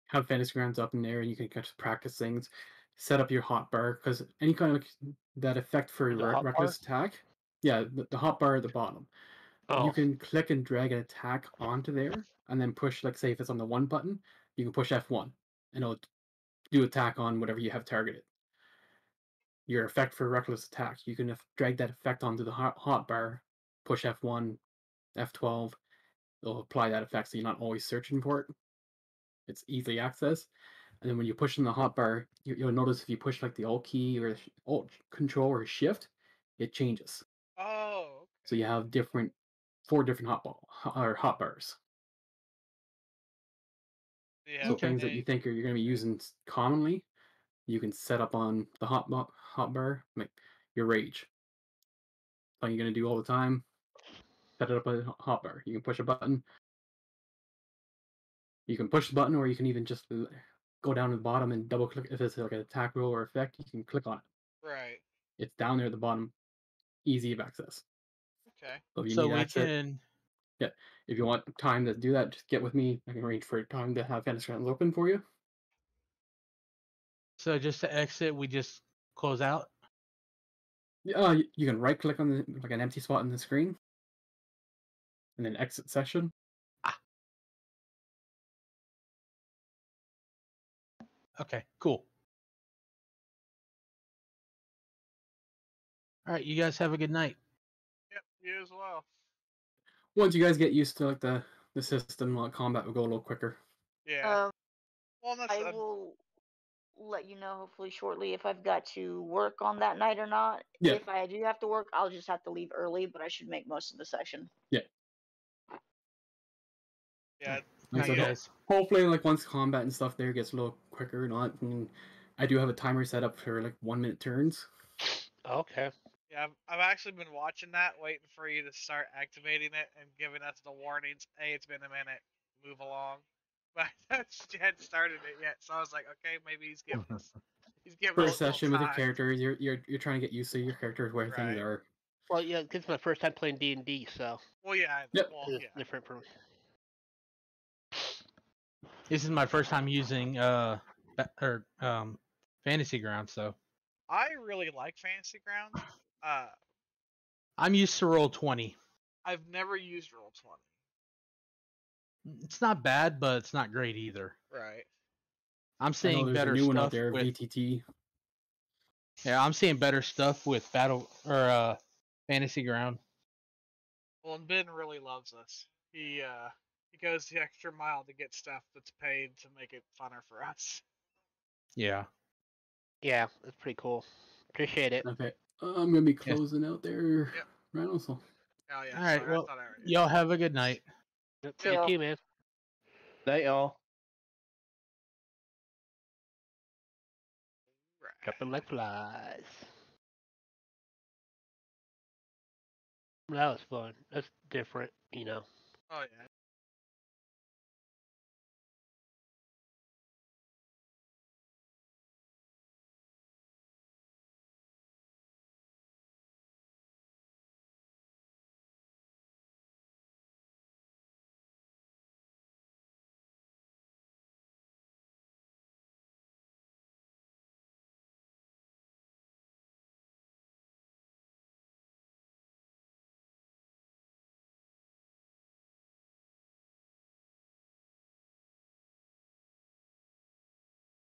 have fantasy grounds up in there, and you can just practice things. Set up your hot bar, because any kind of that effect for The hot bar? reckless attack. Yeah, the hot bar at the bottom. Oh, You can click and drag an attack onto there, and then push, like, say if it's on the 1 button, you can push F1, and it'll do attack on whatever you have targeted. Your effect for reckless attack, you can drag that effect onto the hot bar, push F1, F12, it'll apply that effect, so you're not always searching for it. It's easily accessed. And then when you push in the hotbar, you'll notice if you push like the Alt key or Alt Control or Shift, it changes. Oh. Okay. So you have 4 different hotbars. Yeah. So things that you think you're going to be using commonly, you can set up on the hotbar, like your rage. Something you're going to do all the time, set it up on a hotbar. You can push a button. You can push the button, or you can even just go down to the bottom and double click. If it's like an attack roll or effect, you can click on it. Right. It's down there at the bottom, easy of access. Okay. So if you So need we access, can. yeah, if you want time to do that, just get with me. I can arrange for time to have fantasy grounds open for you. So just to exit, we just close out. You can right click on an empty spot in the screen, and then exit session. Okay, cool. All right, you guys have a good night. Yep. You as well. Once you guys get used to the system, combat will go a little quicker. Yeah. Well, that's. I will let you know hopefully shortly if I've got to work on that night or not. Yeah. If I do have to work, I'll just have to leave early, but I should make most of the session. Yeah. Yeah. Like, so guys. hopefully, once combat and stuff there gets a little quicker, I do have a timer set up for 1-minute turns. okay. Yeah, I've actually been watching that, waiting for you to start activating it and giving us the warnings. Hey, it's been a minute. Move along. But you hadn't started it yet, so I was like, okay, maybe he's giving us. He's giving us First a little session with your time. characters, you're trying to get used to your characters where things are. Well, yeah, this is my first time playing D&D, so. Well, yeah. Yep. Well, It's yeah. different from. This is my first time using Fantasy Grounds, so I really like Fantasy Grounds. I'm used to Roll20. I've never used Roll20. It's not bad, but it's not great either. Right. I I'm know seeing there's a better new one out stuff there, with VTT. Yeah, I'm seeing better stuff with Fantasy Ground. Well, and Ben really loves us. He goes the extra mile to get stuff that's paid to make it funner for us. Yeah. Yeah, that's pretty cool. Appreciate it. Okay, I'm gonna be closing out there, Yep. Rhino. So Oh yeah. All right. Sorry, Well, I thought I already. y'all have a good night. Yep, See you y'all. too, man. Night, y'all. Dropping like flies. That was fun. That's different, you know. Oh yeah.